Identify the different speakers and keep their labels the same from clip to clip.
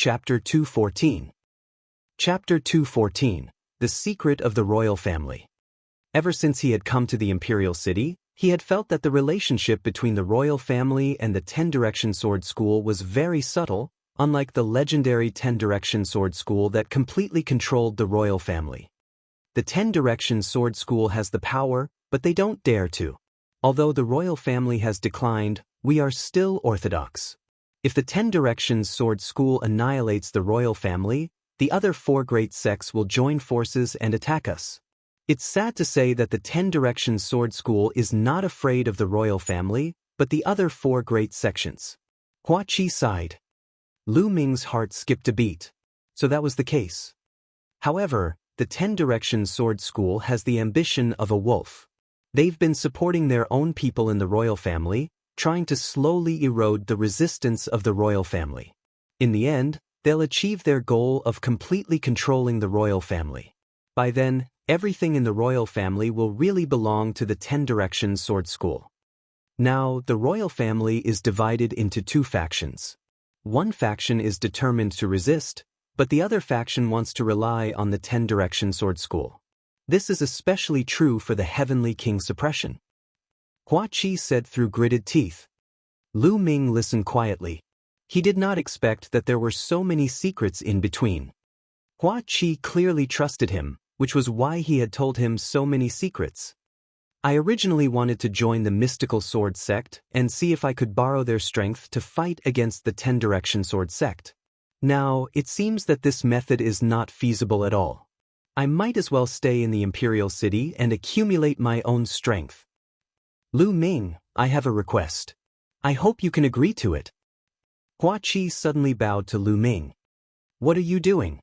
Speaker 1: Chapter 214. Chapter 214. The Secret of the Royal Family. Ever since he had come to the imperial city, he had felt that the relationship between the royal family and the Ten-Direction Sword School was very subtle, unlike the legendary Ten-Direction Sword School that completely controlled the royal family. The Ten-Direction Sword School has the power, but they don't dare to. Although the royal family has declined, we are still orthodox. If the Ten-Direction Sword School annihilates the royal family, the other four great sects will join forces and attack us. It's sad to say that the Ten-Direction Sword School is not afraid of the royal family, but the other four great sections. Hua Qi sighed. Lu Ming's heart skipped a beat. So that was the case. However, the Ten-Direction Sword School has the ambition of a wolf. They've been supporting their own people in the royal family, trying to slowly erode the resistance of the royal family. In the end, they'll achieve their goal of completely controlling the royal family. By then, everything in the royal family will really belong to the Ten-Direction Sword School. Now, the royal family is divided into two factions. One faction is determined to resist, but the other faction wants to rely on the Ten-Direction Sword School. This is especially true for the Heavenly King Suppression. Hua Qi said through gritted teeth. Lu Ming listened quietly. He did not expect that there were so many secrets in between. Hua Qi clearly trusted him, which was why he had told him so many secrets. I originally wanted to join the mystical sword sect and see if I could borrow their strength to fight against the Ten-Direction Sword sect. Now, it seems that this method is not feasible at all. I might as well stay in the imperial city and accumulate my own strength. Lu Ming, I have a request. I hope you can agree to it. Hua Qi suddenly bowed to Lu Ming. What are you doing?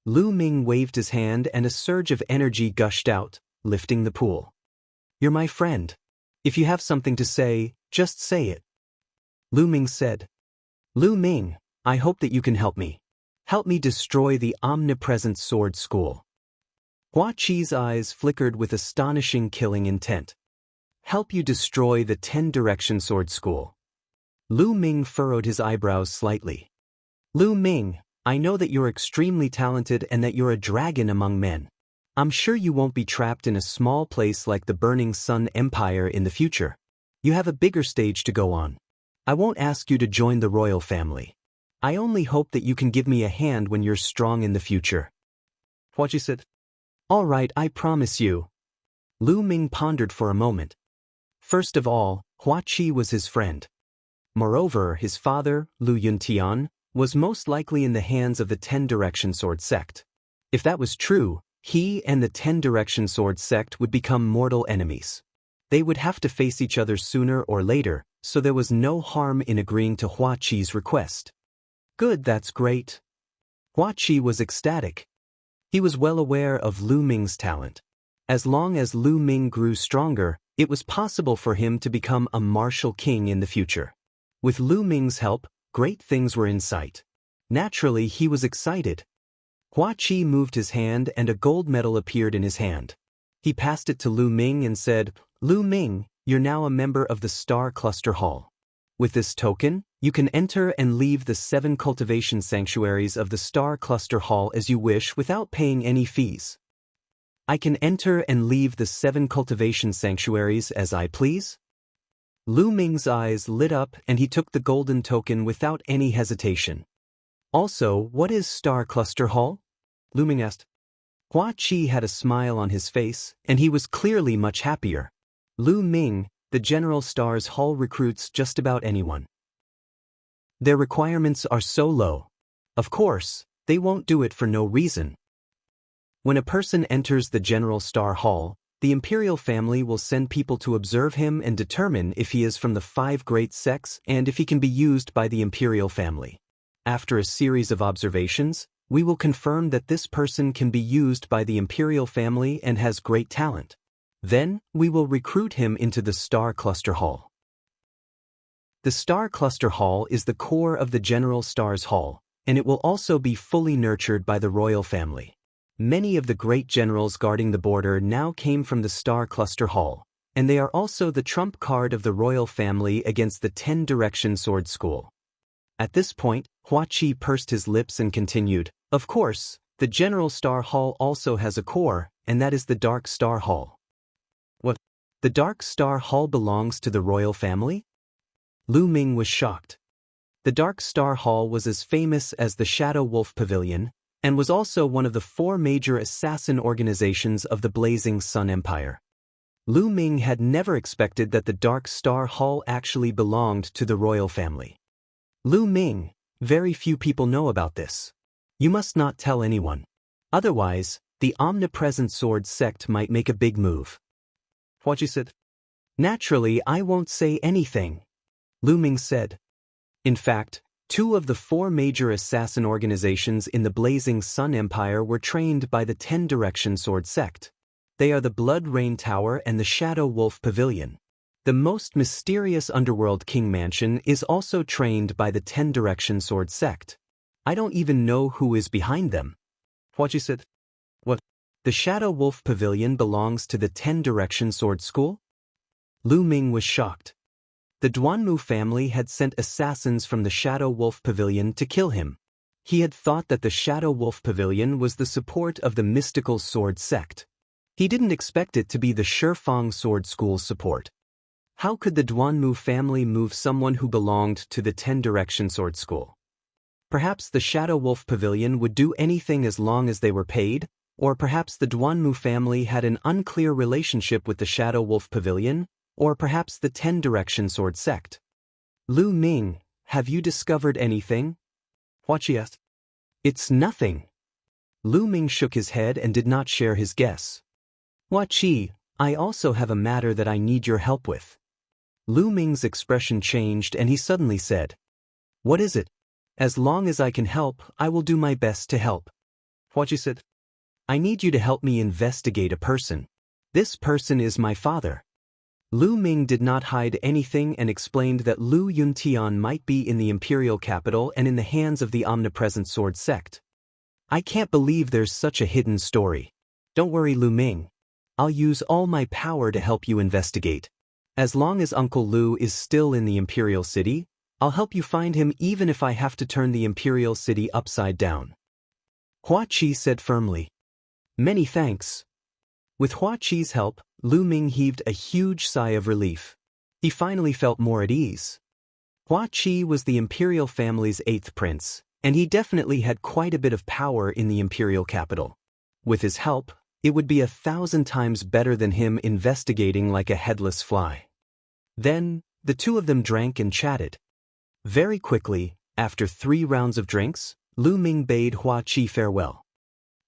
Speaker 1: Lu Ming waved his hand and a surge of energy gushed out, lifting the pool. You're my friend. If you have something to say, just say it. Lu Ming said. Lu Ming, I hope that you can help me. Help me destroy the omnipresent sword school. Hua Qi's eyes flickered with astonishing killing intent. Help you destroy the Ten-Direction Sword School. Lu Ming furrowed his eyebrows slightly. Lu Ming, I know that you're extremely talented and that you're a dragon among men. I'm sure you won't be trapped in a small place like the Burning Sun Empire in the future. You have a bigger stage to go on. I won't ask you to join the royal family. I only hope that you can give me a hand when you're strong in the future. Hua Qi said. All right, I promise you. Lu Ming pondered for a moment. First of all, Hua Qi was his friend. Moreover, his father, Lu Yuntian, was most likely in the hands of the Ten-Direction Sword sect. If that was true, he and the Ten-Direction Sword sect would become mortal enemies. They would have to face each other sooner or later, so there was no harm in agreeing to Hua Qi's request. Good, that's great. Hua Qi was ecstatic. He was well aware of Lu Ming's talent. As long as Lu Ming grew stronger, it was possible for him to become a martial king in the future. With Lu Ming's help, great things were in sight. Naturally, he was excited. Hua Qi moved his hand and a gold medal appeared in his hand. He passed it to Lu Ming and said, Lu Ming, you're now a member of the Star Cluster Hall. With this token, you can enter and leave the 7 cultivation sanctuaries of the Star Cluster Hall as you wish without paying any fees. I can enter and leave the 7 cultivation sanctuaries as I please? Lu Ming's eyes lit up and he took the golden token without any hesitation. Also, what is Star Cluster Hall? Lu Ming asked. Hua Qi had a smile on his face, and he was clearly much happier. Lu Ming, the General Star's Hall recruits just about anyone. Their requirements are so low. Of course, they won't do it for no reason. When a person enters the General Star Hall, the imperial family will send people to observe him and determine if he is from the 5 great sects and if he can be used by the imperial family. After a series of observations, we will confirm that this person can be used by the imperial family and has great talent. Then, we will recruit him into the Star Cluster Hall. The Star Cluster Hall is the core of the General Star's Hall, and it will also be fully nurtured by the royal family. Many of the great generals guarding the border now came from the Star Cluster Hall, and they are also the trump card of the royal family against the Ten-Direction Sword School. At this point, Hua Qi pursed his lips and continued, "Of course, the General Star Hall also has a core, and that is the Dark Star Hall." "What? The Dark Star Hall belongs to the royal family?" Lu Ming was shocked. The Dark Star Hall was as famous as the Shadow Wolf Pavilion, and was also one of the 4 major assassin organizations of the Blazing Sun Empire. Lu Ming had never expected that the Dark Star Hall actually belonged to the royal family. "Lu Ming, very few people know about this. You must not tell anyone. Otherwise, the Omnipresent Sword sect might make a big move." Hua Qi said. "Naturally, I won't say anything," Lu Ming said. In fact, 2 of the 4 major assassin organizations in the Blazing Sun Empire were trained by the 10 Direction Sword sect. They are the Blood Rain Tower and the Shadow Wolf Pavilion. The most mysterious underworld king mansion is also trained by the 10 Direction Sword sect. I don't even know who is behind them." Hua Qi said. "What? The Shadow Wolf Pavilion belongs to the 10 Direction Sword School?" Lu Ming was shocked. The Duanmu family had sent assassins from the Shadow Wolf Pavilion to kill him. He had thought that the Shadow Wolf Pavilion was the support of the mystical sword sect. He didn't expect it to be the Shifang Sword School's support. How could the Duanmu family move someone who belonged to the 10 Direction Sword School? Perhaps the Shadow Wolf Pavilion would do anything as long as they were paid, or perhaps the Duanmu family had an unclear relationship with the Shadow Wolf Pavilion, or perhaps the 10 Direction Sword sect. "Lu Ming, have you discovered anything?" Hua Qi asked. "It's nothing." Lu Ming shook his head and did not share his guess. "Hua Qi, I also have a matter that I need your help with." Lu Ming's expression changed and he suddenly said, "What is it?" "As long as I can help, I will do my best to help." Hua Qi said, "I need you to help me investigate a person. This person is my father." Lu Ming did not hide anything and explained that Lu Yuntian might be in the imperial capital and in the hands of the Omnipresent Sword sect. "I can't believe there's such a hidden story. Don't worry, Lu Ming. I'll use all my power to help you investigate. As long as Uncle Lu is still in the imperial city, I'll help you find him even if I have to turn the imperial city upside down." Hua Qi said firmly. "Many thanks." With Hua Qi's help, Lu Ming heaved a huge sigh of relief. He finally felt more at ease. Hua Qi was the imperial family's 8th prince, and he definitely had quite a bit of power in the imperial capital. With his help, it would be 1,000 times better than him investigating like a headless fly. Then, the 2 of them drank and chatted. Very quickly, after 3 rounds of drinks, Lu Ming bade Hua Qi farewell.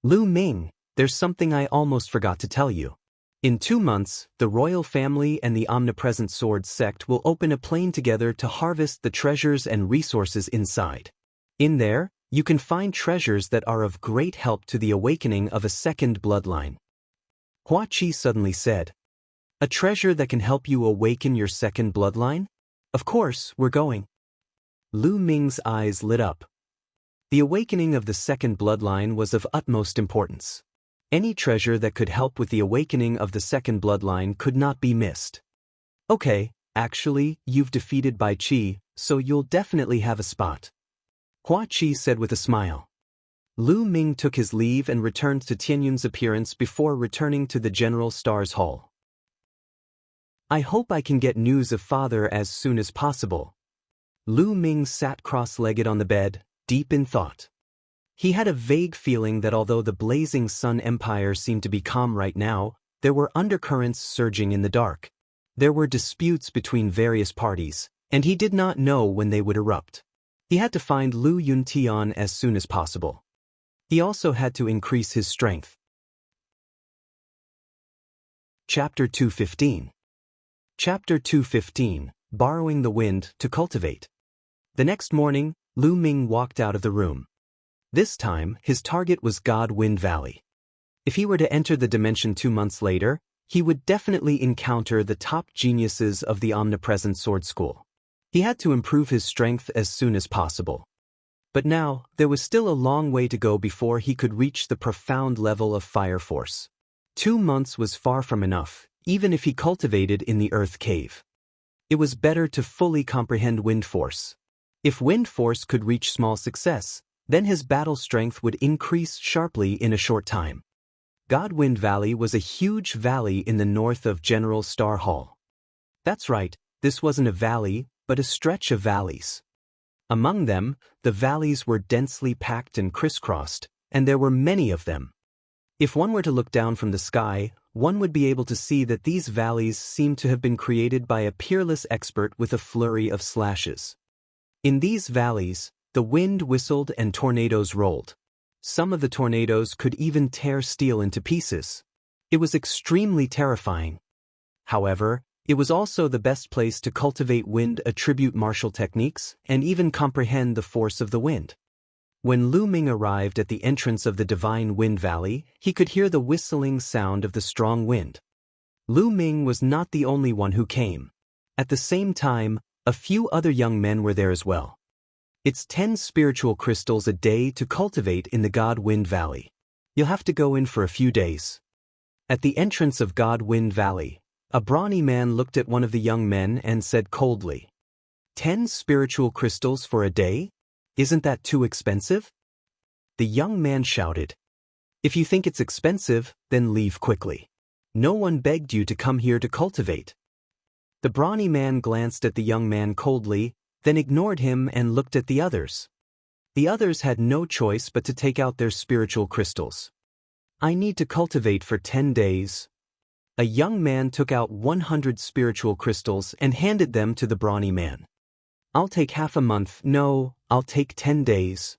Speaker 1: "Lu Ming, there's something I almost forgot to tell you. In 2 months, the royal family and the Omnipresent Sword sect will open a plane together to harvest the treasures and resources inside. In there, you can find treasures that are of great help to the awakening of a second bloodline." Hua Qi suddenly said, "A treasure that can help you awaken your second bloodline? Of course, we're going." Lu Ming's eyes lit up. The awakening of the second bloodline was of utmost importance. Any treasure that could help with the awakening of the second bloodline could not be missed. "Okay, actually, you've defeated Bai Qi, so you'll definitely have a spot," Hua Qi said with a smile. Lu Ming took his leave and returned to Tianyun's appearance before returning to the General Star's Hall. "I hope I can get news of father as soon as possible." Lu Ming sat cross-legged on the bed, deep in thought. He had a vague feeling that although the Blazing Sun Empire seemed to be calm right now, there were undercurrents surging in the dark. There were disputes between various parties, and he did not know when they would erupt. He had to find Lu Yuntian as soon as possible. He also had to increase his strength. Chapter 215. Chapter 215, Borrowing the Wind to Cultivate. The next morning, Lu Ming walked out of the room. This time, his target was God Wind Valley. If he were to enter the dimension 2 months later, he would definitely encounter the top geniuses of the Omnipresent Sword School. He had to improve his strength as soon as possible. But now, there was still a long way to go before he could reach the profound level of fire force. 2 months was far from enough, even if he cultivated in the Earth Cave. It was better to fully comprehend wind force. If wind force could reach small success, then his battle strength would increase sharply in a short time. Godwind Valley was a huge valley in the north of General Star Hall. That's right, this wasn't a valley, but a stretch of valleys. Among them, the valleys were densely packed and crisscrossed, and there were many of them. If one were to look down from the sky, one would be able to see that these valleys seemed to have been created by a peerless expert with a flurry of slashes. In these valleys, the wind whistled and tornadoes rolled. Some of the tornadoes could even tear steel into pieces. It was extremely terrifying. However, it was also the best place to cultivate wind attribute martial techniques and even comprehend the force of the wind. When Lu Ming arrived at the entrance of the Divine Wind Valley, he could hear the whistling sound of the strong wind. Lu Ming was not the only one who came. At the same time, a few other young men were there as well. It's 10 spiritual crystals a day to cultivate in the God Wind Valley. You'll have to go in for a few days. At the entrance of God Wind Valley, a brawny man looked at one of the young men and said coldly, 10 spiritual crystals for a day? Isn't that too expensive? The young man shouted, if you think it's expensive, then leave quickly. No one begged you to come here to cultivate. The brawny man glanced at the young man coldly, then ignored him and looked at the others. The others had no choice but to take out their spiritual crystals. I need to cultivate for 10 days. A young man took out 100 spiritual crystals and handed them to the brawny man. I'll take half a month. No, I'll take 10 days.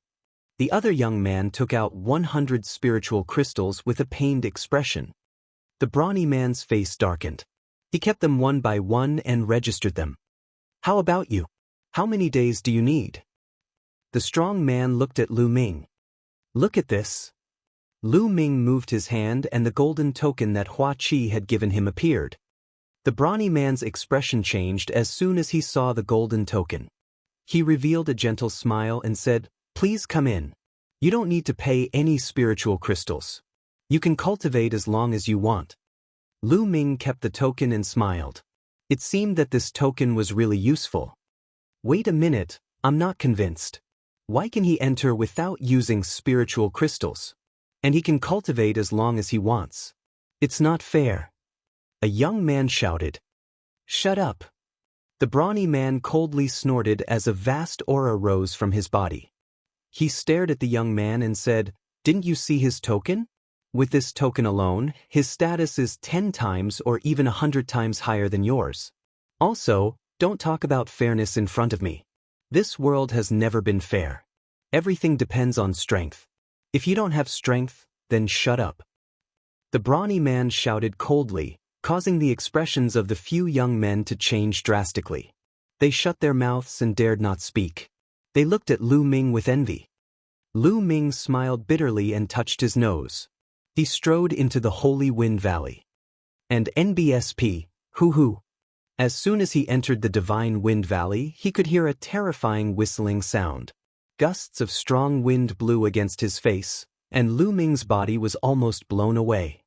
Speaker 1: The other young man took out 100 spiritual crystals with a pained expression. The brawny man's face darkened. He kept them one by one and registered them. How about you? How many days do you need? The strong man looked at Lu Ming. Look at this. Lu Ming moved his hand and the golden token that Hua Qi had given him appeared. The brawny man's expression changed as soon as he saw the golden token. He revealed a gentle smile and said, please come in. You don't need to pay any spiritual crystals. You can cultivate as long as you want. Lu Ming kept the token and smiled. It seemed that this token was really useful. Wait a minute, I'm not convinced. Why can he enter without using spiritual crystals? And he can cultivate as long as he wants. It's not fair. A young man shouted. Shut up. The brawny man coldly snorted as a vast aura rose from his body. He stared at the young man and said, didn't you see his token? With this token alone, his status is 10 times or even 100 times higher than yours. Also, don't talk about fairness in front of me. This world has never been fair. Everything depends on strength. If you don't have strength, then shut up. The brawny man shouted coldly, causing the expressions of the few young men to change drastically. They shut their mouths and dared not speak. They looked at Lu Ming with envy. Lu Ming smiled bitterly and touched his nose. He strode into the Holy Wind Valley. And NBSP, hoo-hoo. As soon as he entered the Divine Wind Valley, he could hear a terrifying whistling sound. Gusts of strong wind blew against his face, and Lu Ming's body was almost blown away.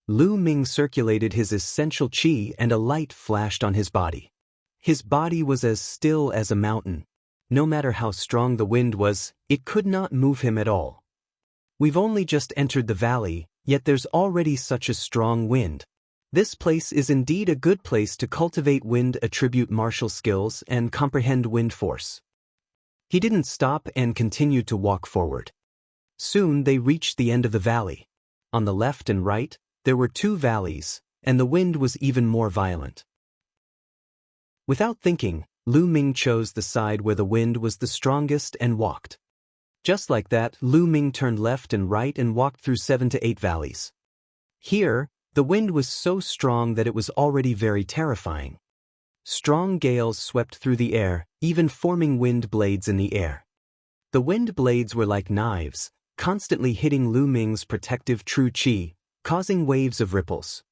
Speaker 1: Lu Ming circulated his essential qi and a light flashed on his body. His body was as still as a mountain. No matter how strong the wind was, it could not move him at all. We've only just entered the valley, yet there's already such a strong wind. This place is indeed a good place to cultivate wind attribute martial skills and comprehend wind force. He didn't stop and continued to walk forward. Soon they reached the end of the valley. On the left and right, there were 2 valleys, and the wind was even more violent. Without thinking, Lu Ming chose the side where the wind was the strongest and walked. Just like that, Lu Ming turned left and right and walked through 7 to 8 valleys. Here, the wind was so strong that it was already very terrifying. Strong gales swept through the air, even forming wind blades in the air. The wind blades were like knives, constantly hitting Lu Ming's protective true qi, causing waves of ripples.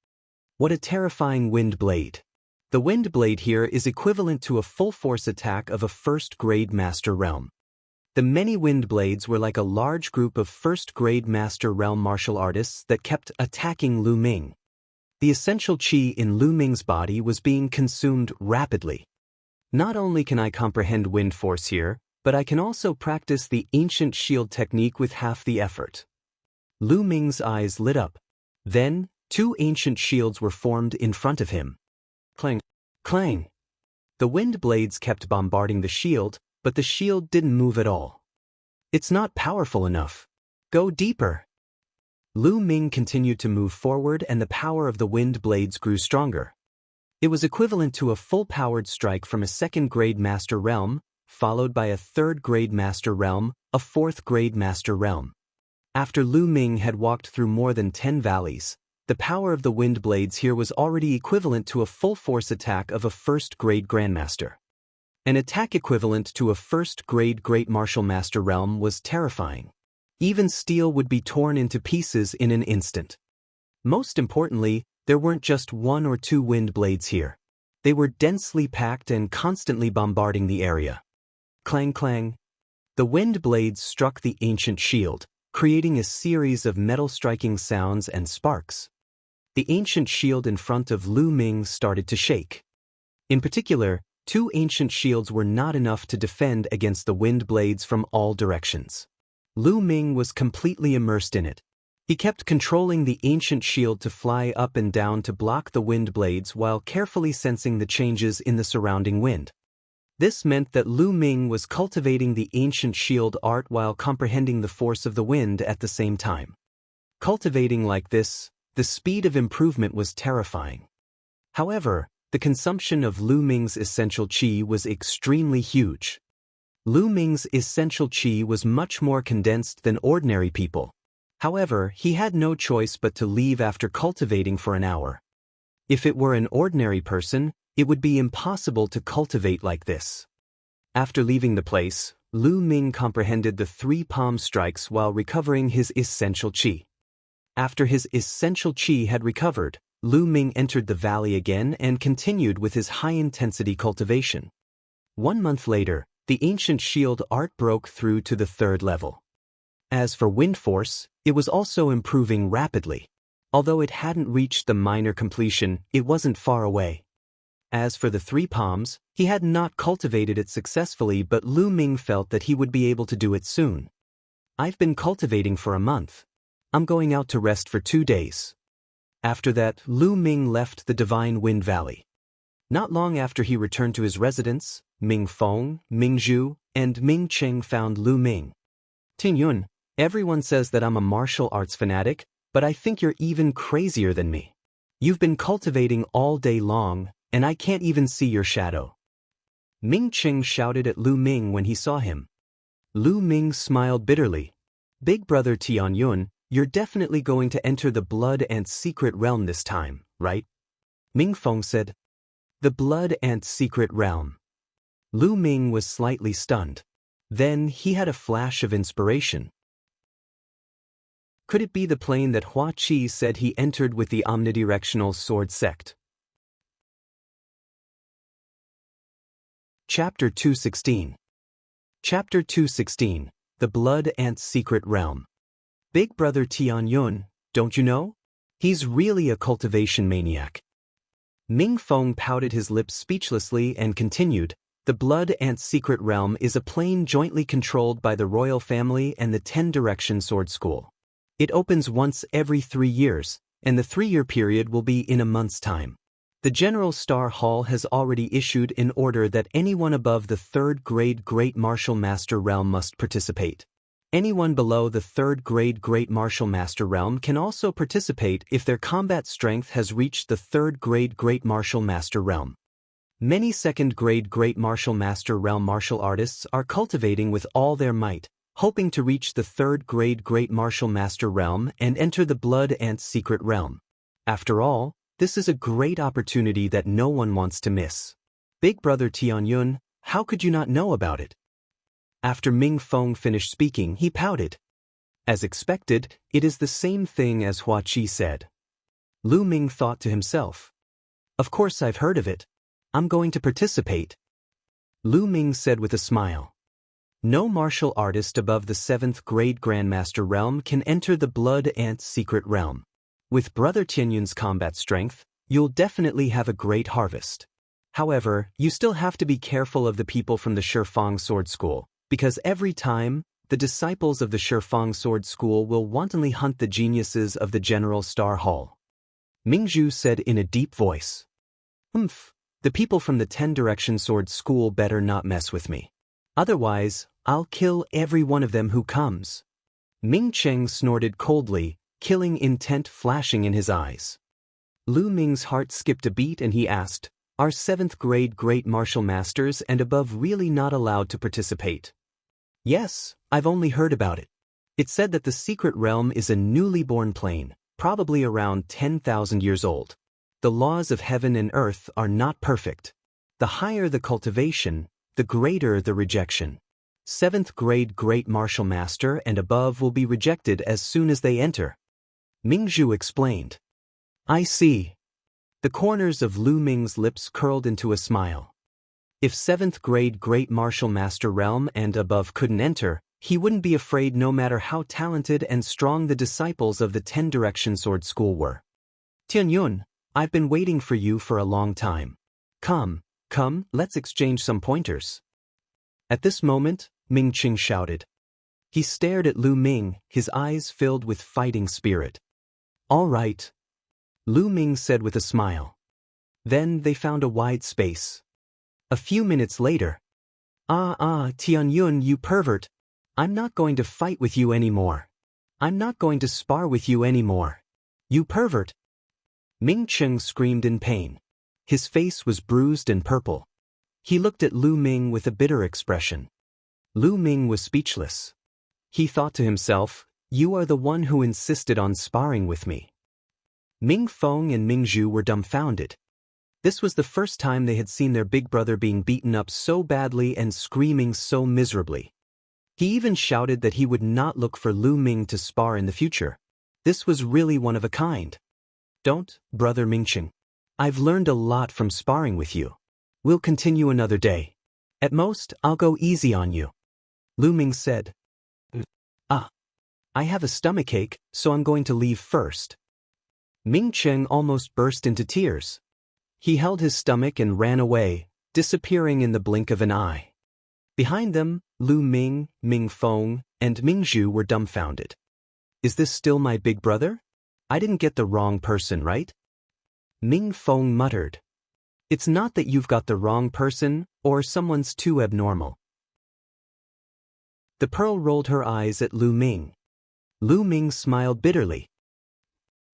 Speaker 1: What a terrifying wind blade. The wind blade here is equivalent to a full-force attack of a first-grade Master Realm. The many wind blades were like a large group of first-grade Master Realm martial artists that kept attacking Lu Ming. The essential qi in Lu Ming's body was being consumed rapidly. Not only can I comprehend wind force here, but I can also practice the ancient shield technique with half the effort. Lu Ming's eyes lit up. Then, two ancient shields were formed in front of him. Clang! Clang! The wind blades kept bombarding the shield, but the shield didn't move at all. It's not powerful enough. Go deeper. Lu Ming continued to move forward and the power of the wind blades grew stronger. It was equivalent to a full-powered strike from a second-grade Master Realm, followed by a third-grade Master Realm, a fourth-grade Master Realm. After Lu Ming had walked through more than 10 valleys, the power of the wind blades here was already equivalent to a full-force attack of a first-grade Grandmaster. An attack equivalent to a first-grade Great Martial Master Realm was terrifying. Even steel would be torn into pieces in an instant. Most importantly, there weren't just one or two wind blades here. They were densely packed and constantly bombarding the area. Clang clang. The wind blades struck the ancient shield, creating a series of metal-striking sounds and sparks. The ancient shield in front of Lu Ming started to shake. In particular, two ancient shields were not enough to defend against the wind blades from all directions. Lu Ming was completely immersed in it. He kept controlling the ancient shield to fly up and down to block the wind blades while carefully sensing the changes in the surrounding wind. This meant that Lu Ming was cultivating the ancient shield art while comprehending the force of the wind at the same time. Cultivating like this, the speed of improvement was terrifying. However, the consumption of Lu Ming's essential qi was extremely huge. Lu Ming's essential qi was much more condensed than ordinary people. However, he had no choice but to leave after cultivating for an hour. If it were an ordinary person, it would be impossible to cultivate like this. After leaving the place, Lu Ming comprehended the 3 palm strikes while recovering his essential qi. After his essential qi had recovered, Lu Ming entered the valley again and continued with his high-intensity cultivation. 1 month later, the ancient shield art broke through to the 3rd level. As for wind force, it was also improving rapidly. Although it hadn't reached the minor completion, it wasn't far away. As for the 3 palms, he had not cultivated it successfully, but Lu Ming felt that he would be able to do it soon. I've been cultivating for a month. I'm going out to rest for 2 days. After that, Lu Ming left the Divine Wind Valley. Not long after he returned to his residence, Ming Feng, Ming Zhu, and Ming Cheng found Lu Ming. Ting Yun, everyone says that I'm a martial arts fanatic, but I think you're even crazier than me. You've been cultivating all day long, and I can't even see your shadow. Ming Cheng shouted at Lu Ming when he saw him. Lu Ming smiled bitterly. Big brother Tian Yun, you're definitely going to enter the Blood Ant Secret Realm this time, right? Ming Feng said. The Blood Ant Secret Realm. Lu Ming was slightly stunned. Then he had a flash of inspiration. Could it be the plane that Hua Qi said he entered with the omnidirectional sword sect? Chapter 216. Chapter 216, The Blood Ant Secret Realm. Big brother Tian Yun, don't you know? He's really a cultivation maniac. Ming Feng pouted his lips speechlessly and continued, the Blood Ant Secret Realm is a plane jointly controlled by the royal family and the 10-Direction Sword School. It opens once every 3 years, and the 3-year period will be in a month's time. The General Star Hall has already issued an order that anyone above the 3rd grade Great Martial Master Realm must participate. Anyone below the 3rd grade Great Martial Master Realm can also participate if their combat strength has reached the 3rd grade Great Martial Master Realm. Many 2nd grade Great Martial Master Realm martial artists are cultivating with all their might, hoping to reach the 3rd grade Great Martial Master Realm and enter the Blood Ant Secret Realm. After all, this is a great opportunity that no one wants to miss. Big brother Tian Yun, how could you not know about it? After Ming Feng finished speaking, he pouted. As expected, it is the same thing as Hua Qi said. Lu Ming thought to himself. Of course I've heard of it. I'm going to participate. Lu Ming said with a smile. No martial artist above the 7th grade Grandmaster Realm can enter the Blood Ant Secret Realm. With Brother Tianyun's combat strength, you'll definitely have a great harvest. However, you still have to be careful of the people from the Shifeng Sword School, because every time, the disciples of the Shifeng Sword School will wantonly hunt the geniuses of the General Star Hall. Mingzhu said in a deep voice. The people from the 10-Direction Sword School better not mess with me. Otherwise, I'll kill every one of them who comes. Ming Cheng snorted coldly, killing intent flashing in his eyes. Lu Ming's heart skipped a beat and he asked, "Are 7th grade great martial masters and above really not allowed to participate?" "Yes, I've only heard about it. It said that the secret realm is a newly born plane, probably around 10,000 years old. The laws of heaven and earth are not perfect. The higher the cultivation, the greater the rejection. 7th grade great martial master and above will be rejected as soon as they enter." Mingzhu explained. "I see." The corners of Lu Ming's lips curled into a smile. If 7th grade great martial master realm and above couldn't enter, he wouldn't be afraid no matter how talented and strong the disciples of the 10-Direction Sword School were. "Tianyun, I've been waiting for you for a long time. Come, let's exchange some pointers." At this moment, Ming Qing shouted. He stared at Lu Ming, his eyes filled with fighting spirit. "All right," Lu Ming said with a smile. Then they found a wide space. A few minutes later. Tianyun, you pervert. I'm not going to fight with you anymore. I'm not going to spar with you anymore. You pervert. Ming Cheng screamed in pain. His face was bruised and purple. He looked at Lu Ming with a bitter expression. Lu Ming was speechless. He thought to himself, "You are the one who insisted on sparring with me." Ming Feng and Mingzhu were dumbfounded. This was the first time they had seen their big brother being beaten up so badly and screaming so miserably. He even shouted that he would not look for Lu Ming to spar in the future. This was really one of a kind. "Don't, brother Mingqing. I've learned a lot from sparring with you. We'll continue another day. At most, I'll go easy on you," Lu Ming said. I have a stomachache, so I'm going to leave first." Ming Cheng almost burst into tears. He held his stomach and ran away, disappearing in the blink of an eye. Behind them, Lu Ming, Ming Feng, and Mingzhu were dumbfounded. "Is this still my big brother? I didn't get the wrong person, right?" Ming Feng muttered. "It's not that you've got the wrong person, or someone's too abnormal." The Pearl rolled her eyes at Lu Ming. Lu Ming smiled bitterly.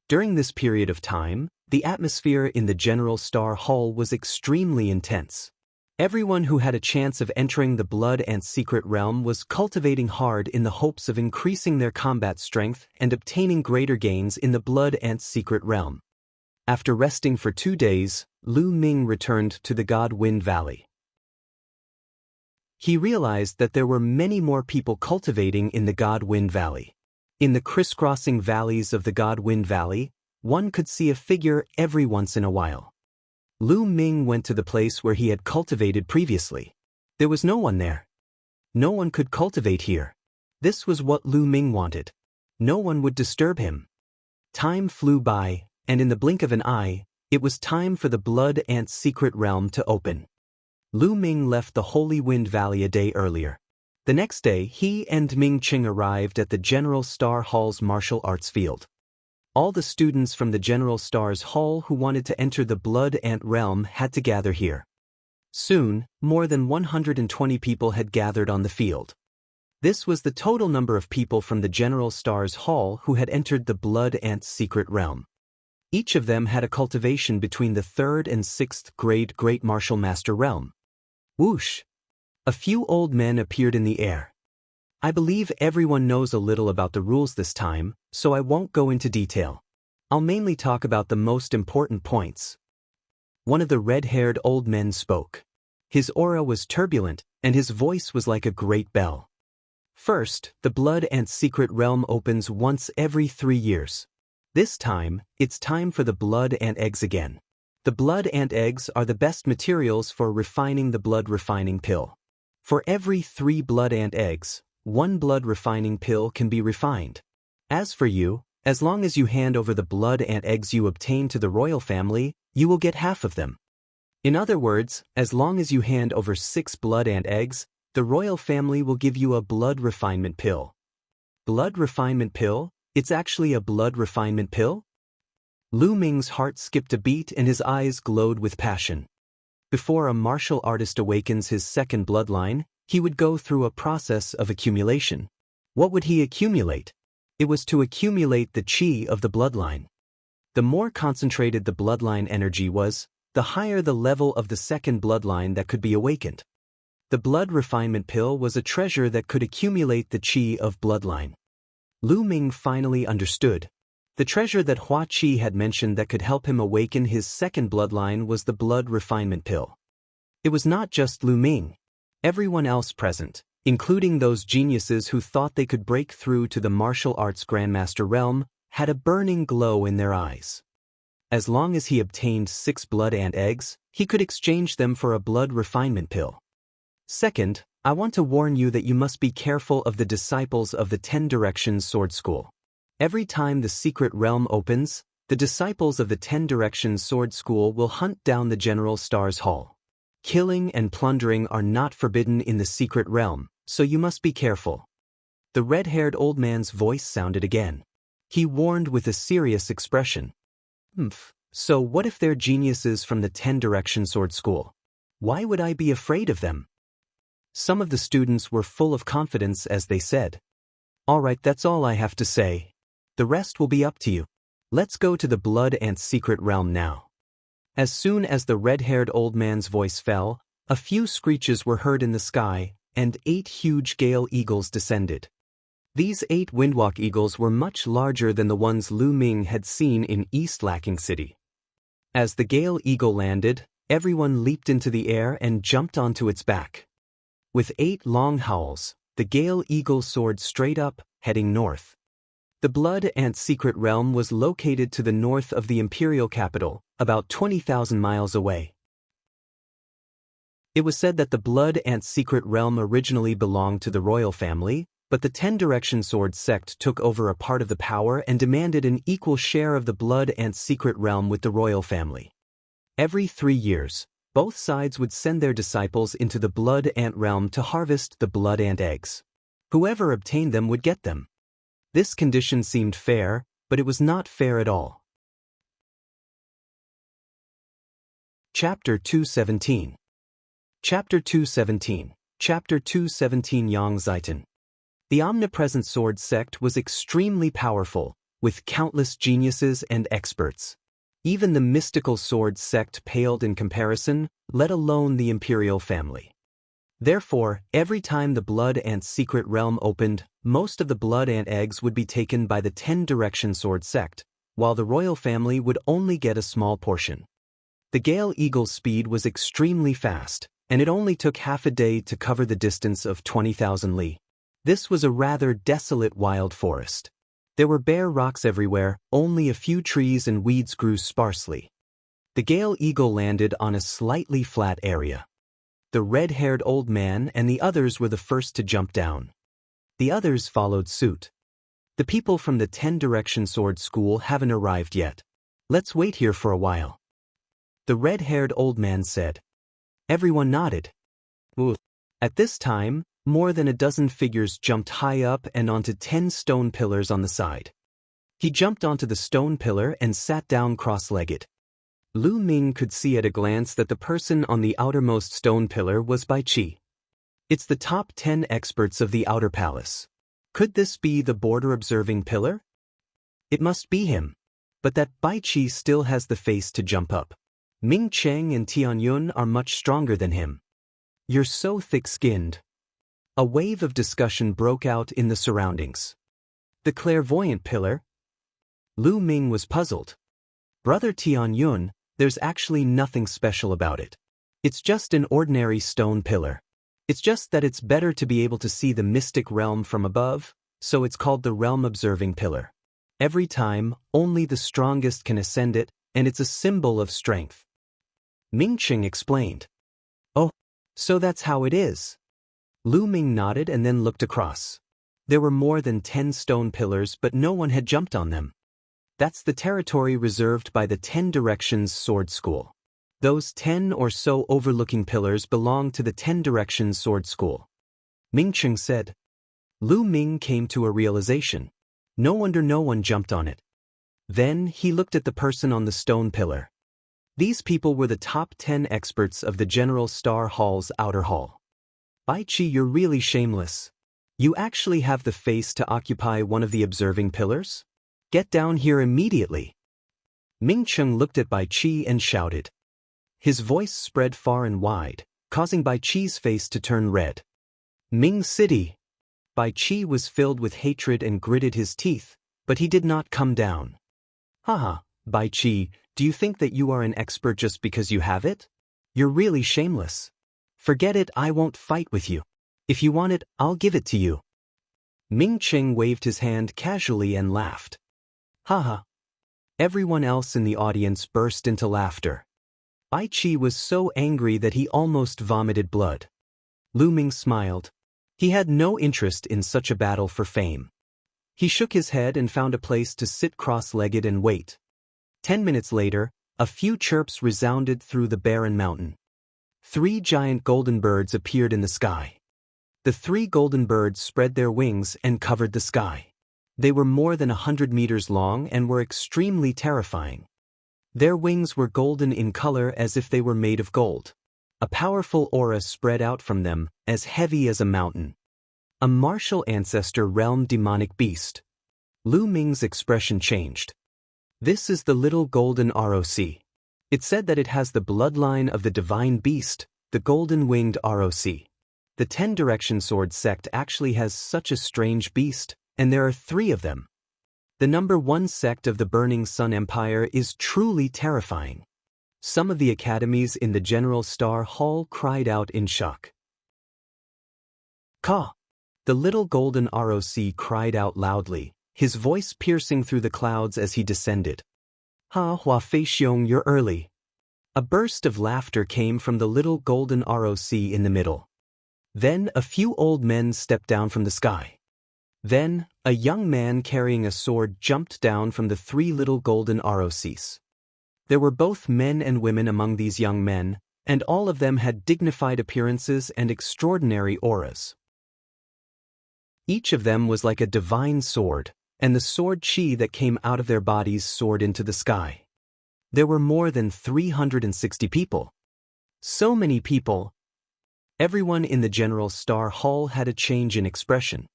Speaker 1: During this period of time, the atmosphere in the General Star Hall was extremely intense. Everyone who had a chance of entering the Blood Ant secret realm was cultivating hard in the hopes of increasing their combat strength and obtaining greater gains in the Blood Ant secret realm. After resting for 2 days, Lu Ming returned to the God Wind Valley. He realized that there were many more people cultivating in the God Wind Valley. In the crisscrossing valleys of the God Wind Valley, one could see a figure every once in a while. Lu Ming went to the place where he had cultivated previously. There was no one there. No one could cultivate here. This was what Lu Ming wanted. No one would disturb him. Time flew by, and in the blink of an eye, it was time for the Blood Ant secret realm to open. Lu Ming left the Holy Wind Valley a day earlier. The next day, he and Ming Qing arrived at the General Star Hall's martial arts field. All the students from the General Star's Hall who wanted to enter the Blood Ant realm had to gather here. Soon, more than 120 people had gathered on the field. This was the total number of people from the General Star's Hall who had entered the Blood Ant secret realm. Each of them had a cultivation between the 3rd and 6th grade Great Martial Master realm. Whoosh! A few old men appeared in the air. I believe everyone knows a little about the rules this time, so I won't go into detail. I'll mainly talk about the most important points. One of the red-haired old men spoke. His aura was turbulent, and his voice was like a great bell. First, the Blood Ant secret realm opens once every 3 years. This time, it's time for the Blood Ant eggs again. The Blood Ant eggs are the best materials for refining the blood refining pill. For every 3 Blood Ant eggs, 1 blood refining pill can be refined. As for you, as long as you hand over the Blood Ant eggs you obtain to the royal family, you will get half of them. In other words, as long as you hand over 6 blood ant eggs, the royal family will give you a blood refinement pill. Blood refinement pill? It's actually a blood refinement pill? Lu Ming's heart skipped a beat and his eyes glowed with passion. Before a martial artist awakens his second bloodline, he would go through a process of accumulation. What would he accumulate? It was to accumulate the qi of the bloodline. The more concentrated the bloodline energy was, the higher the level of the second bloodline that could be awakened. The blood refinement pill was a treasure that could accumulate the qi of bloodline. Lu Ming finally understood. The treasure that Hua Qi had mentioned that could help him awaken his second bloodline was the blood refinement pill. It was not just Lu Ming. Everyone else present, including those geniuses who thought they could break through to the martial arts grandmaster realm, had a burning glow in their eyes. As long as he obtained 6 blood ant eggs, he could exchange them for a blood refinement pill. Second, I want to warn you that you must be careful of the disciples of the 10 Directions Sword School. Every time the secret realm opens, the disciples of the 10 Directions Sword School will hunt down the General Star's Hall. Killing and plundering are not forbidden in the secret realm, so you must be careful. The red-haired old man's voice sounded again. He warned with a serious expression. So what if they're geniuses from the 10 Directions Sword School? Why would I be afraid of them? Some of the students were full of confidence as they said. All right, that's all I have to say. The rest will be up to you. Let's go to the blood ant secret realm now. As soon as the red-haired old man's voice fell, a few screeches were heard in the sky, and 8 huge gale eagles descended. These 8 windwalk eagles were much larger than the ones Lu Ming had seen in East Lacking City. As the gale eagle landed, everyone leaped into the air and jumped onto its back. With 8 long howls, the gale eagle soared straight up, heading north. The blood ant secret realm was located to the north of the imperial capital, about 20,000 miles away. It was said that the blood ant secret realm originally belonged to the royal family, but the 10 Direction Sword sect took over a part of the power and demanded an equal share of the blood ant secret realm with the royal family. Every 3 years, both sides would send their disciples into the blood ant realm to harvest the blood ant eggs. Whoever obtained them would get them. This condition seemed fair, but it was not fair at all. Chapter 217. Chapter 217. Chapter 217 Yang Zaitan. The omnipresent sword sect was extremely powerful, with countless geniuses and experts. Even the mystical sword sect paled in comparison, let alone the imperial family. Therefore, every time the blood ant secret realm opened, most of the blood ant eggs would be taken by the 10 Direction Sword sect, while the royal family would only get a small portion. The gale eagle's speed was extremely fast, and it only took half a day to cover the distance of 20,000 li. This was a rather desolate wild forest. There were bare rocks everywhere, only a few trees and weeds grew sparsely. The gale eagle landed on a slightly flat area. The red-haired old man and the others were the first to jump down. The others followed suit. The people from the 10 Direction Sword School haven't arrived yet. Let's wait here for a while. The red-haired old man said. Everyone nodded. At this time, more than a dozen figures jumped high up and onto 10 stone pillars on the side. He jumped onto the stone pillar and sat down cross-legged. Lu Ming could see at a glance that the person on the outermost stone pillar was Bai Qi. It's the top 10 experts of the outer palace. Could this be the border-observing pillar? It must be him. But that Bai Qi still has the face to jump up. Ming Cheng and Tianyun are much stronger than him. You're so thick-skinned. A wave of discussion broke out in the surroundings. The clairvoyant pillar? Lu Ming was puzzled. Brother Tianyun, there's actually nothing special about it. It's just an ordinary stone pillar. It's just that it's better to be able to see the mystic realm from above, so it's called the realm-observing pillar. Every time, only the strongest can ascend it, and it's a symbol of strength. Ming Cheng explained. Oh, so that's how it is. Lu Ming nodded and then looked across. There were more than 10 stone pillars, but no one had jumped on them. That's the territory reserved by the 10 Directions Sword School. Those 10 or so overlooking pillars belong to the 10 Directions Sword School. Ming Cheng said. Lu Ming came to a realization. No wonder no one jumped on it. Then he looked at the person on the stone pillar. These people were the top 10 experts of the General Star Hall's outer hall. Bai Qi, you're really shameless. You actually have the face to occupy one of the observing pillars? Get down here immediately. Ming Cheng looked at Bai Qi and shouted. His voice spread far and wide, causing Bai Qi's face to turn red. Ming City! Bai Qi was filled with hatred and gritted his teeth, but he did not come down. Haha, Bai Qi, do you think that you are an expert just because you have it? You're really shameless. Forget it, I won't fight with you. If you want it, I'll give it to you. Ming Cheng waved his hand casually and laughed. Haha. Everyone else in the audience burst into laughter. Bai Qi was so angry that he almost vomited blood. Lu Ming smiled. He had no interest in such a battle for fame. He shook his head and found a place to sit cross-legged and wait. 10 minutes later, a few chirps resounded through the barren mountain. 3 giant golden birds appeared in the sky. The 3 golden birds spread their wings and covered the sky. They were more than 100 meters long and were extremely terrifying. Their wings were golden in color as if they were made of gold. A powerful aura spread out from them, as heavy as a mountain. A martial ancestor realm demonic beast. Lu Ming's expression changed. This is the little golden ROC. It said that it has the bloodline of the divine beast, the golden-winged ROC. The 10 Direction Sword sect actually has such a strange beast, and there are 3 of them. The number 1 sect of the Burning Sun Empire is truly terrifying. Some of the academies in the General Star Hall cried out in shock. Ka! The little golden ROC cried out loudly, his voice piercing through the clouds as he descended. Ha Hua Fei Xiong, you're early. A burst of laughter came from the little golden ROC in the middle. Then a few old men stepped down from the sky. Then, a young man carrying a sword jumped down from the 3 little golden ROCs. There were both men and women among these young men, and all of them had dignified appearances and extraordinary auras. Each of them was like a divine sword, and the sword qi that came out of their bodies soared into the sky. There were more than 360 people. So many people. Everyone in the General Star Hall had a change in expression.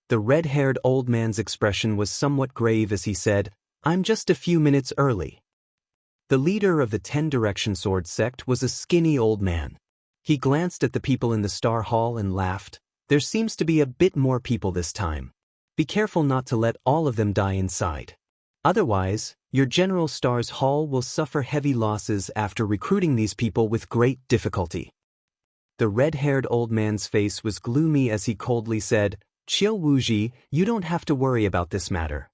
Speaker 1: The red-haired old man's expression was somewhat grave as he said, I'm just a few minutes early. The leader of the 10 Direction Sword sect was a skinny old man. He glanced at the people in the Star Hall and laughed. There seems to be a bit more people this time. Be careful not to let all of them die inside. Otherwise, your General Star's Hall will suffer heavy losses after recruiting these people with great difficulty. The red-haired old man's face was gloomy as he coldly said, Qiu Wuji, you don't have to worry about this matter.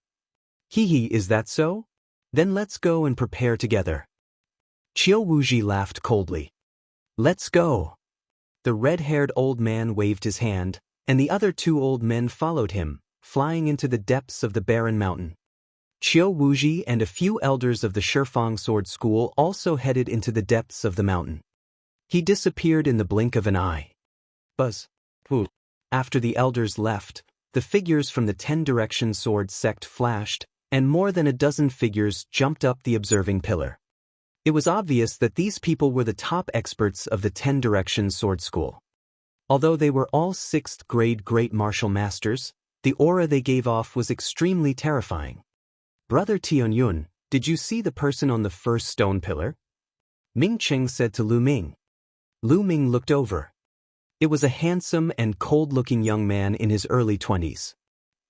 Speaker 1: Hee, is that so? Then let's go and prepare together. Qiu Wuji laughed coldly. Let's go. The red-haired old man waved his hand, and the other 2 old men followed him, flying into the depths of the barren mountain. Qiu Wuji and a few elders of the Shifang Sword School also headed into the depths of the mountain. He disappeared in the blink of an eye. Buzz. Woo. After the elders left, the figures from the 10 Direction Sword sect flashed, and more than a dozen figures jumped up the observing pillar. It was obvious that these people were the top experts of the 10 Direction Sword School. Although they were all 6th grade Great Martial Masters, the aura they gave off was extremely terrifying. Brother Tianyun, did you see the person on the first stone pillar? Ming Cheng said to Lu Ming. Lu Ming looked over. It was a handsome and cold-looking young man in his early 20s.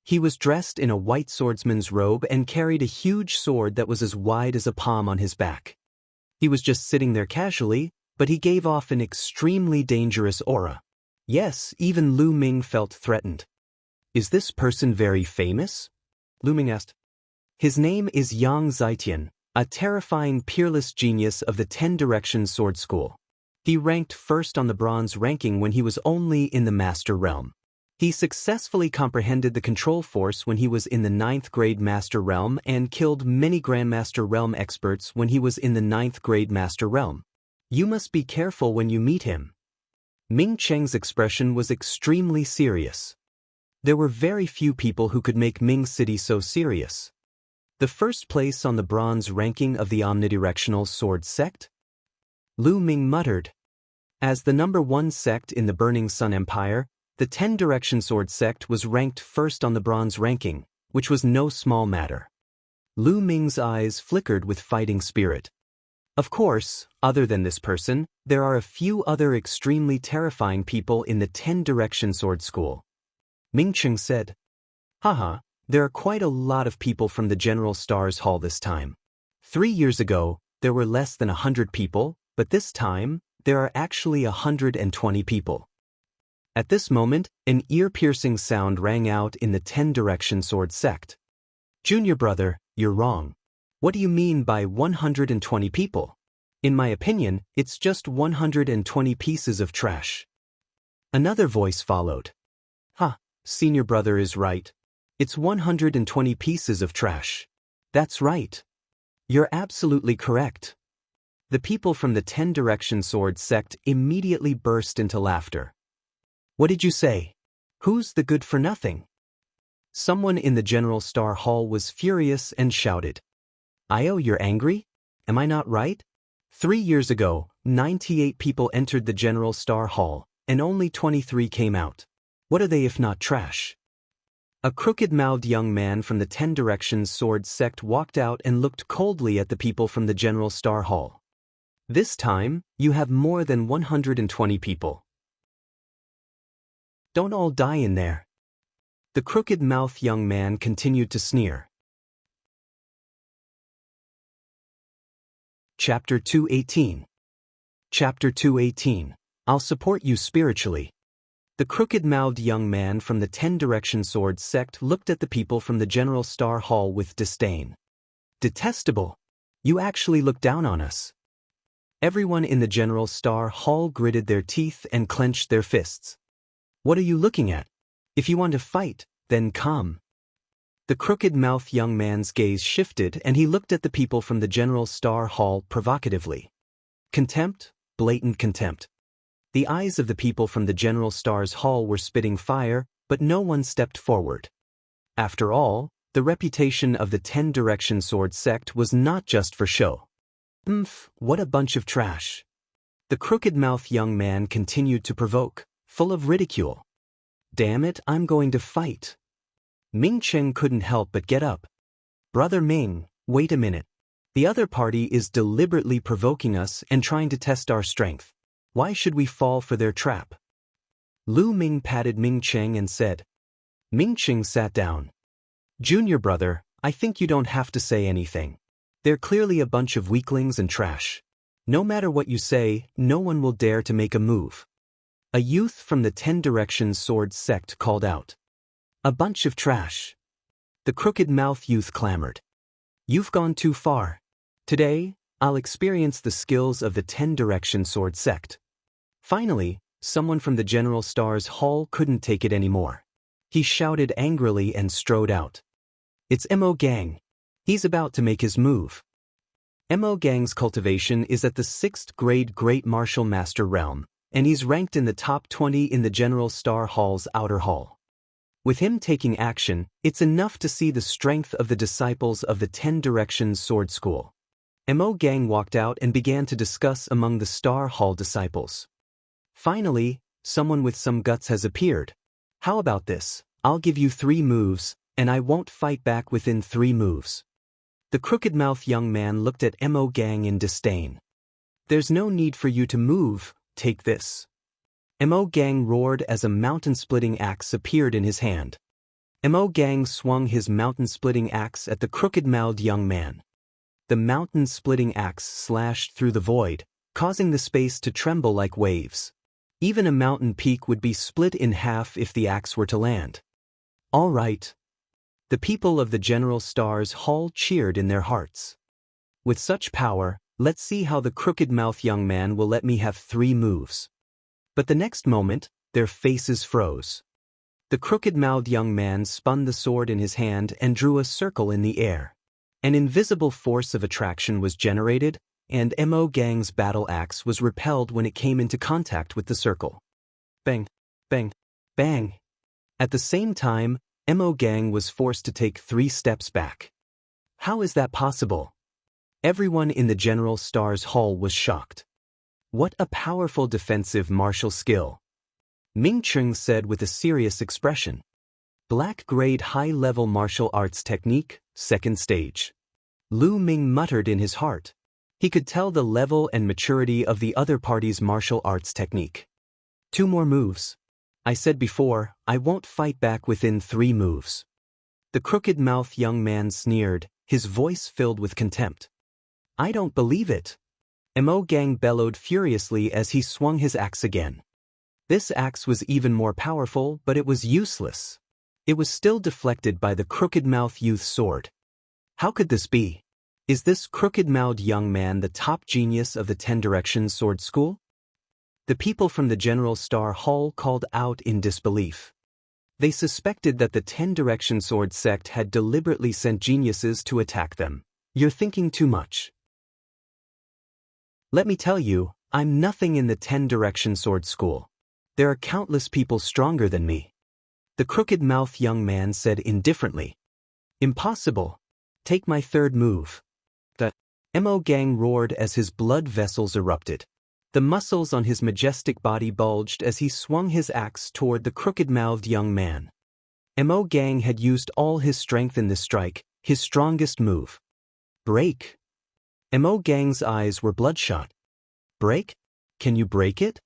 Speaker 1: He was dressed in a white swordsman's robe and carried a huge sword that was as wide as a palm on his back. He was just sitting there casually, but he gave off an extremely dangerous aura. Yes, even Lu Ming felt threatened. Is this person very famous? Lu Ming asked. His name is Yang Zitian, a terrifying peerless genius of the 10 Direction Sword School. He ranked first on the bronze ranking when he was only in the Master Realm. He successfully comprehended the control force when he was in the 9th grade Master Realm and killed many Grandmaster Realm experts when he was in the 9th grade Master Realm. You must be careful when you meet him. Ming Cheng's expression was extremely serious. There were very few people who could make Ming City so serious. The first place on the bronze ranking of the omnidirectional sword sect? Lu Ming muttered. As the number 1 sect in the Burning Sun Empire, the 10-direction sword sect was ranked first on the bronze ranking, which was no small matter. Lu Ming's eyes flickered with fighting spirit. Of course, other than this person, there are a few other extremely terrifying people in the 10-direction sword school. Ming Cheng said. Haha, there are quite a lot of people from the General Stars Hall this time. 3 years ago, there were less than 100 people, but this time, there are actually 120 people. At this moment, an ear-piercing sound rang out in the 10-direction sword sect. Junior brother, you're wrong. What do you mean by 120 people? In my opinion, it's just 120 pieces of trash. Another voice followed. Senior brother is right. It's 120 pieces of trash. That's right. You're absolutely correct. The people from the 10-direction sword sect immediately burst into laughter. What did you say? Who's the good for nothing? Someone in the General Star Hall was furious and shouted. Io, you're angry? Am I not right? 3 years ago, 98 people entered the General Star Hall, and only 23 came out. What are they if not trash? A crooked-mouthed young man from the 10-direction sword sect walked out and looked coldly at the people from the General Star Hall. This time, you have more than 120 people. Don't all die in there. The crooked-mouthed young man continued to sneer. Chapter 218. Chapter 218. I'll support you spiritually. The crooked-mouthed young man from the 10-direction sword sect looked at the people from the General Star Hall with disdain. Detestable! You actually look down on us. Everyone in the General Star Hall gritted their teeth and clenched their fists. What are you looking at? If you want to fight, then come. The crooked-mouthed young man's gaze shifted and he looked at the people from the General Star Hall provocatively. Contempt, blatant contempt. The eyes of the people from the General Stars Hall were spitting fire, but no one stepped forward. After all, the reputation of the 10-direction sword sect was not just for show. What a bunch of trash. The crooked-mouthed young man continued to provoke, full of ridicule. Damn it, I'm going to fight. Ming Cheng couldn't help but get up. Brother Ming, wait a minute. The other party is deliberately provoking us and trying to test our strength. Why should we fall for their trap? Lu Ming patted Ming Cheng and said. Ming Cheng sat down. Junior brother, I think you don't have to say anything. They're clearly a bunch of weaklings and trash. No matter what you say, no one will dare to make a move. A youth from the 10-direction sword sect called out. A bunch of trash. The crooked-mouthed youth clamored. You've gone too far. Today, I'll experience the skills of the 10-direction sword sect. Finally, someone from the General Stars Hall couldn't take it anymore. He shouted angrily and strode out. It's Mo Gang. He's about to make his move. Mo Gang's cultivation is at the 6th grade Great Martial Master realm, and he's ranked in the top 20 in the General Star Hall's outer hall. With him taking action, it's enough to see the strength of the disciples of the 10-direction sword school. Mo Gang walked out and began to discuss among the Star Hall disciples. Finally, someone with some guts has appeared. How about this? I'll give you 3 moves, and I won't fight back within 3 moves. The crooked-mouthed young man looked at Mo Gang in disdain. There's no need for you to move, take this. Mo Gang roared as a mountain-splitting axe appeared in his hand. Mo Gang swung his mountain-splitting axe at the crooked-mouthed young man. The mountain-splitting axe slashed through the void, causing the space to tremble like waves. Even a mountain peak would be split in half if the axe were to land. All right. The people of the General Stars Hall cheered in their hearts. With such power, let's see how the crooked-mouthed young man will let me have 3 moves. But the next moment, their faces froze. The crooked-mouthed young man spun the sword in his hand and drew a circle in the air. An invisible force of attraction was generated, and Mo Gang's battle axe was repelled when it came into contact with the circle. Bang, bang, bang. At the same time, Mo Gang was forced to take 3 steps back. How is that possible? Everyone in the General Star's hall was shocked. What a powerful defensive martial skill. Ming Cheng said with a serious expression. Black-grade high-level martial arts technique, 2nd stage. Lu Ming muttered in his heart. He could tell the level and maturity of the other party's martial arts technique. 2 more moves. I said before, I won't fight back within 3 moves. The crooked-mouthed young man sneered, his voice filled with contempt. I don't believe it. Mo Gang bellowed furiously as he swung his axe again. This axe was even more powerful, but it was useless. It was still deflected by the crooked-mouthed youth's sword. How could this be? Is this crooked-mouthed young man the top genius of the 10 Directions Sword School? The people from the General Star Hall called out in disbelief. They suspected that the 10 Direction Sword sect had deliberately sent geniuses to attack them. You're thinking too much. Let me tell you, I'm nothing in the 10 Direction Sword School. There are countless people stronger than me. The crooked-mouthed young man said indifferently. Impossible. Take my 3rd move. The Mo Gang roared as his blood vessels erupted. The muscles on his majestic body bulged as he swung his axe toward the crooked-mouthed young man. Mo Gang had used all his strength in this strike, his strongest move. Break. Mo Gang's eyes were bloodshot. Break? Can you break it?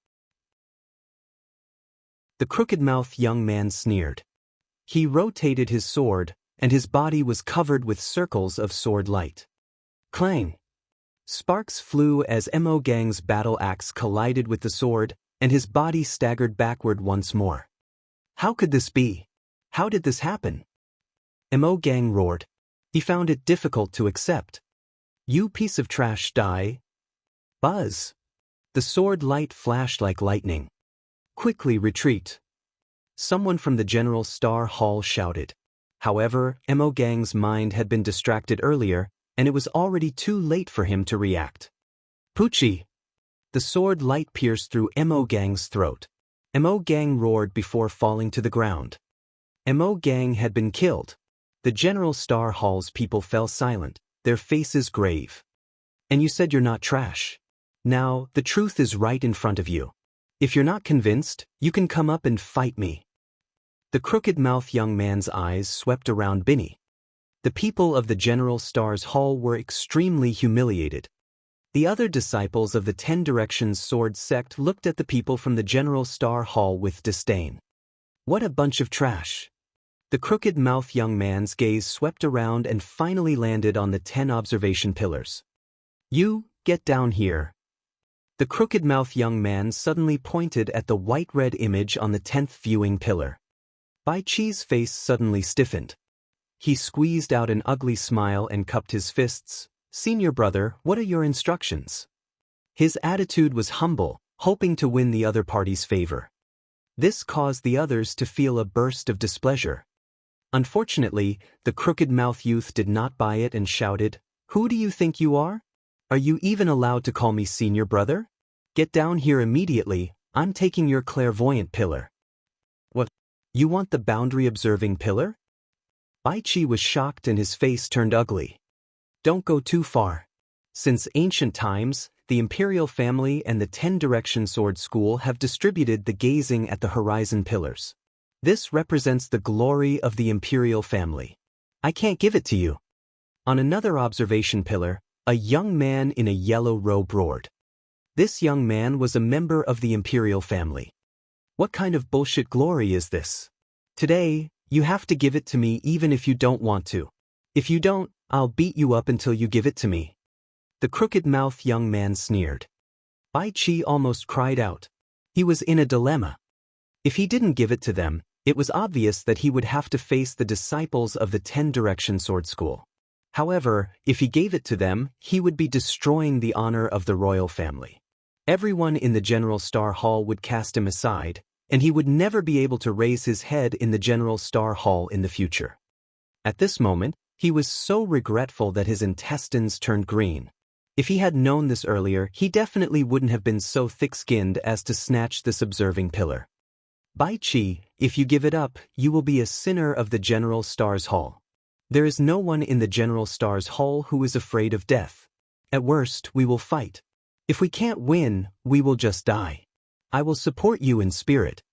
Speaker 1: The crooked-mouthed young man sneered. He rotated his sword, and his body was covered with circles of sword light. Clang! Sparks flew as Mo Gang's battle axe collided with the sword, and his body staggered backward once more. How could this be? How did this happen? Mo Gang roared. He found it difficult to accept. You piece of trash, die. Buzz! The sword light flashed like lightning. Quickly retreat. Someone from the General Star Hall shouted. However, Mo Gang's mind had been distracted earlier, and it was already too late for him to react. Poochie! The sword light pierced through Mo Gang's throat. Mo Gang roared before falling to the ground. Mo Gang had been killed. The General Star Hall's people fell silent, their faces grave. And you said you're not trash. Now, the truth is right in front of you. If you're not convinced, you can come up and fight me. The crooked-mouthed young man's eyes swept around Binny. The people of the General Star's Hall were extremely humiliated. The other disciples of the 10 Directions Sword sect looked at the people from the General Star Hall with disdain. What a bunch of trash. The crooked-mouthed young man's gaze swept around and finally landed on the 10 observation pillars. You, get down here. The crooked-mouthed young man suddenly pointed at the white-red image on the 10th viewing pillar. Bai Chi's face suddenly stiffened. He squeezed out an ugly smile and cupped his fists. Senior brother, what are your instructions? His attitude was humble, hoping to win the other party's favor. This caused the others to feel a burst of displeasure. Unfortunately, the crooked-mouthed youth did not buy it and shouted, Who do you think you are? Are you even allowed to call me senior brother? Get down here immediately, I'm taking your clairvoyant pillar. What? You want the boundary-observing pillar? Bai Chi was shocked and his face turned ugly. Don't go too far. Since ancient times, the imperial family and the 10 Direction Sword School have distributed the gazing at the horizon pillars. This represents the glory of the imperial family. I can't give it to you. On another observation pillar, a young man in a yellow robe roared. This young man was a member of the imperial family. What kind of bullshit glory is this? Today, you have to give it to me even if you don't want to. If you don't, I'll beat you up until you give it to me. The crooked-mouthed young man sneered. Bai Chi almost cried out. He was in a dilemma. If he didn't give it to them, it was obvious that he would have to face the disciples of the 10 Direction Sword School. However, if he gave it to them, he would be destroying the honor of the royal family. Everyone in the General Star Hall would cast him aside, and he would never be able to raise his head in the General Star Hall in the future. At this moment, he was so regretful that his intestines turned green. If he had known this earlier, he definitely wouldn't have been so thick-skinned as to snatch this observing pillar. Bai Qi, if you give it up, you will be a sinner of the General Star's Hall. There is no one in the General Star's Hall who is afraid of death. At worst, we will fight. If we can't win, we will just die. I will support you in spirit.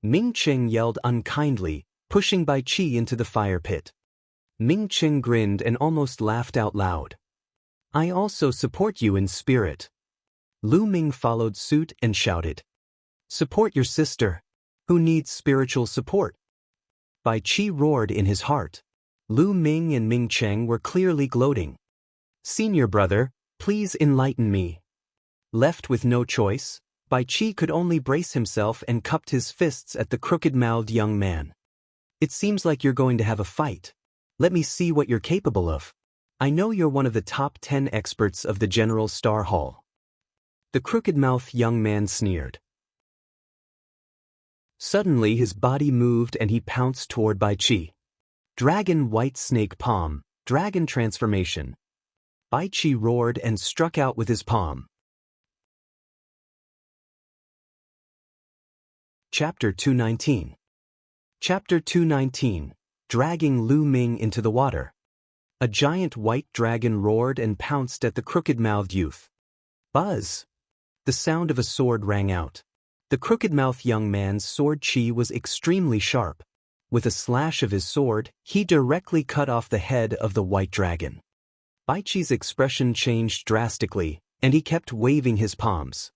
Speaker 1: Ming Qing yelled unkindly, pushing Bai Qi into the fire pit. Ming Qing grinned and almost laughed out loud. I also support you in spirit. Lu Ming followed suit and shouted. Support your sister. Who needs spiritual support? Bai Qi roared in his heart. Lu Ming and Ming Cheng were clearly gloating. Senior brother, please enlighten me. Left with no choice, Bai Qi could only brace himself and cupped his fists at the crooked-mouthed young man. It seems like you're going to have a fight. Let me see what you're capable of. I know you're one of the top 10 experts of the General Star Hall. The crooked-mouthed young man sneered. Suddenly his body moved and he pounced toward Bai Qi. Dragon White Snake Palm, Dragon Transformation. Bai Qi roared and struck out with his palm. Chapter 219. Chapter 219, Dragging Lu Ming into the Water. A giant white dragon roared and pounced at the crooked-mouthed youth. Buzz! The sound of a sword rang out. The crooked-mouthed young man's sword chi was extremely sharp. With a slash of his sword, he directly cut off the head of the white dragon. Bai Qi's expression changed drastically, and he kept waving his palms.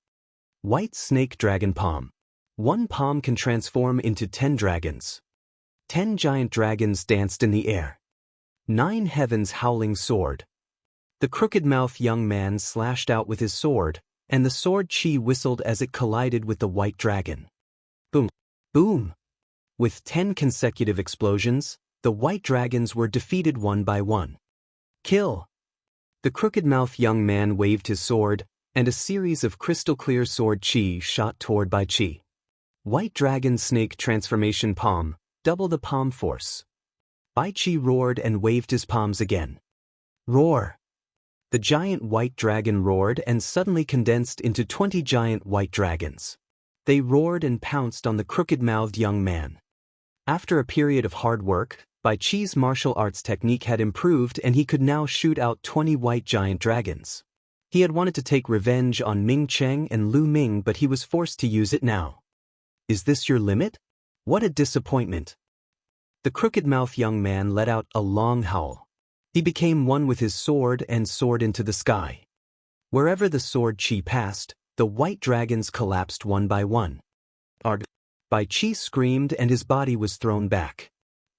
Speaker 1: White Snake Dragon Palm. One palm can transform into 10 dragons. 10 giant dragons danced in the air. 9 Heaven's Howling Sword. The crooked-mouthed young man slashed out with his sword, and the sword chi whistled as it collided with the white dragon. Boom! Boom! With 10 consecutive explosions, the white dragons were defeated one by one. Kill! The crooked-mouthed young man waved his sword, and a series of crystal-clear sword chi shot toward Bai Qi. White Dragon Snake Transformation Palm, double the palm force. Bai Qi roared and waved his palms again. Roar! The giant white dragon roared and suddenly condensed into 20 giant white dragons. They roared and pounced on the crooked-mouthed young man. After a period of hard work, Bai Qi's martial arts technique had improved and he could now shoot out 20 white giant dragons. He had wanted to take revenge on Ming Cheng and Lu Ming, but he was forced to use it now. Is this your limit? What a disappointment. The crooked-mouthed young man let out a long howl. He became one with his sword and soared into the sky. Wherever the sword chi passed, the white dragons collapsed one by one. Arg! Bai Qi screamed and his body was thrown back.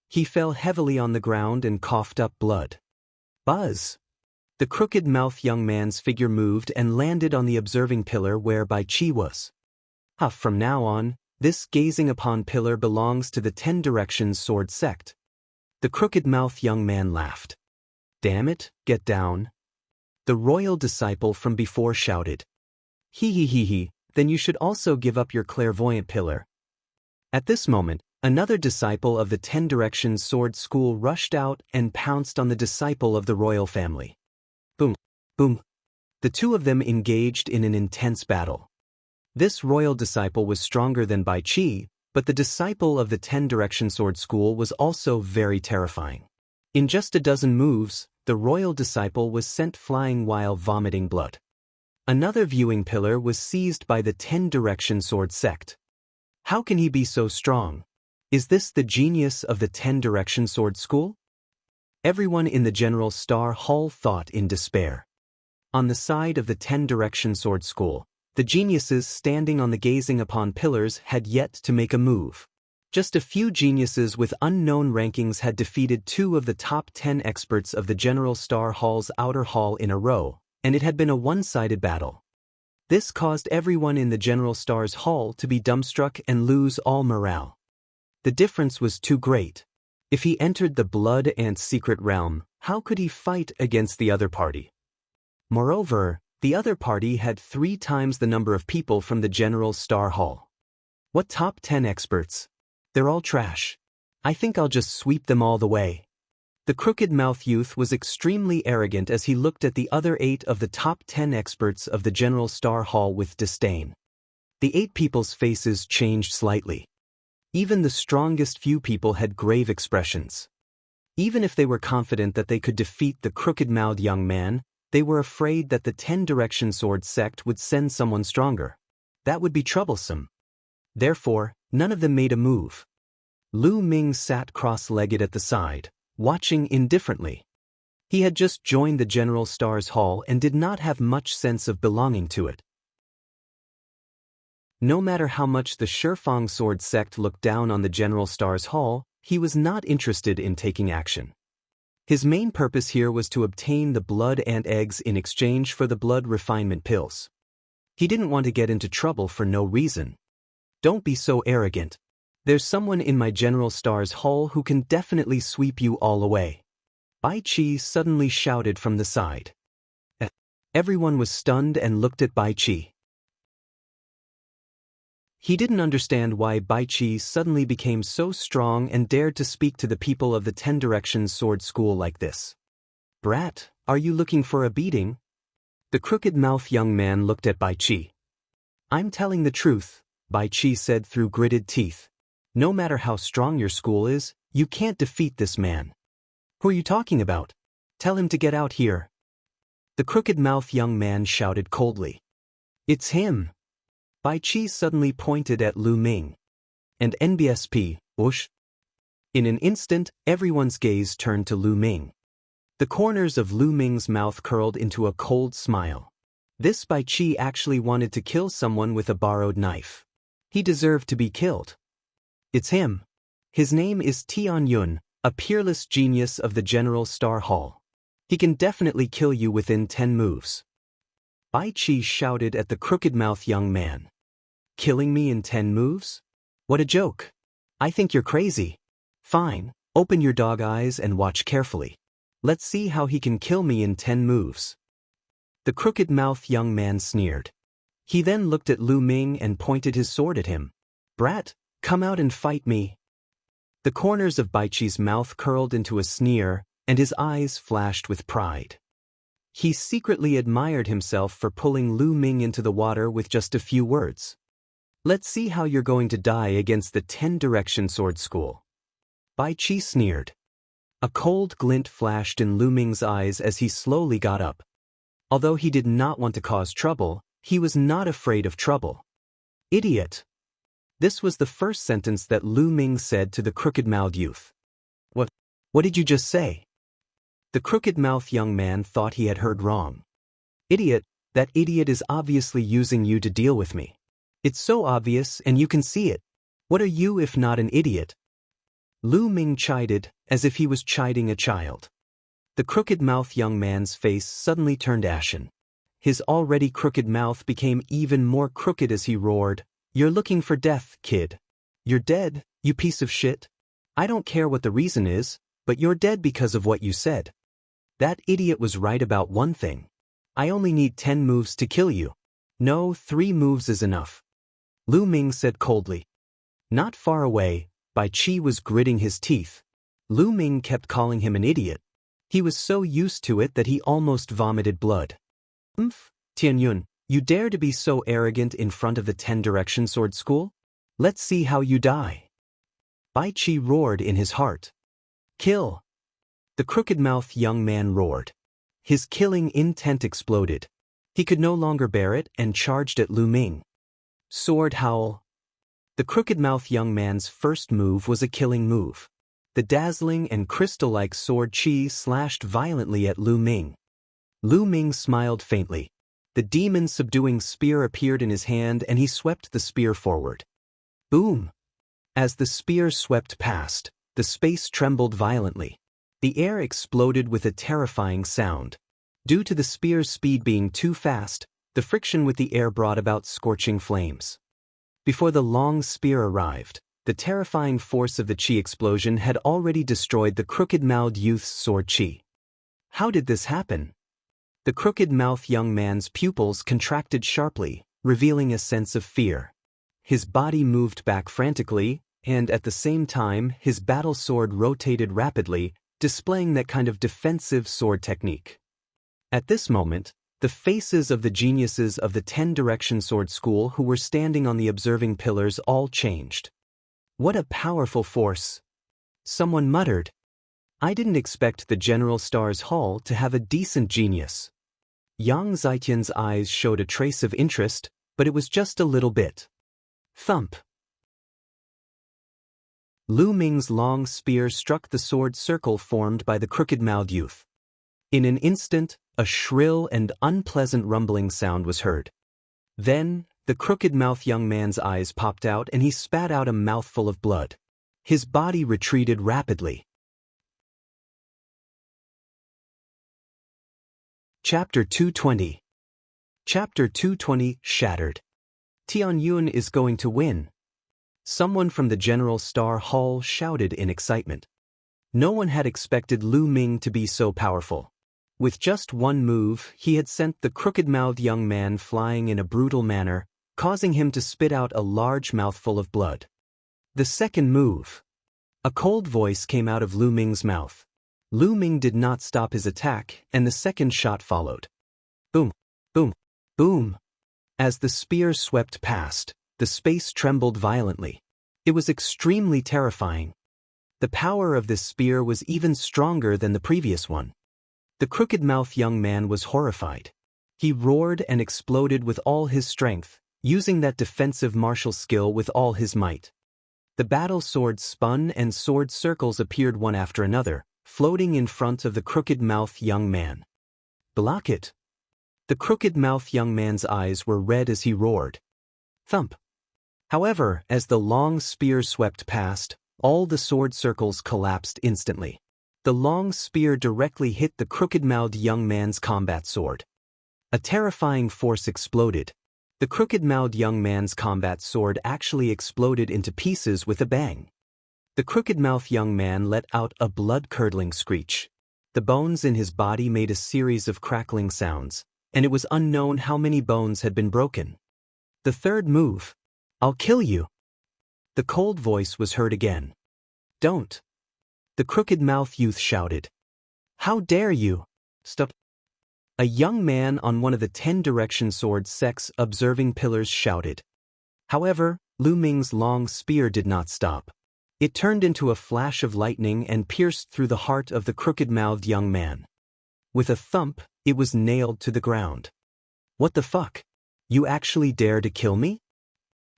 Speaker 1: He fell heavily on the ground and coughed up blood. Buzz! The crooked-mouthed young man's figure moved and landed on the observing pillar where Bai Qi was. From now on, this gazing upon pillar belongs to the 10 Directions Sword Sect. The crooked-mouthed young man laughed. Damn it, get down. The royal disciple from before shouted. He, then you should also give up your clairvoyant pillar. At this moment, another disciple of the 10 Directions Sword School rushed out and pounced on the disciple of the royal family. Boom, boom. The two of them engaged in an intense battle. This royal disciple was stronger than Bai Qi, but the disciple of the 10 Directions Sword School was also very terrifying. In just a dozen moves, the royal disciple was sent flying while vomiting blood. Another viewing pillar was seized by the 10 Direction Sword Sect. How can he be so strong? Is this the genius of the 10 Direction Sword School? Everyone in the General Star Hall thought in despair. On the side of the 10 Direction Sword School, the geniuses standing on the gazing upon pillars had yet to make a move. Just a few geniuses with unknown rankings had defeated 2 of the top 10 experts of the General Star Hall's outer hall in a row, and it had been a one-sided battle. This caused everyone in the General Star's hall to be dumbstruck and lose all morale. The difference was too great. If he entered the Blood Ant secret realm, how could he fight against the other party? Moreover, the other party had 3 times the number of people from the General Star Hall. What top 10 experts? They're all trash. I think I'll just sweep them all the way. The crooked-mouthed youth was extremely arrogant as he looked at the other 8 of the top 10 experts of the General Star Hall with disdain. The 8 people's faces changed slightly. Even the strongest few people had grave expressions. Even if they were confident that they could defeat the crooked-mouthed young man, they were afraid that the 10-direction sword sect would send someone stronger. That would be troublesome. Therefore, none of them made a move. Lu Ming sat cross-legged at the side, watching indifferently. He had just joined the General Star's Hall and did not have much sense of belonging to it. No matter how much the Shifang sword sect looked down on the General Star's Hall, he was not interested in taking action. His main purpose here was to obtain the blood ant eggs in exchange for the blood refinement pills. He didn't want to get into trouble for no reason. Don't be so arrogant. There's someone in my General Star's Hall who can definitely sweep you all away. Bai Qi suddenly shouted from the side. Everyone was stunned and looked at Bai Qi. He didn't understand why Bai Qi suddenly became so strong and dared to speak to the people of the 10 Directions Sword School like this. Brat, are you looking for a beating? The crooked-mouthed young man looked at Bai Qi. I'm telling the truth, Bai Qi said through gritted teeth. No matter how strong your school is, you can't defeat this man. Who are you talking about? Tell him to get out here. The crooked-mouthed young man shouted coldly. It's him. Bai Qi suddenly pointed at Lu Ming. And NBSP, whoosh. In an instant, everyone's gaze turned to Lu Ming. The corners of Lu Ming's mouth curled into a cold smile. This Bai Qi actually wanted to kill someone with a borrowed knife. He deserved to be killed. It's him. His name is Tian Yun, a peerless genius of the General Star Hall. He can definitely kill you within 10 moves. Bai Qi shouted at the crooked-mouthed young man. Killing me in 10 moves? What a joke. I think you're crazy. Fine, open your dog eyes and watch carefully. Let's see how he can kill me in 10 moves. The crooked-mouthed young man sneered. He then looked at Lu Ming and pointed his sword at him. Brat, come out and fight me. The corners of Bai Qi's mouth curled into a sneer, and his eyes flashed with pride. He secretly admired himself for pulling Lu Ming into the water with just a few words. Let's see how you're going to die against the 10-Direction Sword School. Bai Qi sneered. A cold glint flashed in Lu Ming's eyes as he slowly got up. Although he did not want to cause trouble, he was not afraid of trouble. Idiot! This was the first sentence that Lu Ming said to the crooked-mouthed youth. What did you just say? The crooked-mouthed young man thought he had heard wrong. Idiot, that idiot is obviously using you to deal with me. It's so obvious and you can see it. What are you if not an idiot? Lu Ming chided, as if he was chiding a child. The crooked-mouthed young man's face suddenly turned ashen. His already crooked mouth became even more crooked as he roared, You're looking for death, kid. You're dead, you piece of shit. I don't care what the reason is, but you're dead because of what you said. That idiot was right about one thing. I only need 10 moves to kill you. No, 3 moves is enough. Lu Ming said coldly. Not far away, Bai Qi was gritting his teeth. Lu Ming kept calling him an idiot. He was so used to it that he almost vomited blood. Tian Yun, you dare to be so arrogant in front of the 10-Direction Sword School? Let's see how you die. Bai Qi roared in his heart. Kill! The crooked-mouthed young man roared. His killing intent exploded. He could no longer bear it and charged at Lu Ming. Sword howl. The crooked-mouthed young man's first move was a killing move. The dazzling and crystal-like sword qi slashed violently at Lu Ming. Lu Ming smiled faintly. The demon-subduing spear appeared in his hand and he swept the spear forward. Boom! As the spear swept past, the space trembled violently. The air exploded with a terrifying sound. Due to the spear's speed being too fast, the friction with the air brought about scorching flames. Before the long spear arrived, the terrifying force of the chi explosion had already destroyed the crooked-mouthed youth's sword chi. How did this happen? The crooked-mouthed young man's pupils contracted sharply, revealing a sense of fear. His body moved back frantically, and at the same time his battle sword rotated rapidly, displaying that kind of defensive sword technique. At this moment, the faces of the geniuses of the 10-direction sword school who were standing on the observing pillars all changed. What a powerful force! Someone muttered. I didn't expect the General Star's Hall to have a decent genius. Yang Zitian's eyes showed a trace of interest, but it was just a little bit. Thump. Lu Ming's long spear struck the sword circle formed by the crooked-mouthed youth. In an instant, a shrill and unpleasant rumbling sound was heard. Then, the crooked-mouthed young man's eyes popped out and he spat out a mouthful of blood. His body retreated rapidly. Chapter 220. Chapter 220 Shattered. Tianyun is going to win. Someone from the General Star Hall shouted in excitement. No one had expected Lu Ming to be so powerful. With just one move, he had sent the crooked-mouthed young man flying in a brutal manner, causing him to spit out a large mouthful of blood. The second move. A cold voice came out of Lu Ming's mouth. Lu Ming did not stop his attack, and the second shot followed. Boom, boom, boom. As the spear swept past, the space trembled violently. It was extremely terrifying. The power of this spear was even stronger than the previous one. The crooked-mouthed young man was horrified. He roared and exploded with all his strength, using that defensive martial skill with all his might. The battle sword spun and sword circles appeared one after another, floating in front of the crooked-mouthed young man. Block it! The crooked-mouthed young man's eyes were red as he roared. Thump! However, as the long spear swept past, all the sword circles collapsed instantly. The long spear directly hit the crooked-mouthed young man's combat sword. A terrifying force exploded. The crooked-mouthed young man's combat sword actually exploded into pieces with a bang. The crooked-mouthed young man let out a blood-curdling screech. The bones in his body made a series of crackling sounds, and it was unknown how many bones had been broken. The third move. I'll kill you. The cold voice was heard again. Don't. The crooked-mouthed youth shouted. How dare you? Stop. A young man on one of the 10-direction sword sect's observing pillars shouted. However, Lu Ming's long spear did not stop. It turned into a flash of lightning and pierced through the heart of the crooked-mouthed young man. With a thump, it was nailed to the ground. What the fuck? You actually dare to kill me?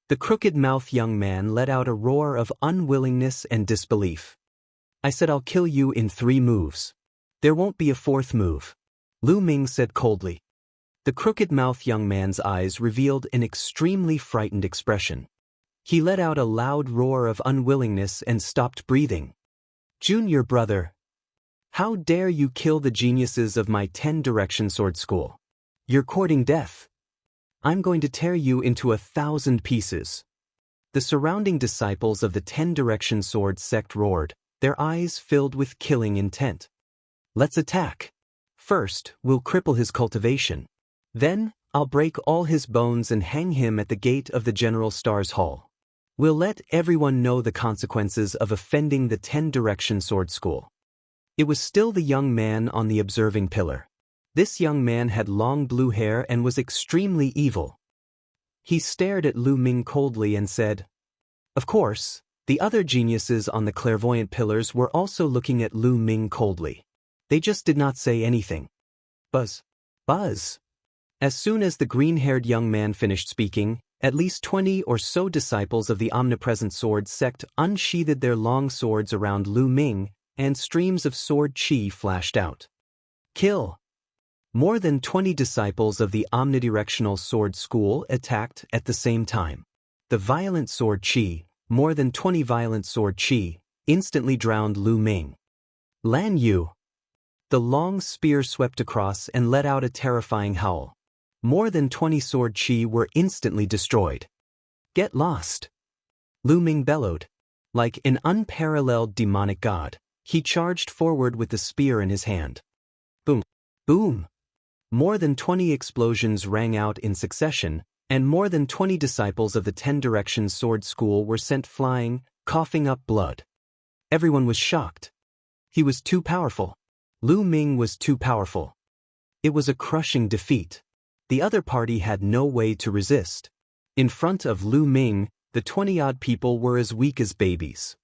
Speaker 1: The crooked-mouthed young man let out a roar of unwillingness and disbelief. I said I'll kill you in 3 moves. There won't be a 4th move. Lu Ming said coldly. The crooked-mouthed young man's eyes revealed an extremely frightened expression. He let out a loud roar of unwillingness and stopped breathing. Junior brother. How dare you kill the geniuses of my 10-direction sword school? You're courting death. I'm going to tear you into 1,000 pieces. The surrounding disciples of the 10-direction sword sect roared, their eyes filled with killing intent. Let's attack. First, we'll cripple his cultivation. Then, I'll break all his bones and hang him at the gate of the General Star's Hall. We'll let everyone know the consequences of offending the 10-direction sword school. It was still the young man on the observing pillar. This young man had long blue hair and was extremely evil. He stared at Lu Ming coldly and said, Of course, the other geniuses on the clairvoyant pillars were also looking at Lu Ming coldly. They just did not say anything. Buzz. Buzz. As soon as the green-haired young man finished speaking, at least 20 or so disciples of the omnipresent sword sect unsheathed their long swords around Lu Ming, and streams of sword chi flashed out. Kill! More than 20 disciples of the omnidirectional sword school attacked at the same time. The violent sword chi, more than 20 violent sword chi, instantly drowned Lu Ming. Lan Yu! The long spear swept across and let out a terrifying howl. More than 20 sword chi were instantly destroyed. Get lost! Lu Ming bellowed. Like an unparalleled demonic god, he charged forward with the spear in his hand. Boom! Boom! More than 20 explosions rang out in succession, and more than 20 disciples of the 10-direction sword school were sent flying, coughing up blood. Everyone was shocked. He was too powerful. Lu Ming was too powerful. It was a crushing defeat. The other party had no way to resist. In front of Lu Ming, the 20-odd people were as weak as babies.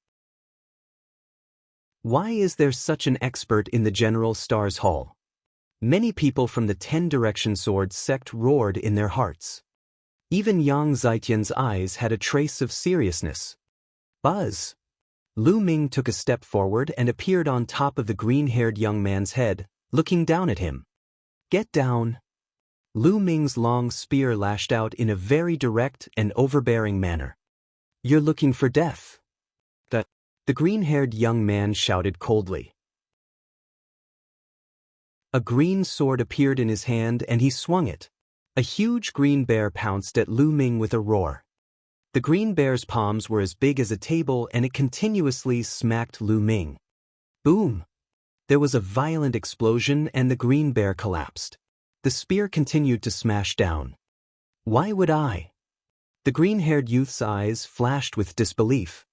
Speaker 1: Why is there such an expert in the General Star's Hall? Many people from the 10 Direction Sword sect roared in their hearts. Even Yang Zitian's eyes had a trace of seriousness. Buzz! Lu Ming took a step forward and appeared on top of the green-haired young man's head, looking down at him. Get down! Lu Ming's long spear lashed out in a very direct and overbearing manner. You're looking for death. The green-haired young man shouted coldly. A green sword appeared in his hand and he swung it. A huge green bear pounced at Lu Ming with a roar. The green bear's palms were as big as a table and it continuously smacked Lu Ming. Boom! There was a violent explosion and the green bear collapsed. The spear continued to smash down. Why would I? The green-haired youth's eyes flashed with disbelief.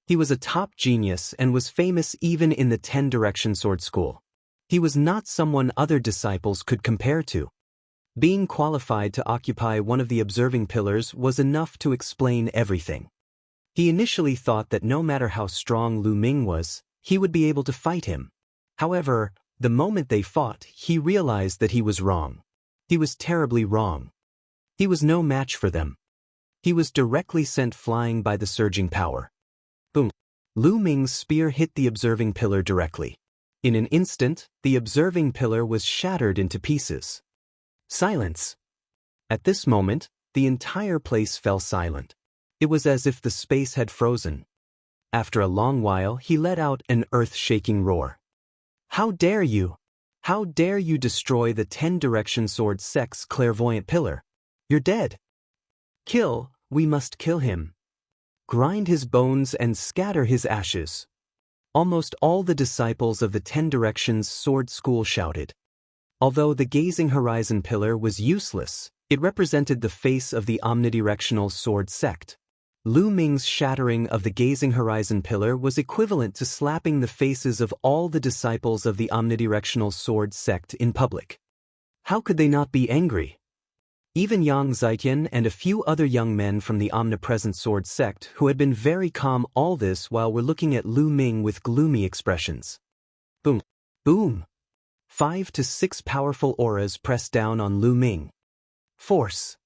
Speaker 1: He was a top genius and was famous even in the 10 Direction Sword School. He was not someone other disciples could compare to. Being qualified to occupy one of the observing pillars was enough to explain everything. He initially thought that no matter how strong Lu Ming was, he would be able to fight him. However, the moment they fought, he realized that he was wrong. He was terribly wrong. He was no match for them. He was directly sent flying by the surging power. Boom! Lu Ming's spear hit the observing pillar directly. In an instant, the observing pillar was shattered into pieces. Silence! At this moment, the entire place fell silent. It was as if the space had frozen. After a long while, he let out an earth-shaking roar. How dare you! How dare you destroy the 10 Direction Sword sect's clairvoyant pillar? You're dead! Kill, we must kill him. Grind his bones and scatter his ashes. Almost all the disciples of the 10 Directions Sword School shouted. Although the Gazing Horizon pillar was useless, it represented the face of the omnidirectional sword sect. Lu Ming's shattering of the Gazing Horizon pillar was equivalent to slapping the faces of all the disciples of the omnidirectional sword sect in public. How could they not be angry? Even Yang Zitian and a few other young men from the omnipresent sword sect who had been very calm all this while were looking at Lu Ming with gloomy expressions. Boom! Boom! 5 to 6 powerful auras pressed down on Lu Ming. Force!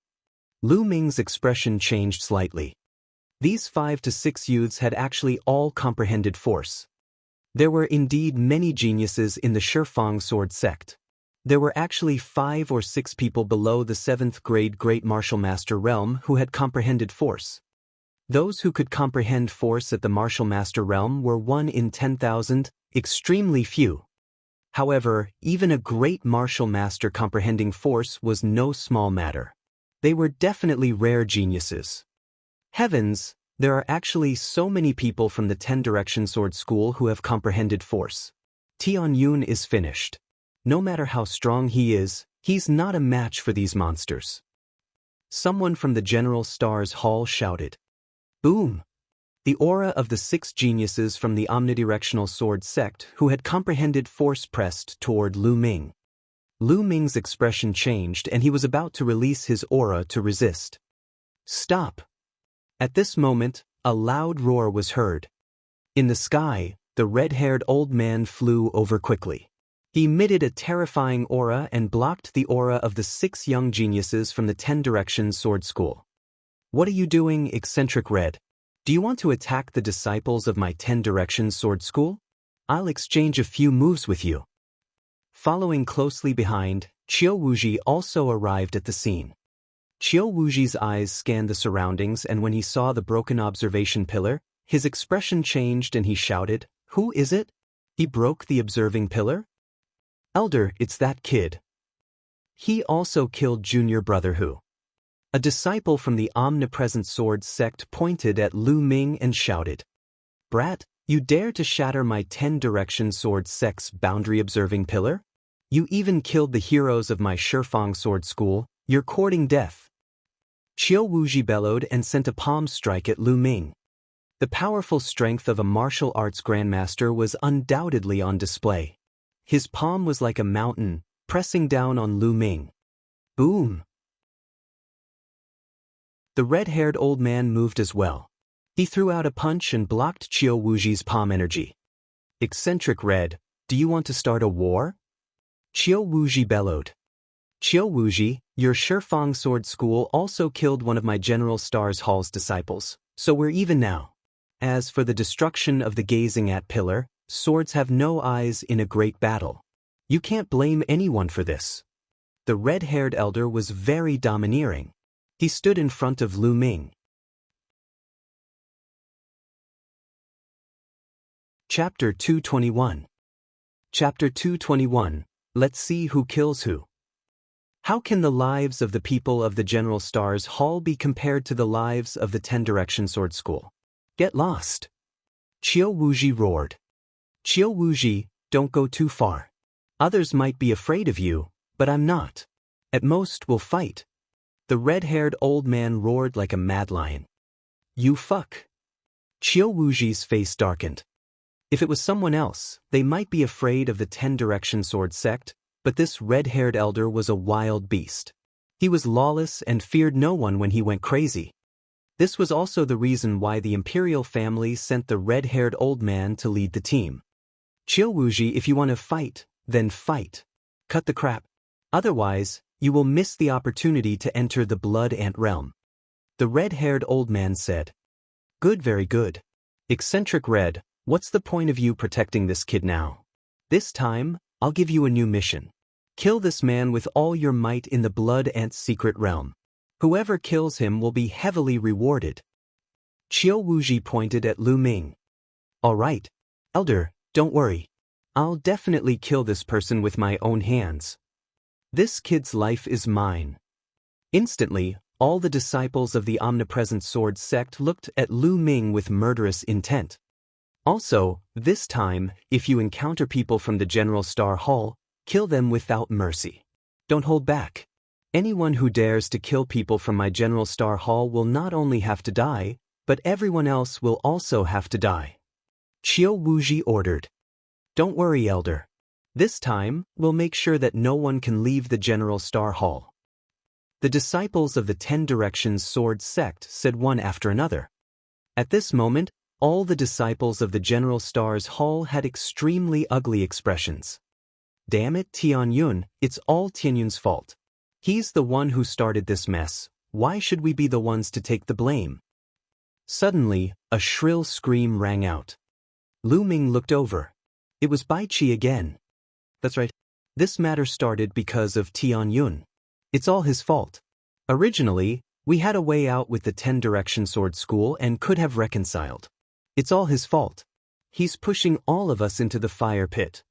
Speaker 1: Lu Ming's expression changed slightly. These 5 to 6 youths had actually all comprehended force. There were indeed many geniuses in the Shifang sword sect. There were actually 5 or 6 people below the 7th grade Great Martial Master realm who had comprehended force. Those who could comprehend force at the Martial Master realm were 1 in 10,000, extremely few. However, even a Great Martial Master comprehending force was no small matter. They were definitely rare geniuses. Heavens, there are actually so many people from the 10 Direction Sword School who have comprehended force. Tian Yun is finished. No matter how strong he is, he's not a match for these monsters. Someone from the General Star's Hall shouted. Boom! The aura of the 6 geniuses from the omnidirectional sword sect who had comprehended force pressed toward Lu Ming. Lu Ming's expression changed and he was about to release his aura to resist. Stop! At this moment, a loud roar was heard. In the sky, the red-haired old man flew over quickly. He emitted a terrifying aura and blocked the aura of the 6 young geniuses from the 10 Directions Sword School. What are you doing, eccentric Red? Do you want to attack the disciples of my 10 Directions Sword School? I'll exchange a few moves with you. Following closely behind, Qiu Wuji also arrived at the scene. Qiu Wuji's eyes scanned the surroundings and when he saw the broken observation pillar, his expression changed and he shouted, Who is it? He broke the observing pillar? Elder, it's that kid. He also killed junior brother Hu. A disciple from the omnipresent sword sect pointed at Lu Ming and shouted, Brat, you dare to shatter my 10 Direction sword sect's boundary observing pillar? You even killed the heroes of my Shifang sword school, you're courting death. Qiu Wuji bellowed and sent a palm strike at Lu Ming. The powerful strength of a martial arts grandmaster was undoubtedly on display. His palm was like a mountain, pressing down on Lu Ming. Boom! The red-haired old man moved as well. He threw out a punch and blocked Qiu Wuji's palm energy. Eccentric Red, do you want to start a war? Qiu Wuji bellowed. Qiu Wuji, your Shifang sword school also killed one of my General Stars Hall's disciples, so we're even now. As for the destruction of the gazing at pillar, swords have no eyes in a great battle. You can't blame anyone for this. The red-haired elder was very domineering. He stood in front of Lu Ming. Chapter 221. Chapter 221. Let's see who kills who. How can the lives of the people of the General Stars Hall be compared to the lives of the 10 Direction Sword School? Get lost! Qiu Wuji roared. Qiu Wuji, don't go too far. Others might be afraid of you, but I'm not. At most we'll fight. The red-haired old man roared like a mad lion. You fuck. Qiu Wuji's face darkened. If it was someone else, they might be afraid of the 10 Direction Sword sect, but this red-haired elder was a wild beast. He was lawless and feared no one when he went crazy. This was also the reason why the imperial family sent the red-haired old man to lead the team. Qiu Wuji, if you want to fight, then fight. Cut the crap. Otherwise, you will miss the opportunity to enter the Blood Ant realm. The red-haired old man said. Good, very good. Eccentric Red, what's the point of you protecting this kid now? This time, I'll give you a new mission. Kill this man with all your might in the Blood Ant's secret realm. Whoever kills him will be heavily rewarded. Qiu Wuji pointed at Lu Ming. All right, Elder, don't worry. I'll definitely kill this person with my own hands. This kid's life is mine. Instantly, all the disciples of the omnipresent sword sect looked at Lu Ming with murderous intent. Also, this time, if you encounter people from the General Star Hall, kill them without mercy. Don't hold back. Anyone who dares to kill people from my General Star Hall will not only have to die, but everyone else will also have to die. Qiu Wuji ordered. Don't worry, Elder. This time, we'll make sure that no one can leave the General Star Hall. The disciples of the 10 Directions Sword sect said one after another. At this moment, all the disciples of the General Stars Hall had extremely ugly expressions. Damn it, Tianyun, it's all Tianyun's fault. He's the one who started this mess. Why should we be the ones to take the blame? Suddenly, a shrill scream rang out. Lu Ming looked over. It was Bai Qi again. That's right. This matter started because of Tianyun. It's all his fault. Originally, we had a way out with the 10 Direction Sword School and could have reconciled. It's all his fault. He's pushing all of us into the fire pit.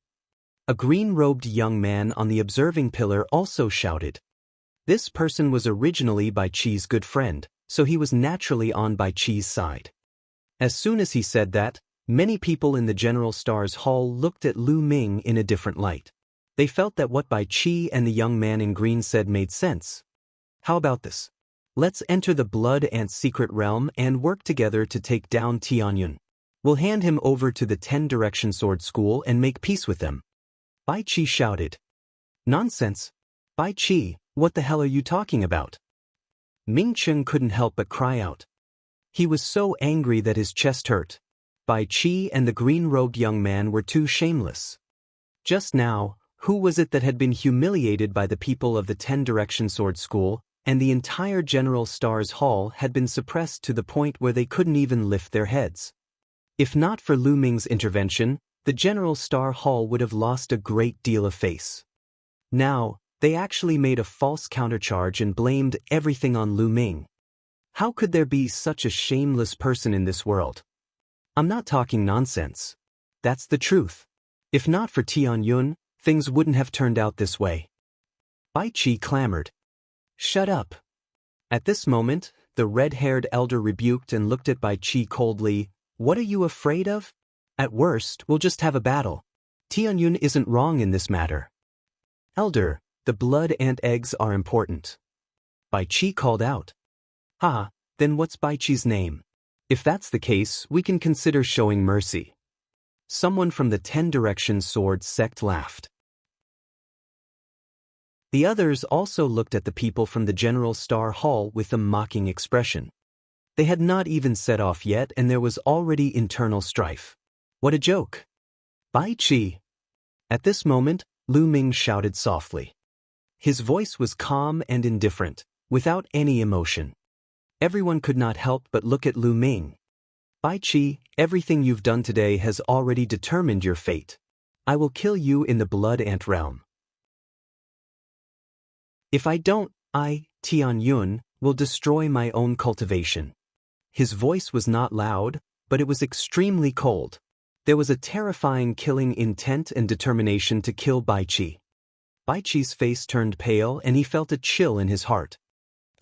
Speaker 1: A green-robed young man on the observing pillar also shouted. This person was originally Bai Qi's good friend, so he was naturally on Bai Qi's side. As soon as he said that, many people in the General Stars Hall looked at Lu Ming in a different light. They felt that what Bai Qi and the young man in green said made sense. How about this? Let's enter the Blood Ant's secret realm and work together to take down Tianyun. We'll hand him over to the 10 Direction Sword School and make peace with them. Bai Qi shouted. Nonsense. Bai Qi, what the hell are you talking about? Ming Chen couldn't help but cry out. He was so angry that his chest hurt. Bai Qi and the green-robed young man were too shameless. Just now, who was it that had been humiliated by the people of the 10 Direction Sword School, and the entire General Stars Hall had been suppressed to the point where they couldn't even lift their heads? If not for Lu Ming's intervention, the General Star Hall would have lost a great deal of face. Now, they actually made a false countercharge and blamed everything on Lu Ming. How could there be such a shameless person in this world? I'm not talking nonsense. That's the truth. If not for Tianyun, things wouldn't have turned out this way. Bai Qi clamored. Shut up. At this moment, the red-haired elder rebuked and looked at Bai Qi coldly. What are you afraid of? At worst, we'll just have a battle. Tianyun isn't wrong in this matter. Elder, the blood ant eggs are important. Bai Qi called out. Ha, then what's Bai Qi's name? If that's the case, we can consider showing mercy. Someone from the 10 Directions Sword sect laughed. The others also looked at the people from the General Star Hall with a mocking expression. They had not even set off yet and there was already internal strife. What a joke! Bai Qi! At this moment, Lu Ming shouted softly. His voice was calm and indifferent, without any emotion. Everyone could not help but look at Lu Ming. Bai Qi, everything you've done today has already determined your fate. I will kill you in the Blood Ant realm. If I don't, I, Tian Yun, will destroy my own cultivation. His voice was not loud, but it was extremely cold. There was a terrifying killing intent and determination to kill Bai Qi. Bai Qi's face turned pale and he felt a chill in his heart.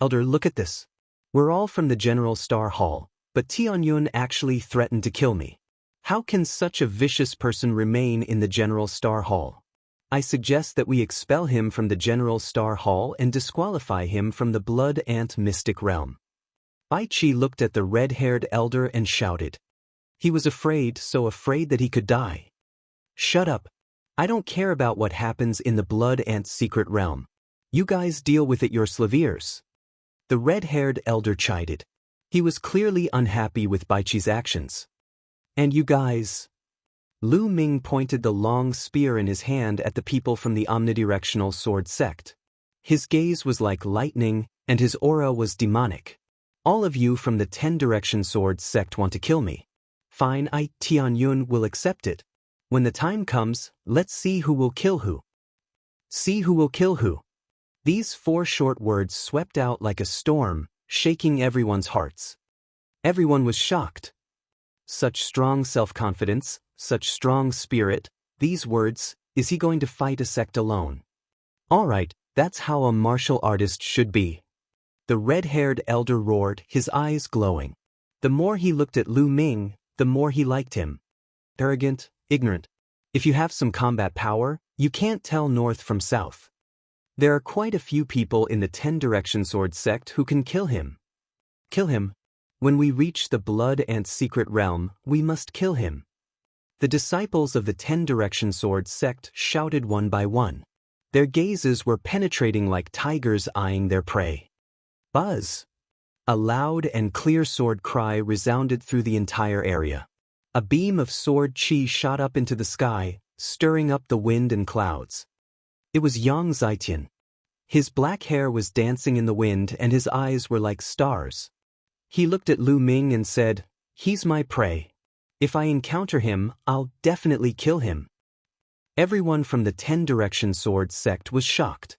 Speaker 1: Elder, look at this. We're all from the General Star Hall, but Tian Yun actually threatened to kill me. How can such a vicious person remain in the General Star Hall? I suggest that we expel him from the General Star Hall and disqualify him from the Blood Ant Mystic Realm. Bai Qi looked at the red-haired elder and shouted. He was afraid, so afraid that he could die. Shut up. I don't care about what happens in the Blood Ant Secret Realm. You guys deal with it yourselves. The red-haired elder chided. He was clearly unhappy with Bai Qi's actions. And you guys... Lu Ming pointed the long spear in his hand at the people from the omnidirectional sword sect. His gaze was like lightning, and his aura was demonic. All of you from the 10 Direction Sword sect want to kill me. Fine, I, Tian Yun, will accept it. When the time comes, let's see who will kill who. See who will kill who. These 4 short words swept out like a storm, shaking everyone's hearts. Everyone was shocked. Such strong self-confidence, such strong spirit, these words, is he going to fight a sect alone? All right, that's how a martial artist should be. The red-haired elder roared, his eyes glowing. The more he looked at Lu Ming, the more he liked him. Arrogant, ignorant. If you have some combat power, you can't tell north from south. There are quite a few people in the 10 Direction Sword sect who can kill him. Kill him? When we reach the Blood Ant Secret Realm, we must kill him. The disciples of the 10 Direction Sword sect shouted one by one. Their gazes were penetrating like tigers eyeing their prey. Buzz! A loud and clear sword cry resounded through the entire area. A beam of sword chi shot up into the sky, stirring up the wind and clouds. It was Yang Zitian. His black hair was dancing in the wind and his eyes were like stars. He looked at Lu Ming and said, "He's my prey. If I encounter him, I'll definitely kill him." Everyone from the 10 Direction Sword sect was shocked.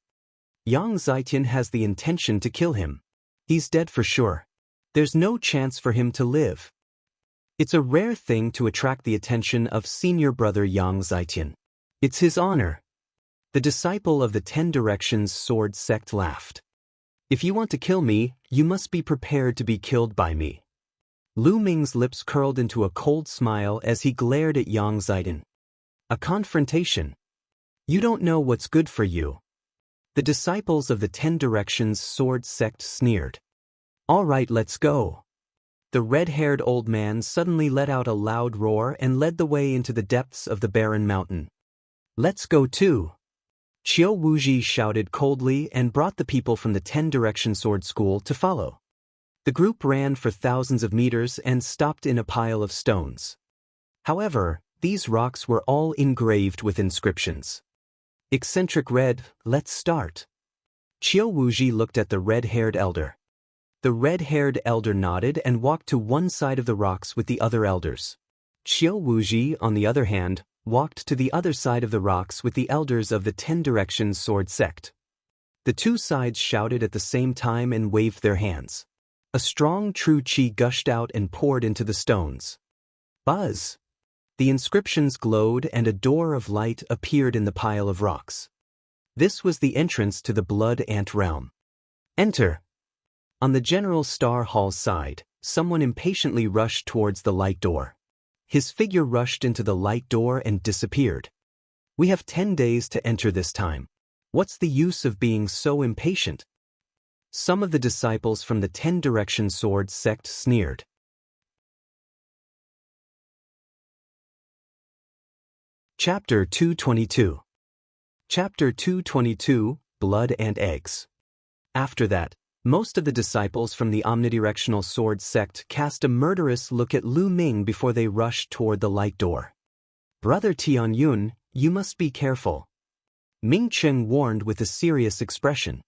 Speaker 1: Yang Zitian has the intention to kill him. He's dead for sure. There's no chance for him to live. It's a rare thing to attract the attention of senior brother Yang Zitian. It's his honor. The disciple of the 10 Directions Sword sect laughed. If you want to kill me, you must be prepared to be killed by me. Lu Ming's lips curled into a cold smile as he glared at Yang Zitian. A confrontation. You don't know what's good for you. The disciples of the 10 Directions Sword sect sneered. All right, let's go. The red-haired old man suddenly let out a loud roar and led the way into the depths of the barren mountain. Let's go too. Qiu Wuji shouted coldly and brought the people from the 10 Direction Sword School to follow. The group ran for thousands of meters and stopped in a pile of stones. However, these rocks were all engraved with inscriptions. Eccentric red, let's start. Qiu Wuji looked at the red-haired elder. The red-haired elder nodded and walked to one side of the rocks with the other elders. Qiu Wuji, on the other hand, walked to the other side of the rocks with the elders of the 10 Directions Sword sect. The two sides shouted at the same time and waved their hands. A strong true chi gushed out and poured into the stones. Buzz! The inscriptions glowed and a door of light appeared in the pile of rocks. This was the entrance to the Blood Ant realm. Enter! On the General Star Hall side, someone impatiently rushed towards the light door. His figure rushed into the light door and disappeared. We have 10 days to enter this time. What's the use of being so impatient? Some of the disciples from the 10 Direction Sword sect sneered. Chapter 222. Chapter 222, Blood and Eggs. After that, most of the disciples from the omnidirectional sword sect cast a murderous look at Lu Ming before they rushed toward the light door. Brother Tianyun, you must be careful. Ming Cheng warned with a serious expression.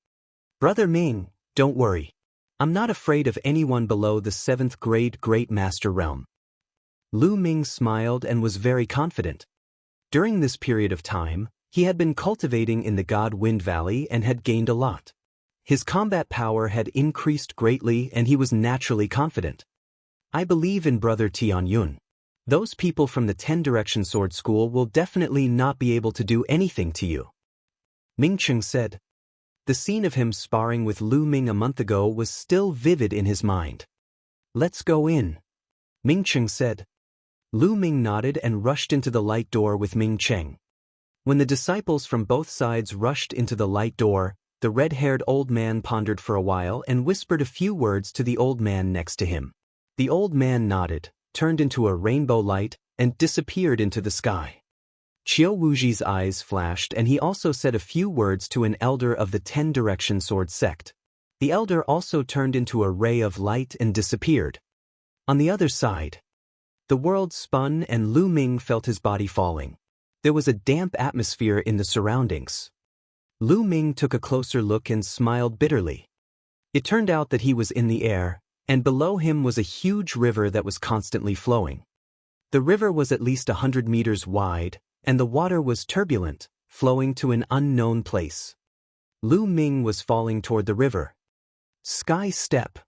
Speaker 1: Brother Ming, don't worry. I'm not afraid of anyone below the 7th grade Great Master realm. Lu Ming smiled and was very confident. During this period of time, he had been cultivating in the God Wind Valley and had gained a lot. His combat power had increased greatly and he was naturally confident. I believe in Brother Tianyun. Those people from the 10 Direction Sword School will definitely not be able to do anything to you. Ming Cheng said. The scene of him sparring with Lu Ming a month ago was still vivid in his mind. Let's go in. Ming Cheng said. Lu Ming nodded and rushed into the light door with Ming Cheng. When the disciples from both sides rushed into the light door, the red-haired old man pondered for a while and whispered a few words to the old man next to him. The old man nodded, turned into a rainbow light, and disappeared into the sky. Qiu Wuji's eyes flashed and he also said a few words to an elder of the 10 Direction Sword sect. The elder also turned into a ray of light and disappeared. On the other side, the world spun and Lu Ming felt his body falling. There was a damp atmosphere in the surroundings. Lu Ming took a closer look and smiled bitterly. It turned out that he was in the air, and below him was a huge river that was constantly flowing. The river was at least 100 meters wide, and the water was turbulent, flowing to an unknown place. Lu Ming was falling toward the river. Sky step.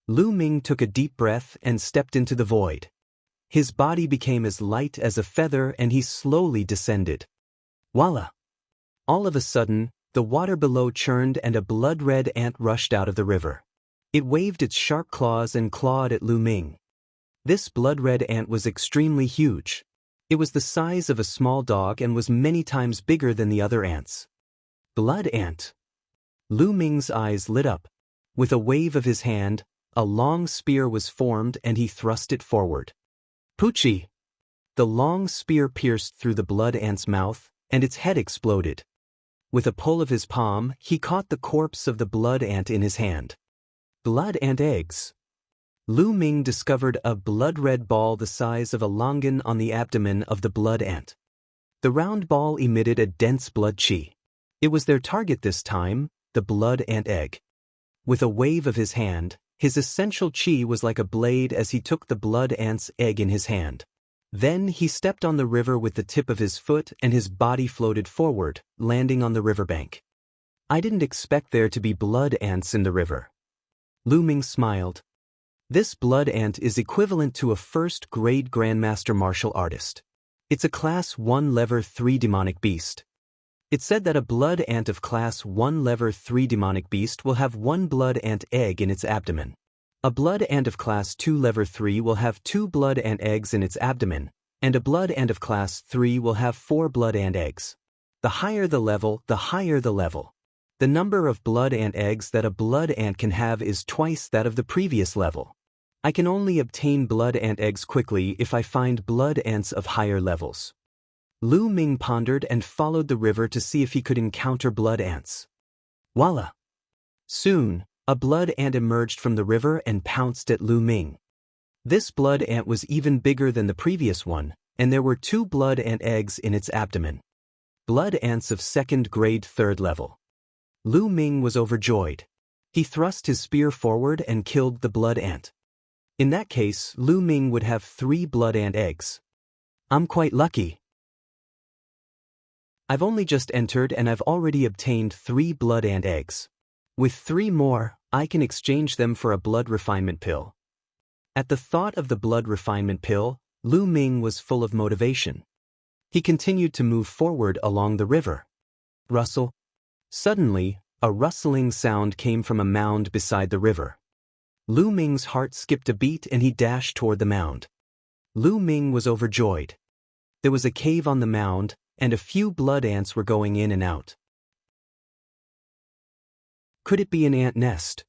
Speaker 1: Lu Ming took a deep breath and stepped into the void. His body became as light as a feather and he slowly descended. Voila! All of a sudden, the water below churned and a blood-red ant rushed out of the river. It waved its sharp claws and clawed at Lu Ming. This blood-red ant was extremely huge. It was the size of a small dog and was many times bigger than the other ants. Blood ant. Lu Ming's eyes lit up. With a wave of his hand, a long spear was formed and he thrust it forward. Poochie! The long spear pierced through the blood ant's mouth, and its head exploded. With a pull of his palm, he caught the corpse of the blood ant in his hand. Blood and eggs. Lu Ming discovered a blood-red ball the size of a longan on the abdomen of the blood ant. The round ball emitted a dense blood qi. It was their target this time, the blood ant egg. With a wave of his hand, his essential qi was like a blade as he took the blood ant's egg in his hand. Then he stepped on the river with the tip of his foot and his body floated forward, landing on the riverbank. I didn't expect there to be blood ants in the river. Lu Ming smiled. This blood ant is equivalent to a first-grade Grandmaster martial artist. It's a Class 1 Level 3 demonic beast. It said that a blood ant of Class 1 Level 3 demonic beast will have 1 blood ant egg in its abdomen. A blood ant of Class 2 Level 3 will have 2 blood ant eggs in its abdomen, and a blood ant of Class 3 will have 4 blood ant eggs. The higher the level, the higher the level. The number of blood ant eggs that a blood ant can have is twice that of the previous level. I can only obtain blood ant eggs quickly if I find blood ants of higher levels. Lu Ming pondered and followed the river to see if he could encounter blood ants. Voila! Soon, a blood ant emerged from the river and pounced at Lu Ming. This blood ant was even bigger than the previous one, and there were 2 blood ant eggs in its abdomen. Blood ants of 2nd grade 3rd level. Lu Ming was overjoyed. He thrust his spear forward and killed the blood ant. In that case, Lu Ming would have 3 blood ant eggs. I'm quite lucky. I've only just entered and I've already obtained 3 blood ant eggs. With 3 more, I can exchange them for a blood refinement pill. At the thought of the blood refinement pill, Lu Ming was full of motivation. He continued to move forward along the river. Rustle. Suddenly, a rustling sound came from a mound beside the river. Lu Ming's heart skipped a beat and he dashed toward the mound. Lu Ming was overjoyed. There was a cave on the mound, and a few blood ants were going in and out. Could it be an ant nest?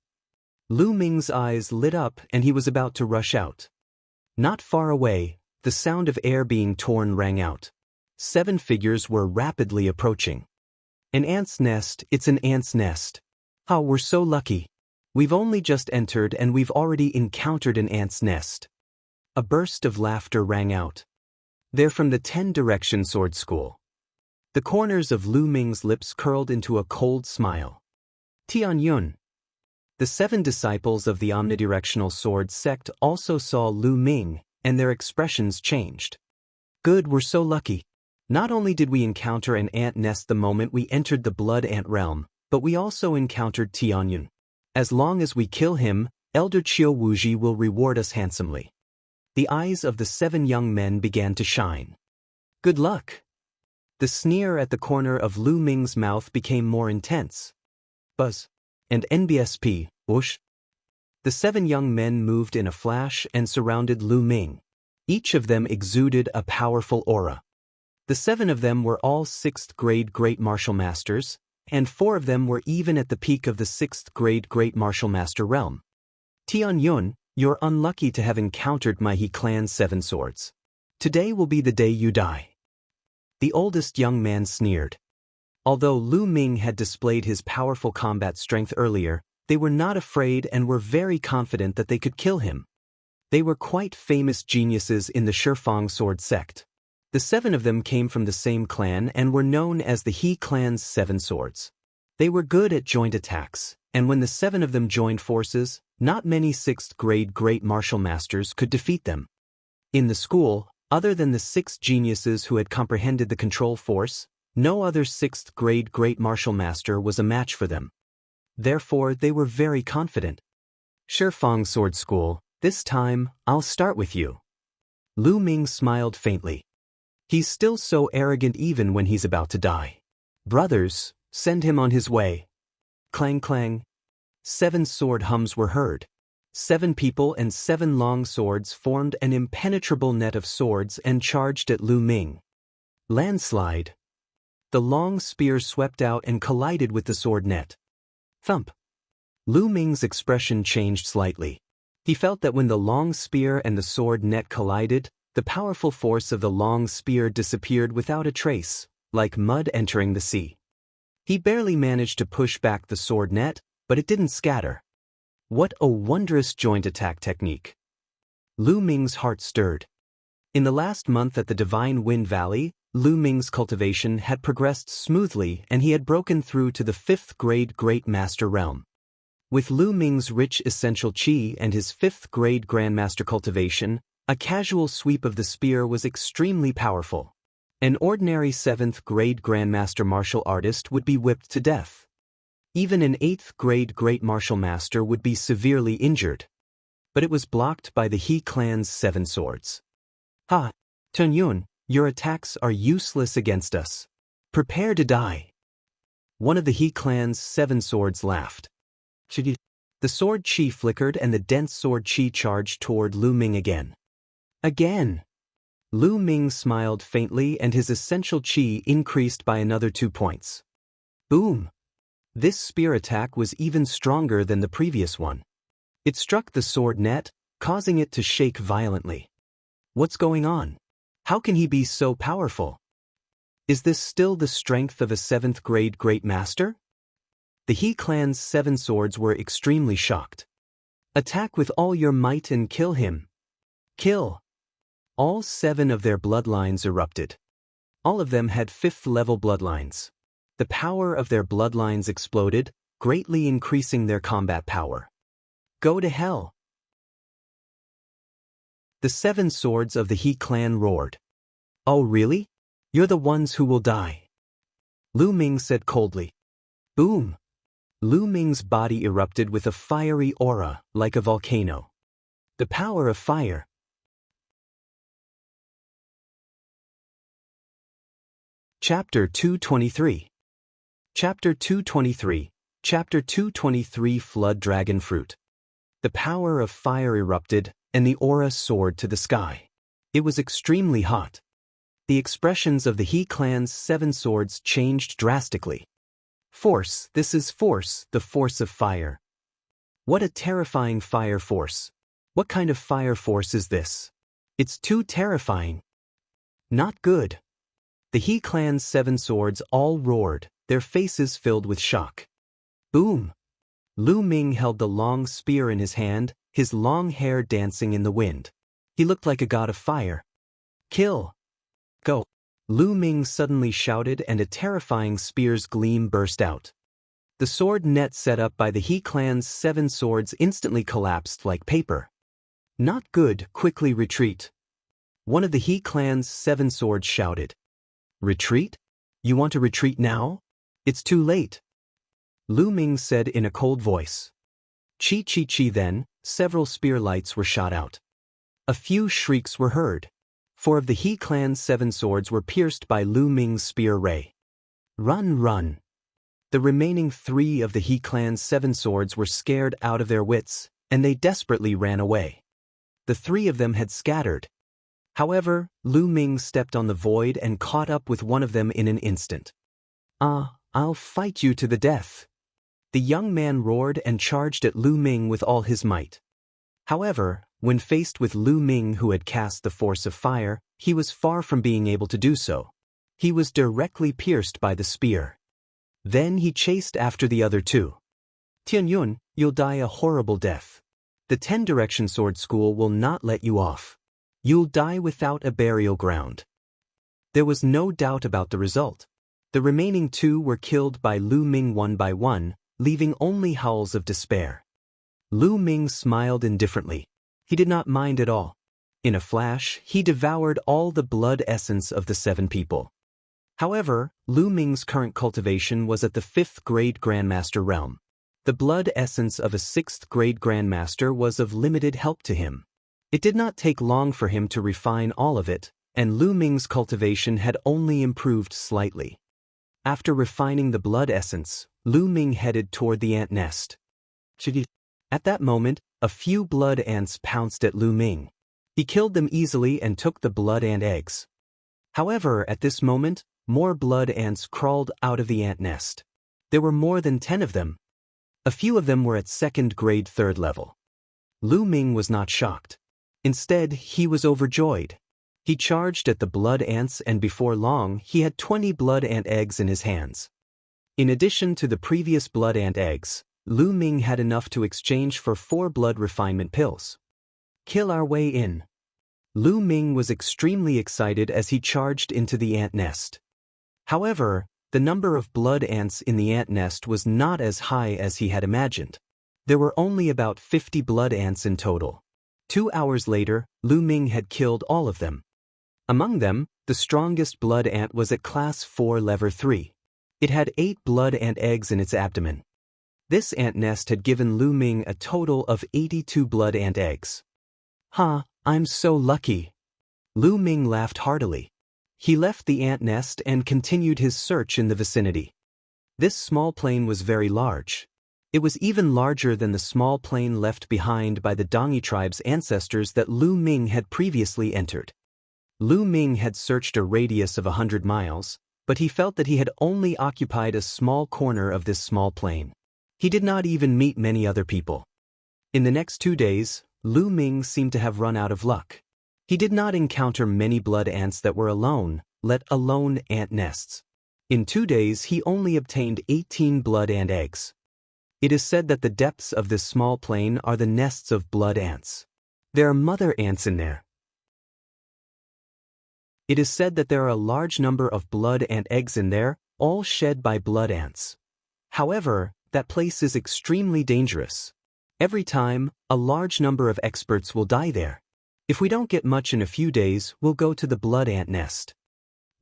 Speaker 1: Lu Ming's eyes lit up and he was about to rush out. Not far away, the sound of air being torn rang out. 7 figures were rapidly approaching. An ant's nest, it's an ant's nest. Oh, we're so lucky. We've only just entered and we've already encountered an ant's nest. A burst of laughter rang out. They're from the 10 Direction Sword School. The corners of Lu Ming's lips curled into a cold smile. Tianyun. The 7 disciples of the omnidirectional sword sect also saw Lu Ming, and their expressions changed. Good, we're so lucky. Not only did we encounter an ant nest the moment we entered the blood ant realm, but we also encountered Tianyun. As long as we kill him, Elder Qiu Wuji will reward us handsomely. The eyes of the 7 young men began to shine. Good luck. The sneer at the corner of Lu Ming's mouth became more intense. Buzz. And NBSP, whoosh. The 7 young men moved in a flash and surrounded Lu Ming. Each of them exuded a powerful aura. The 7 of them were all 6th grade Great Martial Masters, and 4 of them were even at the peak of the 6th grade Great Martial Master realm. Tianyun, you're unlucky to have encountered my He clan's 7 swords. Today will be the day you die. The oldest young man sneered. Although Lu Ming had displayed his powerful combat strength earlier, they were not afraid and were very confident that they could kill him. They were quite famous geniuses in the Shifang sword sect. The 7 of them came from the same clan and were known as the He clan's 7 swords. They were good at joint attacks, and when the 7 of them joined forces, not many 6th grade Great Martial Masters could defeat them. In the school, other than the 6 geniuses who had comprehended the control force, no other 6th grade Great Martial Master was a match for them. Therefore, they were very confident. Shifang Sword School, this time, I'll start with you. Lu Ming smiled faintly. He's still so arrogant even when he's about to die. Brothers, send him on his way. Clang clang. 7 sword hums were heard. 7 people and 7 long swords formed an impenetrable net of swords and charged at Lu Ming. Landslide. The long spear swept out and collided with the sword net. Thump. Lu Ming's expression changed slightly. He felt that when the long spear and the sword net collided, the powerful force of the long spear disappeared without a trace, like mud entering the sea. He barely managed to push back the sword net, but it didn't scatter. What a wondrous joint attack technique. Lu Ming's heart stirred. In the last month at the Divine Wind Valley, Lu Ming's cultivation had progressed smoothly and he had broken through to the 5th grade Great Master realm. With Lu Ming's rich essential qi and his 5th grade Grandmaster cultivation, a casual sweep of the spear was extremely powerful. An ordinary 7th grade Grandmaster martial artist would be whipped to death. Even an 8th grade Great Martial Master would be severely injured. But it was blocked by the He clan's 7 swords. Ha! Tianyun, your attacks are useless against us. Prepare to die. One of the He clan's 7 swords laughed. The sword chi flickered and the dense sword chi charged toward Lu Ming again. Again! Lu Ming smiled faintly and his essential chi increased by another 2 points. Boom! This spear attack was even stronger than the previous one. It struck the sword net, causing it to shake violently. What's going on? How can he be so powerful? Is this still the strength of a 7th grade Great Master? The He clan's 7 swords were extremely shocked. Attack with all your might and kill him. Kill! All 7 of their bloodlines erupted. All of them had 5th level bloodlines. The power of their bloodlines exploded, greatly increasing their combat power. Go to hell! The 7 swords of the He clan roared. Oh really? You're the ones who will die. Lu Ming said coldly. Boom! Lu Ming's body erupted with a fiery aura, like a volcano. The power of fire. Chapter 223. Chapter 223, Chapter 223 Flood Dragon Fruit. The power of fire erupted, and the aura soared to the sky. It was extremely hot. The expressions of the He clan's 7 swords changed drastically. Force, this is force, the force of fire. What a terrifying fire force. What kind of fire force is this? It's too terrifying. Not good. The He clan's 7 swords all roared, their faces filled with shock. Boom! Lu Ming held the long spear in his hand, his long hair dancing in the wind. He looked like a god of fire. Kill! Go! Lu Ming suddenly shouted and a terrifying spear's gleam burst out. The sword net set up by the He clan's 7 swords instantly collapsed like paper. Not good, quickly retreat. One of the He clan's 7 swords shouted. Retreat? You want to retreat now? It's too late. Lu Ming said in a cold voice. Chi chi chi then, several spear lights were shot out. A few shrieks were heard. 4 of the He clan's 7 swords were pierced by Lu Ming's spear ray. Run, run. The remaining 3 of the He clan's 7 swords were scared out of their wits, and they desperately ran away. The 3 of them had scattered. However, Lu Ming stepped on the void and caught up with one of them in an instant. I'll fight you to the death. The young man roared and charged at Lu Ming with all his might. However, when faced with Lu Ming who had cast the force of fire, he was far from being able to do so. He was directly pierced by the spear. Then he chased after the other 2. Tianyun, you'll die a horrible death. The 10 Direction Sword School will not let you off. You'll die without a burial ground. There was no doubt about the result. The remaining 2 were killed by Lu Ming one by one, leaving only howls of despair. Lu Ming smiled indifferently. He did not mind at all. In a flash, he devoured all the blood essence of the 7 people. However, Lu Ming's current cultivation was at the 5th grade Grandmaster realm. The blood essence of a 6th grade Grandmaster was of limited help to him. It did not take long for him to refine all of it, and Lu Ming's cultivation had only improved slightly. After refining the blood essence, Lu Ming headed toward the ant nest. At that moment, a few blood ants pounced at Lu Ming. He killed them easily and took the blood ant eggs. However, at this moment, more blood ants crawled out of the ant nest. There were more than 10 of them. A few of them were at 2nd grade 3rd level. Lu Ming was not shocked. Instead, he was overjoyed. He charged at the blood ants and before long, he had 20 blood ant eggs in his hands. In addition to the previous blood ant eggs, Lu Ming had enough to exchange for 4 blood refinement pills. Kill our way in. Lu Ming was extremely excited as he charged into the ant nest. However, the number of blood ants in the ant nest was not as high as he had imagined. There were only about 50 blood ants in total. 2 hours later, Lu Ming had killed all of them. Among them, the strongest blood ant was at class 4 level 3. It had 8 blood ant eggs in its abdomen. This ant nest had given Lu Ming a total of 82 blood ant eggs. I'm so lucky. Lu Ming laughed heartily. He left the ant nest and continued his search in the vicinity. This small plain was very large. It was even larger than the small plain left behind by the Dongi tribe's ancestors that Lu Ming had previously entered. Lu Ming had searched a radius of 100 miles, but he felt that he had only occupied a small corner of this small plain. He did not even meet many other people. In the next 2 days, Lu Ming seemed to have run out of luck. He did not encounter many blood ants that were alone, let alone ant nests. In 2 days, he only obtained 18 blood ant eggs. It is said that the depths of this small plain are the nests of blood ants. There are mother ants in there. It is said that there are a large number of blood ant eggs in there, all shed by blood ants. However, that place is extremely dangerous. Every time, a large number of experts will die there. If we don't get much in a few days, we'll go to the blood ant nest.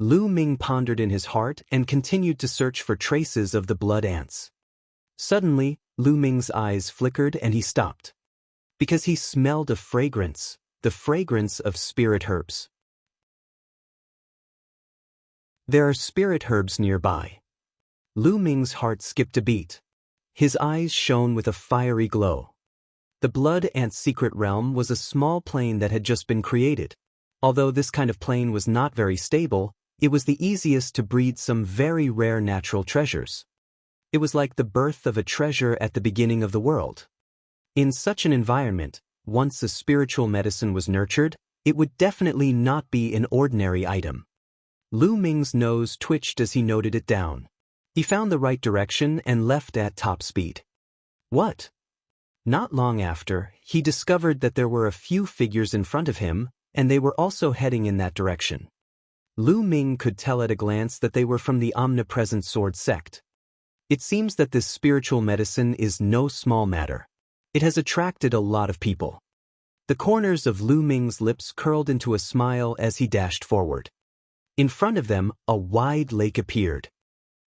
Speaker 1: Lu Ming pondered in his heart and continued to search for traces of the blood ants. Suddenly, Lu Ming's eyes flickered and he stopped. Because he smelled a fragrance, the fragrance of spirit herbs. There are spirit herbs nearby. Lu Ming's heart skipped a beat. His eyes shone with a fiery glow. The blood ant's secret realm was a small plain that had just been created. Although this kind of plain was not very stable, it was the easiest to breed some very rare natural treasures. It was like the birth of a treasure at the beginning of the world. In such an environment, once a spiritual medicine was nurtured, it would definitely not be an ordinary item. Lu Ming's nose twitched as he noted it down. He found the right direction and left at top speed. What? Not long after, he discovered that there were a few figures in front of him, and they were also heading in that direction. Lu Ming could tell at a glance that they were from the omnipresent sword sect. It seems that this spiritual medicine is no small matter. It has attracted a lot of people. The corners of Lu Ming's lips curled into a smile as he dashed forward. In front of them, a wide lake appeared.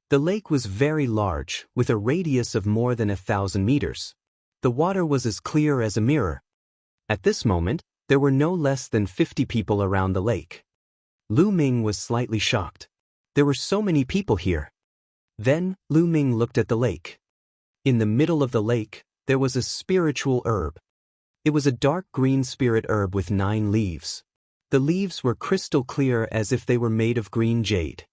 Speaker 1: The lake was very large, with a radius of more than 1,000 meters. The water was as clear as a mirror. At this moment, there were no less than 50 people around the lake. Lu Ming was slightly shocked. There were so many people here. Then, Lu Ming looked at the lake. In the middle of the lake, there was a spiritual herb. It was a dark green spirit herb with 9 leaves. The leaves were crystal clear as if they were made of green jade.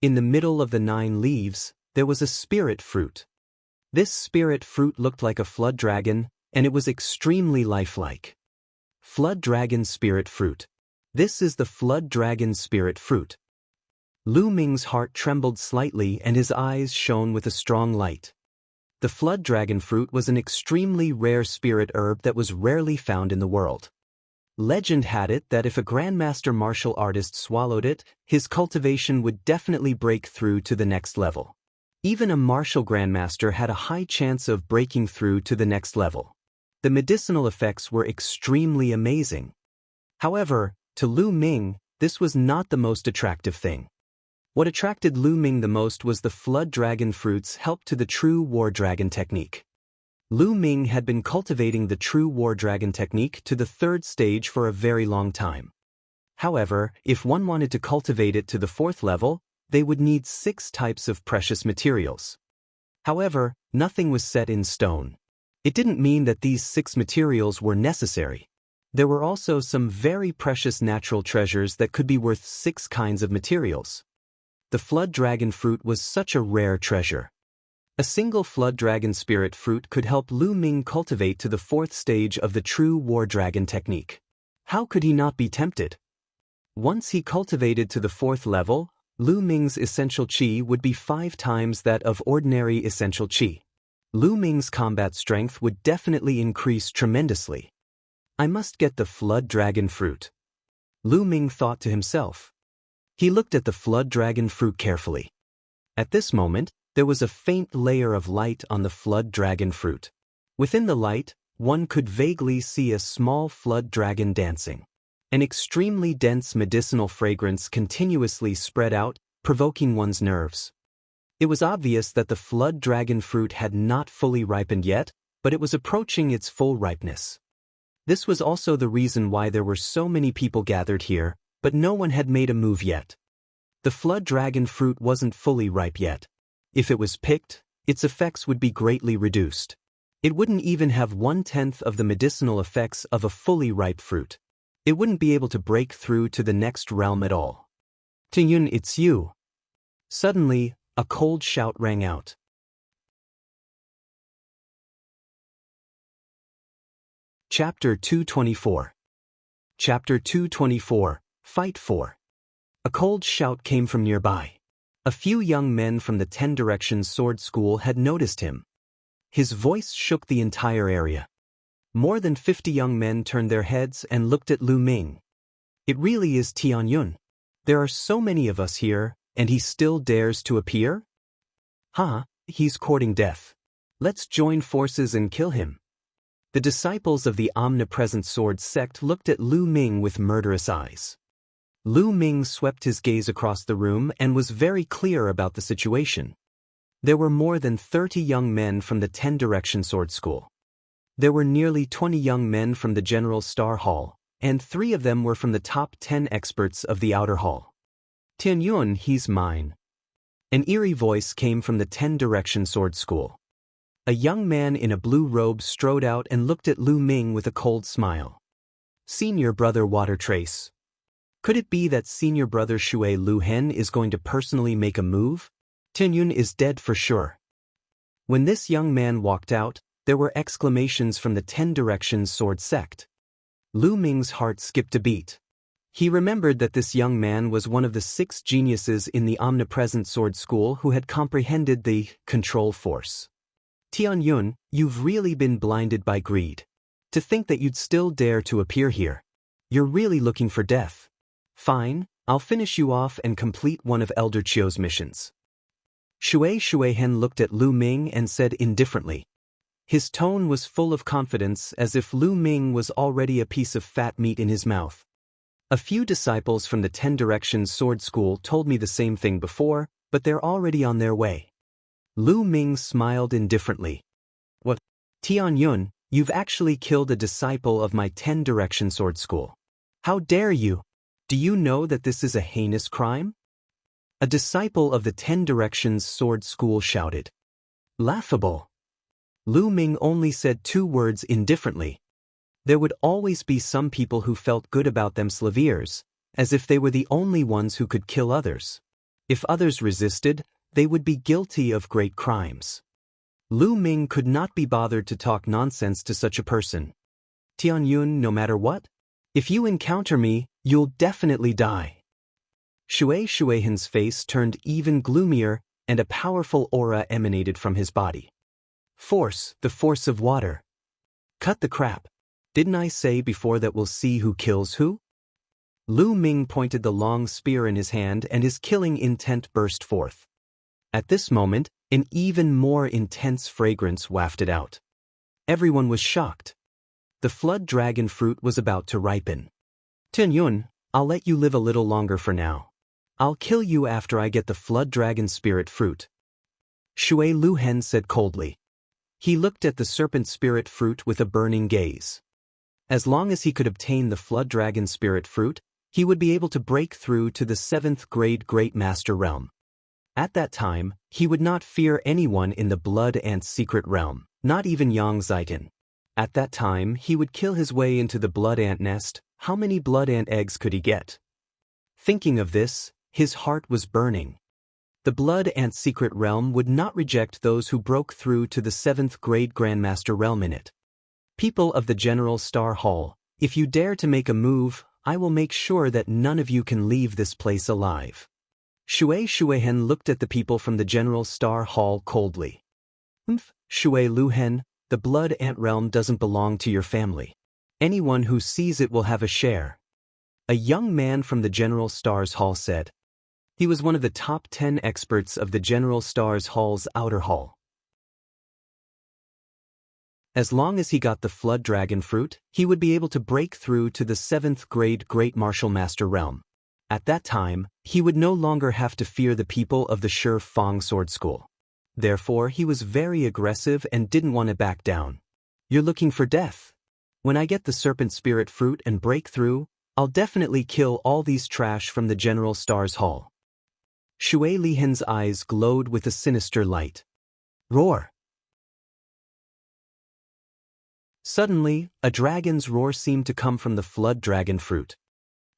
Speaker 1: In the middle of the 9 leaves, there was a spirit fruit. This spirit fruit looked like a flood dragon, and it was extremely lifelike. Flood dragon spirit fruit. This is the flood dragon spirit fruit. Lu Ming's heart trembled slightly and his eyes shone with a strong light. The flood dragon fruit was an extremely rare spirit herb that was rarely found in the world. Legend had it that if a grandmaster martial artist swallowed it, his cultivation would definitely break through to the next level. Even a martial grandmaster had a high chance of breaking through to the next level. The medicinal effects were extremely amazing. However, to Lu Ming, this was not the most attractive thing. What attracted Lu Ming the most was the flood dragon fruit's help to the true war dragon technique. Lu Ming had been cultivating the true war dragon technique to the 3rd stage for a very long time. However, if one wanted to cultivate it to the 4th level, they would need 6 types of precious materials. However, nothing was set in stone. It didn't mean that these 6 materials were necessary. There were also some very precious natural treasures that could be worth 6 kinds of materials. The flood dragon fruit was such a rare treasure. A single flood dragon spirit fruit could help Lu Ming cultivate to the 4th stage of the true war dragon technique. How could he not be tempted? Once he cultivated to the 4th level, Lu Ming's essential qi would be 5 times that of ordinary essential qi. Lu Ming's combat strength would definitely increase tremendously. I must get the flood dragon fruit. Lu Ming thought to himself. He looked at the flood dragon fruit carefully. At this moment, there was a faint layer of light on the flood dragon fruit. Within the light, one could vaguely see a small flood dragon dancing. An extremely dense medicinal fragrance continuously spread out, provoking one's nerves. It was obvious that the flood dragon fruit had not fully ripened yet, but it was approaching its full ripeness. This was also the reason why there were so many people gathered here, but no one had made a move yet. The flood dragon fruit wasn't fully ripe yet. If it was picked, its effects would be greatly reduced. It wouldn't even have 1/10 of the medicinal effects of a fully ripe fruit. It wouldn't be able to break through to the next realm at all. Tingyun, it's you. Suddenly, a cold shout rang out. Chapter 224. Chapter 224. Fight for. A cold shout came from nearby. A few young men from the 10 Directions Sword School had noticed him. His voice shook the entire area. More than 50 young men turned their heads and looked at Lu Ming. It really is Tianyun. There are so many of us here, and he still dares to appear? Huh, he's courting death. Let's join forces and kill him. The disciples of the omnipresent sword sect looked at Lu Ming with murderous eyes. Lu Ming swept his gaze across the room and was very clear about the situation. There were more than 30 young men from the 10 Direction Sword School. There were nearly 20 young men from the General Star Hall, and 3 of them were from the top 10 experts of the Outer Hall. Tianyun, he's mine. An eerie voice came from the 10 Direction Sword School. A young man in a blue robe strode out and looked at Lu Ming with a cold smile. Senior brother Water Trace. Could it be that senior brother Shui Lu Hen is going to personally make a move? Tianyun is dead for sure. When this young man walked out, there were exclamations from the 10 Directions Sword sect. Lu Ming's heart skipped a beat. He remembered that this young man was one of the 6 geniuses in the omnipresent sword school who had comprehended the control force. Tianyun, you've really been blinded by greed. To think that you'd still dare to appear here. You're really looking for death. Fine, I'll finish you off and complete one of Elder Chio's missions. Shuihen looked at Lu Ming and said indifferently. His tone was full of confidence, as if Lu Ming was already a piece of fat meat in his mouth. A few disciples from the 10 Directions Sword School told me the same thing before, but they're already on their way. Lu Ming smiled indifferently. What? Tianyun, you've actually killed a disciple of my 10 Direction Sword School. How dare you? Do you know that this is a heinous crime? A disciple of the 10 Directions Sword School shouted. Laughable. Lu Ming only said 2 words indifferently. There would always be some people who felt good about themselves, as if they were the only ones who could kill others. If others resisted, they would be guilty of great crimes. Lu Ming could not be bothered to talk nonsense to such a person. Tianyun, no matter what? If you encounter me, you'll definitely die. Shuihen's face turned even gloomier, and a powerful aura emanated from his body. Force, the force of water. Cut the crap. Didn't I say before that we'll see who kills who? Lu Ming pointed the long spear in his hand and his killing intent burst forth. At this moment, an even more intense fragrance wafted out. Everyone was shocked. The flood dragon fruit was about to ripen. Tianyun, I'll let you live a little longer for now. I'll kill you after I get the flood dragon spirit fruit. Shui Luhen said coldly. He looked at the serpent spirit fruit with a burning gaze. As long as he could obtain the flood dragon spirit fruit, he would be able to break through to the 7th grade Great Master Realm. At that time, he would not fear anyone in the Blood Ant secret realm, not even Yang Zaitan. At that time, he would kill his way into the Blood Ant nest. How many Blood Ant eggs could he get? Thinking of this, his heart was burning. The Blood Ant secret realm would not reject those who broke through to the 7th grade Grandmaster realm in it. People of the General Star Hall, if you dare to make a move, I will make sure that none of you can leave this place alive. Shuihen looked at the people from the General Star Hall coldly. Shui Luhen, the Blood Ant realm doesn't belong to your family. Anyone who sees it will have a share. A young man from the General Stars Hall said. He was one of the top 10 experts of the General Stars Hall's outer hall. As long as he got the Flood Dragon fruit, he would be able to break through to the 7th grade Great Martial Master realm. At that time, he would no longer have to fear the people of the Shi Fang Sword School. Therefore, he was very aggressive and didn't want to back down. You're looking for death. When I get the Serpent Spirit fruit and break through, I'll definitely kill all these trash from the General Stars Hall. Shui Lihen's eyes glowed with a sinister light. Roar! Suddenly, a dragon's roar seemed to come from the Flood Dragon fruit.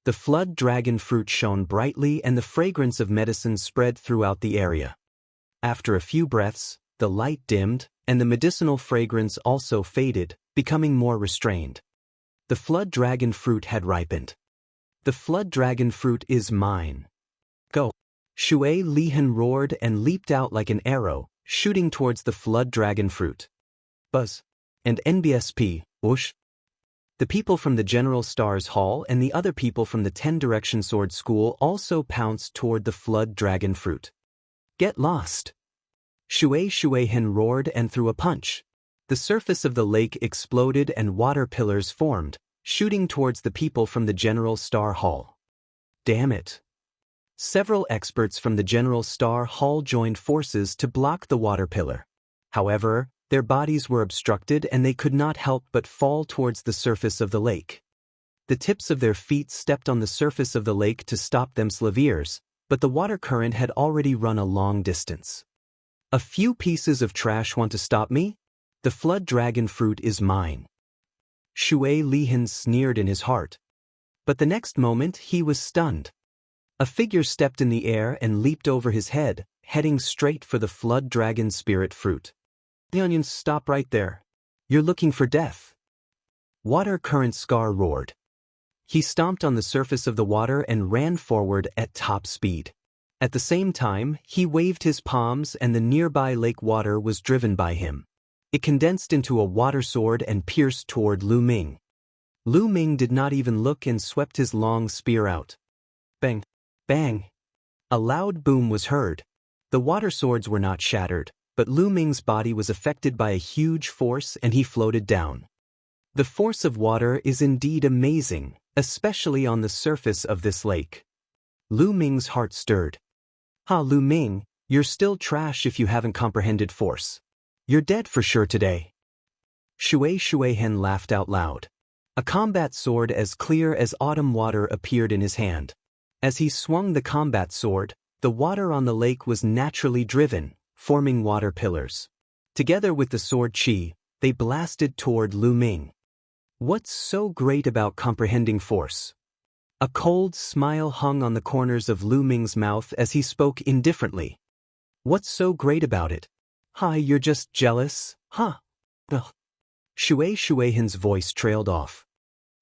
Speaker 1: The Flood Dragon fruit shone brightly and the fragrance of medicine spread throughout the area. After a few breaths, the light dimmed, and the medicinal fragrance also faded, becoming more restrained. The Flood Dragon fruit had ripened. The Flood Dragon fruit is mine. Go! Shui Lihen roared and leaped out like an arrow, shooting towards the Flood Dragon fruit. Buzz! And NBSP, whoosh! The people from the General Stars Hall and the other people from the 10 Direction Sword School also pounced toward the Flood Dragon fruit. Get lost! Shuihen roared and threw a punch. The surface of the lake exploded and water pillars formed, shooting towards the people from the General Star Hall. Damn it! Several experts from the General Star Hall joined forces to block the water pillar. However, their bodies were obstructed and they could not help but fall towards the surface of the lake. The tips of their feet stepped on the surface of the lake to stop themselves, but the water current had already run a long distance. A few pieces of trash want to stop me? The Flood Dragon fruit is mine. Shui Lihen sneered in his heart. But the next moment he was stunned. A figure stepped in the air and leaped over his head, heading straight for the Flood Dragon spirit fruit. The onions, stop right there. You're looking for death. Water Current Scar roared. He stomped on the surface of the water and ran forward at top speed. At the same time, he waved his palms and the nearby lake water was driven by him. It condensed into a water sword and pierced toward Lu Ming. Lu Ming did not even look and swept his long spear out. Bang! Bang! A loud boom was heard. The water swords were not shattered, but Lu Ming's body was affected by a huge force and he floated down. The force of water is indeed amazing, especially on the surface of this lake. Lu Ming's heart stirred. Lu Ming, you're still trash if you haven't comprehended force. You're dead for sure today. Shui Hen laughed out loud. A combat sword as clear as autumn water appeared in his hand. As he swung the combat sword, the water on the lake was naturally driven, forming water pillars. Together with the sword chi, they blasted toward Lu Ming. What's so great about comprehending force? A cold smile hung on the corners of Lu Ming's mouth as he spoke indifferently. What's so great about it? You're just jealous, huh? Ugh. Shui Hen's voice trailed off.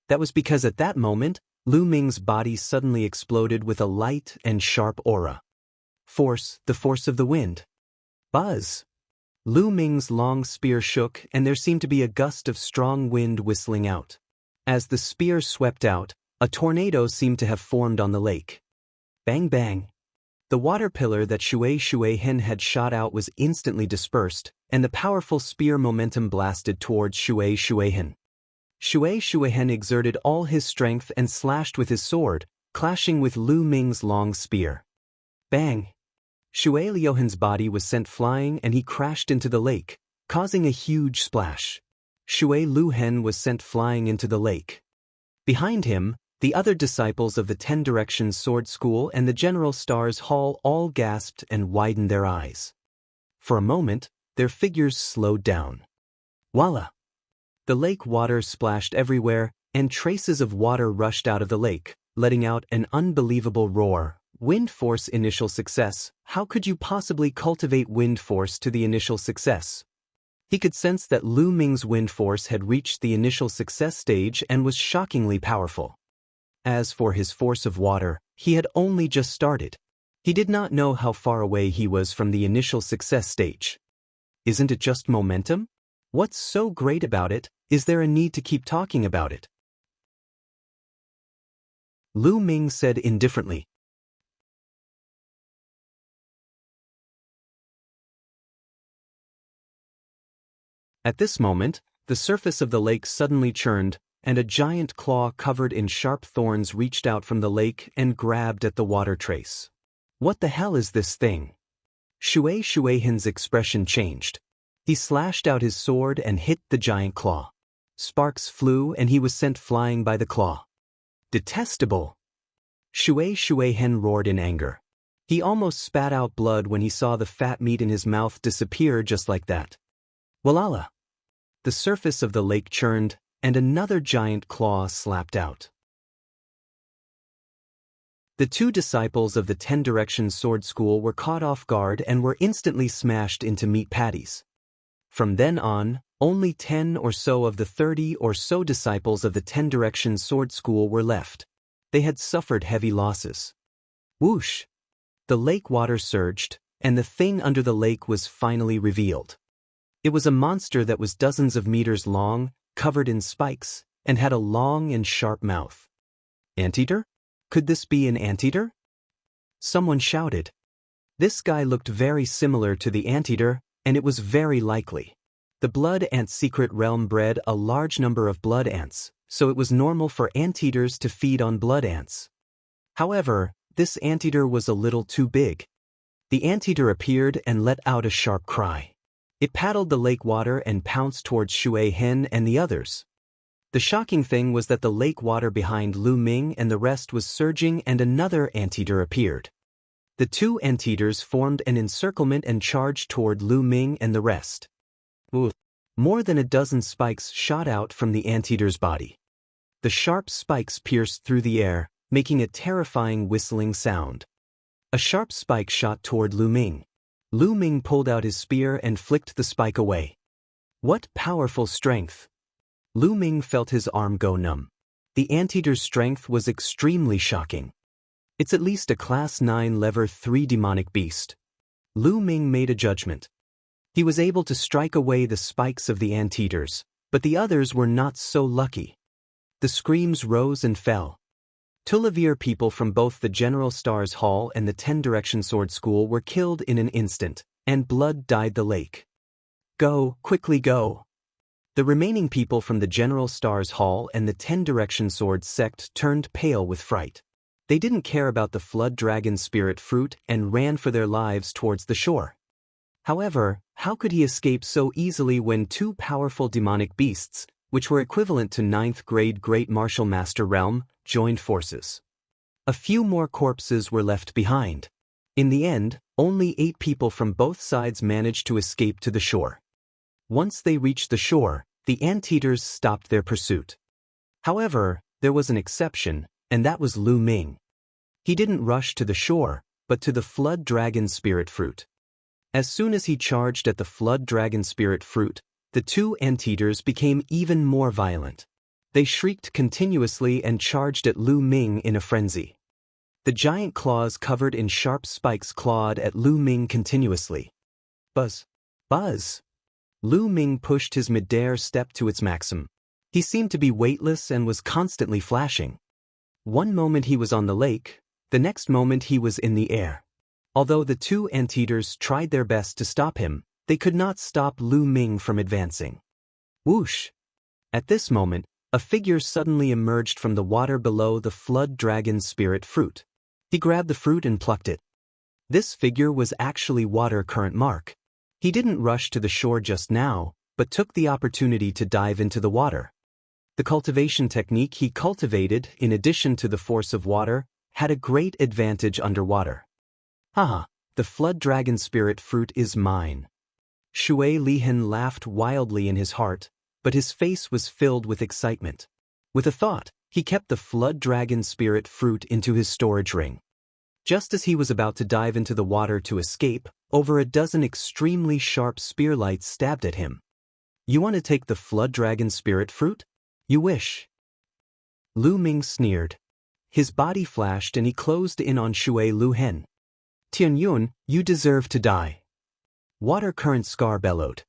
Speaker 1: That was because at that moment, Lu Ming's body suddenly exploded with a light and sharp aura. Force, the force of the wind. Buzz! Lu Ming's long spear shook and there seemed to be a gust of strong wind whistling out. As the spear swept out, a tornado seemed to have formed on the lake. Bang bang! The water pillar that Shui Hen had shot out was instantly dispersed, and the powerful spear momentum blasted towards Shui Hen. Shui Hen exerted all his strength and slashed with his sword, clashing with Lu Ming's long spear. Bang! Shui Hen's body was sent flying and he crashed into the lake, causing a huge splash. Shui Hen was sent flying into the lake. Behind him, the other disciples of the 10 Directions Sword School and the General Stars Hall all gasped and widened their eyes. For a moment, their figures slowed down. Voila! The lake water splashed everywhere, and traces of water rushed out of the lake, letting out an unbelievable roar. Wind force initial success. How could you possibly cultivate wind force to the initial success? He could sense that Lu Ming's wind force had reached the initial success stage and was shockingly powerful. As for his force of water, he had only just started. He did not know how far away he was from the initial success stage. Isn't it just momentum? What's so great about it? Is there a need to keep talking about it? Lu Ming said indifferently. At this moment, the surface of the lake suddenly churned, and a giant claw covered in sharp thorns reached out from the lake and grabbed at the water trace. What the hell is this thing? Shui Hen's expression changed. He slashed out his sword and hit the giant claw. Sparks flew and he was sent flying by the claw. Detestable! Shui Hen roared in anger. He almost spat out blood when he saw the fat meat in his mouth disappear just like that. Walala! The surface of the lake churned, and another giant claw slapped out. The 2 disciples of the 10 Directions Sword School were caught off guard and were instantly smashed into meat patties. From then on, only 10 or so of the 30 or so disciples of the 10 Directions Sword School were left. They had suffered heavy losses. Whoosh! The lake water surged, and the thing under the lake was finally revealed. It was a monster that was dozens of meters long, covered in spikes, and had a long and sharp mouth. Anteater? Could this be an anteater? Someone shouted. This guy looked very similar to the anteater, and it was very likely. The blood ant secret realm bred a large number of blood ants, so it was normal for anteaters to feed on blood ants. However, this anteater was a little too big. The anteater appeared and let out a sharp cry. It paddled the lake water and pounced towards Shui Hen and the others. The shocking thing was that the lake water behind Lu Ming and the rest was surging and another anteater appeared. The 2 anteaters formed an encirclement and charged toward Lu Ming and the rest. Ooh. More than a dozen spikes shot out from the anteater's body. The sharp spikes pierced through the air, making a terrifying whistling sound. A sharp spike shot toward Lu Ming. Lu Ming pulled out his spear and flicked the spike away. What powerful strength! Lu Ming felt his arm go numb. The anteater's strength was extremely shocking. It's at least a Class 9 Level 3 demonic beast. Lu Ming made a judgment. He was able to strike away the spikes of the anteaters, but the others were not so lucky. The screams rose and fell. Tulavir people from both the General Stars Hall and the 10 Direction Sword School were killed in an instant, and blood dyed the lake. Go, quickly go. The remaining people from the General Stars Hall and the 10 Direction Sword sect turned pale with fright. They didn't care about the Flood Dragon Spirit Fruit and ran for their lives towards the shore. However, how could he escape so easily when two powerful demonic beasts, which were equivalent to 9th grade Great Martial Master Realm, joined forces? A few more corpses were left behind. In the end, only 8 people from both sides managed to escape to the shore. Once they reached the shore, the anteaters stopped their pursuit. However, there was an exception, and that was Lu Ming. He didn't rush to the shore, but to the Flood Dragon Spirit Fruit. As soon as he charged at the Flood Dragon Spirit Fruit, the two anteaters became even more violent. They shrieked continuously and charged at Lu Ming in a frenzy. The giant claws covered in sharp spikes clawed at Lu Ming continuously. Buzz! Buzz! Lu Ming pushed his midair step to its maximum. He seemed to be weightless and was constantly flashing. One moment he was on the lake, the next moment he was in the air. Although the two anteaters tried their best to stop him, they could not stop Lu Ming from advancing. Whoosh! At this moment, a figure suddenly emerged from the water below the Flood Dragon Spirit Fruit. He grabbed the fruit and plucked it. This figure was actually Water Current Mark. He didn't rush to the shore just now, but took the opportunity to dive into the water. The cultivation technique he cultivated, in addition to the force of water, had a great advantage underwater. Haha, the Flood Dragon Spirit Fruit is mine. Shui Lihen laughed wildly in his heart, but his face was filled with excitement. With a thought, he kept the Flood Dragon Spirit Fruit into his storage ring. Just as he was about to dive into the water to escape, over a dozen extremely sharp spearlights stabbed at him. You want to take the Flood Dragon Spirit Fruit? You wish. Lu Ming sneered. His body flashed and he closed in on Shui Lihen. Tianyun, you deserve to die. Water Current Scar bellowed.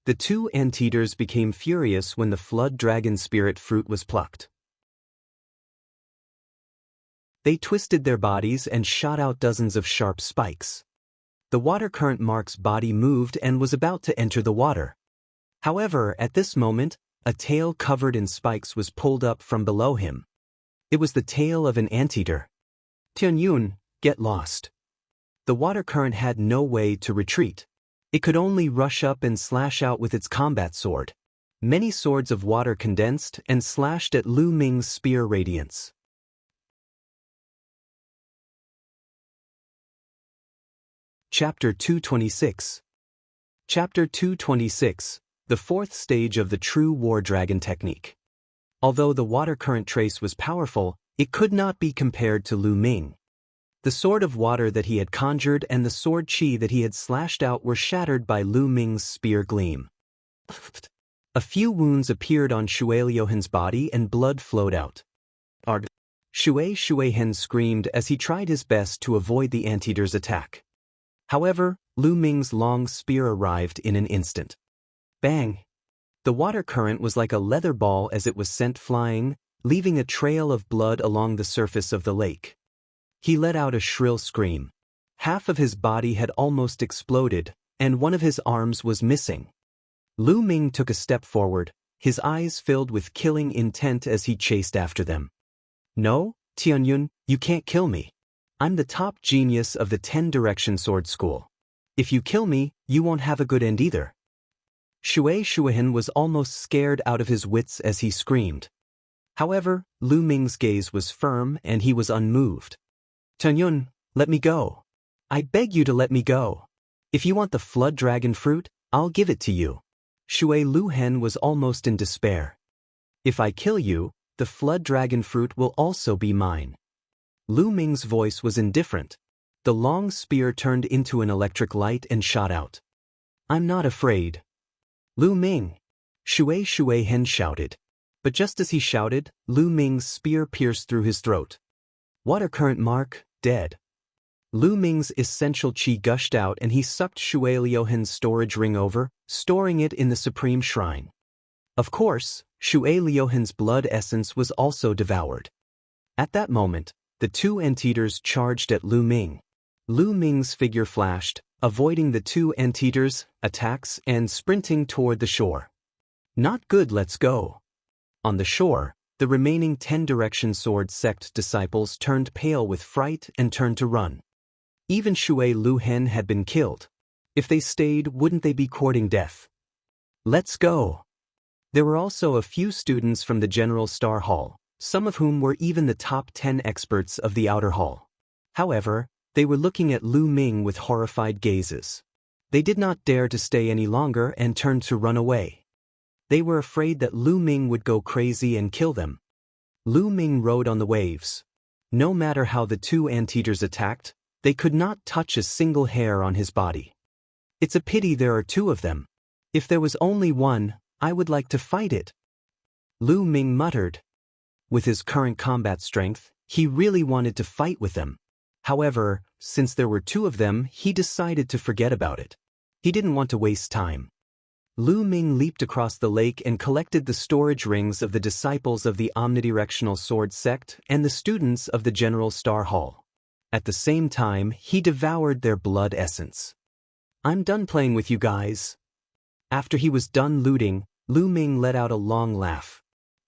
Speaker 1: The two anteaters became furious when the Flood Dragon Spirit Fruit was plucked. They twisted their bodies and shot out dozens of sharp spikes. The Water Current Mark's body moved and was about to enter the water. However, at this moment, a tail covered in spikes was pulled up from below him. It was the tail of an anteater. Tianyun, get lost. The water current had no way to retreat. It could only rush up and slash out with its combat sword. Many swords of water condensed and slashed at Lu Ming's spear radiance. Chapter 226. Chapter 226, the fourth stage of the true War Dragon technique. Although the water current trace was powerful, it could not be compared to Lu Ming. The sword of water that he had conjured and the sword chi that he had slashed out were shattered by Lu Ming's spear gleam. A few wounds appeared on Shui Liuhen's body and blood flowed out. Shui Liuhen screamed as he tried his best to avoid the anteater's attack. However, Lu Ming's long spear arrived in an instant. Bang! The water current was like a leather ball as it was sent flying, leaving a trail of blood along the surface of the lake. He let out a shrill scream. Half of his body had almost exploded, and one of his arms was missing. Lu Ming took a step forward, his eyes filled with killing intent as he chased after them. No, Tianyun, you can't kill me. I'm the top genius of the 10 Direction Sword School. If you kill me, you won't have a good end either. Shui Liuhen was almost scared out of his wits as he screamed. However, Lu Ming's gaze was firm and he was unmoved. Tianyun, let me go. I beg you to let me go. If you want the Flood Dragon Fruit, I'll give it to you. Shui Liuhen was almost in despair. If I kill you, the Flood Dragon Fruit will also be mine. Lu Ming's voice was indifferent. The long spear turned into an electric light and shot out. I'm not afraid. Lu Ming! Shui Liuhen shouted. But just as he shouted, Lu Ming's spear pierced through his throat. Water current mark, dead. Lu Ming's essential qi gushed out and he sucked Shui Liuhen's storage ring over, storing it in the supreme shrine. Of course, Shui Liuhen's blood essence was also devoured. At that moment, the two anteaters charged at Lu Ming. Lu Ming's figure flashed, avoiding the two anteaters' attacks and sprinting toward the shore. Not good, let's go. On the shore, the remaining 10 Direction Sword sect disciples turned pale with fright and turned to run. Even Shui Liuhen had been killed. If they stayed, wouldn't they be courting death? Let's go. There were also a few students from the General Star Hall, some of whom were even the top 10 experts of the outer hall. However, they were looking at Lu Ming with horrified gazes. They did not dare to stay any longer and turned to run away. They were afraid that Lu Ming would go crazy and kill them. Lu Ming rode on the waves. No matter how the two anteaters attacked, they could not touch a single hair on his body. It's a pity there are two of them. If there was only one, I would like to fight it. Lu Ming muttered. With his current combat strength, he really wanted to fight with them. However, since there were two of them, he decided to forget about it. He didn't want to waste time. Lu Ming leaped across the lake and collected the storage rings of the disciples of the Omnidirectional Sword sect and the students of the General Star Hall. At the same time, he devoured their blood essence. I'm done playing with you guys. After he was done looting, Lu Ming let out a long laugh.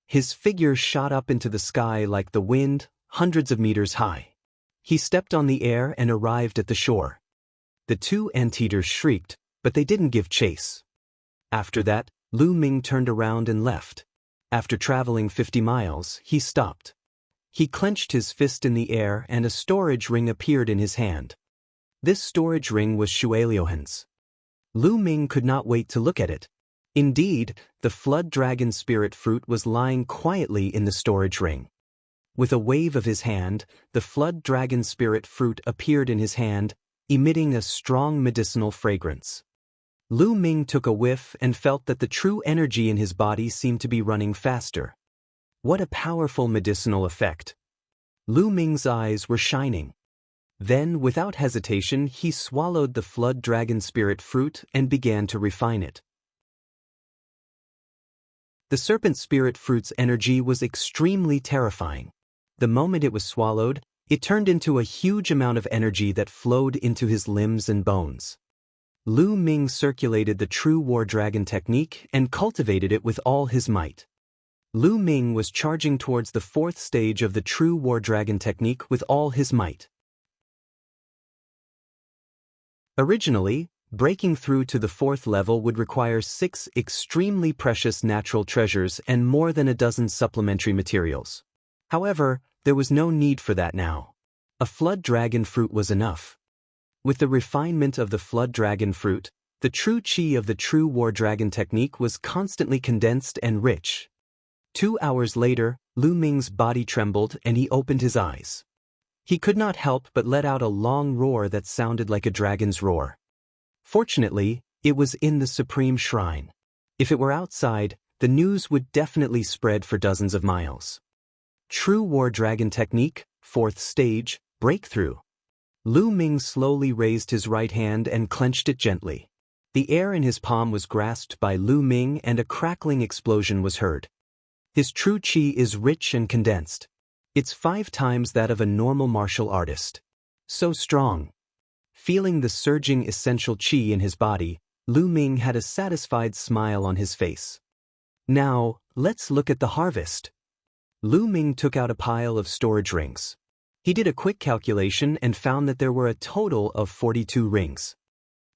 Speaker 1: His figure shot up into the sky like the wind, hundreds of meters high. He stepped on the air and arrived at the shore. The two anteaters shrieked, but they didn't give chase. After that, Lu Ming turned around and left. After traveling 50 miles, he stopped. He clenched his fist in the air and a storage ring appeared in his hand. This storage ring was Shui Liuhen's. Lu Ming could not wait to look at it. Indeed, the Flood Dragon Spirit Fruit was lying quietly in the storage ring. With a wave of his hand, the Flood Dragon Spirit Fruit appeared in his hand, emitting a strong medicinal fragrance. Lu Ming took a whiff and felt that the true energy in his body seemed to be running faster. What a powerful medicinal effect! Lu Ming's eyes were shining. Then, without hesitation, he swallowed the Flood Dragon Spirit Fruit and began to refine it. The Serpent Spirit Fruit's energy was extremely terrifying. The moment it was swallowed, it turned into a huge amount of energy that flowed into his limbs and bones. Lu Ming circulated the True War Dragon technique and cultivated it with all his might. Lu Ming was charging towards the 4th stage of the True War Dragon technique with all his might. Originally, breaking through to the 4th level would require 6 extremely precious natural treasures and more than a dozen supplementary materials. However, there was no need for that now. A Flood Dragon Fruit was enough. With the refinement of the Flood Dragon Fruit, the true qi of the True War Dragon technique was constantly condensed and rich. 2 hours later, Lu Ming's body trembled and he opened his eyes. He could not help but let out a long roar that sounded like a dragon's roar. Fortunately, it was in the Supreme Shrine. If it were outside, the news would definitely spread for dozens of miles. True War Dragon Technique, 4th Stage, Breakthrough. Lu Ming slowly raised his right hand and clenched it gently. The air in his palm was grasped by Lu Ming and a crackling explosion was heard. His true qi is rich and condensed. It's 5 times that of a normal martial artist. So strong. Feeling the surging essential qi in his body, Lu Ming had a satisfied smile on his face. Now, let's look at the harvest. Lu Ming took out a pile of storage rings. He did a quick calculation and found that there were a total of 42 rings.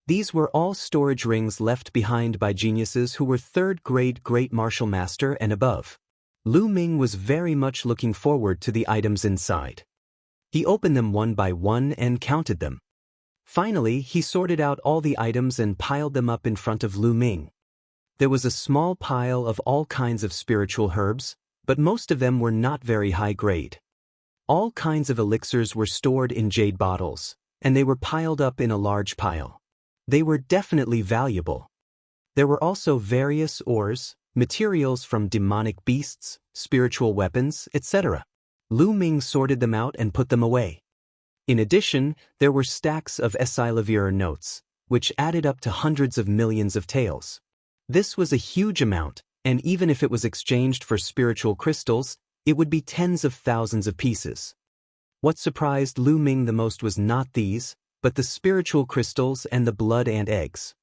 Speaker 1: These were all storage rings left behind by geniuses who were 3rd grade Great Martial Master and above. Lu Ming was very much looking forward to the items inside. He opened them one by one and counted them. Finally, he sorted out all the items and piled them up in front of Lu Ming. There was a small pile of all kinds of spiritual herbs, but most of them were not very high grade. All kinds of elixirs were stored in jade bottles, and they were piled up in a large pile. They were definitely valuable. There were also various ores, materials from demonic beasts, spiritual weapons, etc. Lu Ming sorted them out and put them away. In addition, there were stacks of Esilavir notes, which added up to hundreds of millions of taels. This was a huge amount, and even if it was exchanged for spiritual crystals, it would be tens of thousands of pieces. What surprised Lu Ming the most was not these, but the spiritual crystals and the blood ant eggs.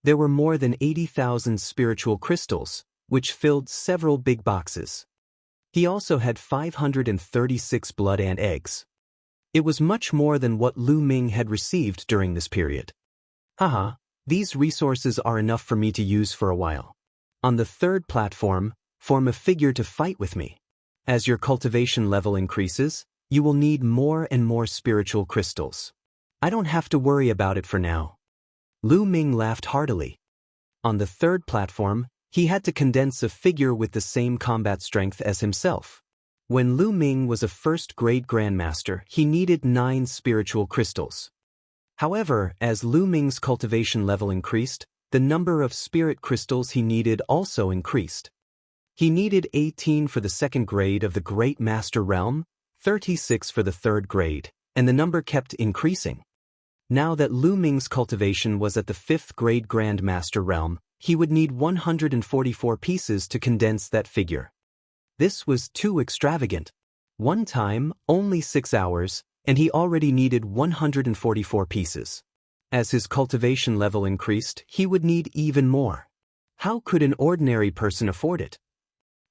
Speaker 1: There were more than 80,000 spiritual crystals, which filled several big boxes. He also had 536 blood ant eggs. It was much more than what Lu Ming had received during this period. Haha, these resources are enough for me to use for a while. On the third platform, form a figure to fight with me. As your cultivation level increases, you will need more and more spiritual crystals. I don't have to worry about it for now. Lu Ming laughed heartily. On the third platform, he had to condense a figure with the same combat strength as himself. When Lu Ming was a first-grade grandmaster, he needed 9 spiritual crystals. However, as Lu Ming's cultivation level increased, the number of spirit crystals he needed also increased. He needed 18 for the second grade of the Great Master Realm, 36 for the third grade, and the number kept increasing. Now that Lu Ming's cultivation was at the 5th grade Grand Master Realm, he would need 144 pieces to condense that figure. This was too extravagant. One time, only 6 hours, and he already needed 144 pieces. As his cultivation level increased, he would need even more. How could an ordinary person afford it?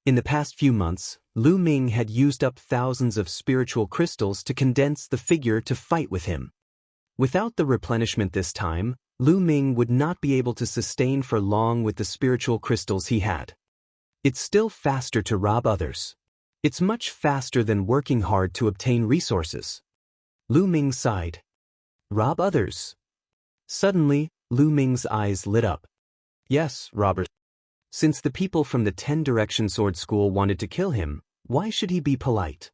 Speaker 1: In the past few months, Lu Ming had used up thousands of spiritual crystals to condense the figure to fight with him. Without the replenishment this time, Lu Ming would not be able to sustain for long with the spiritual crystals he had. It's still faster to rob others. It's much faster than working hard to obtain resources. Lu Ming sighed. Rob others. Suddenly, Lu Ming's eyes lit up. Yes, Robert. Since the people from the 10 Direction Sword School wanted to kill him, why should he be polite?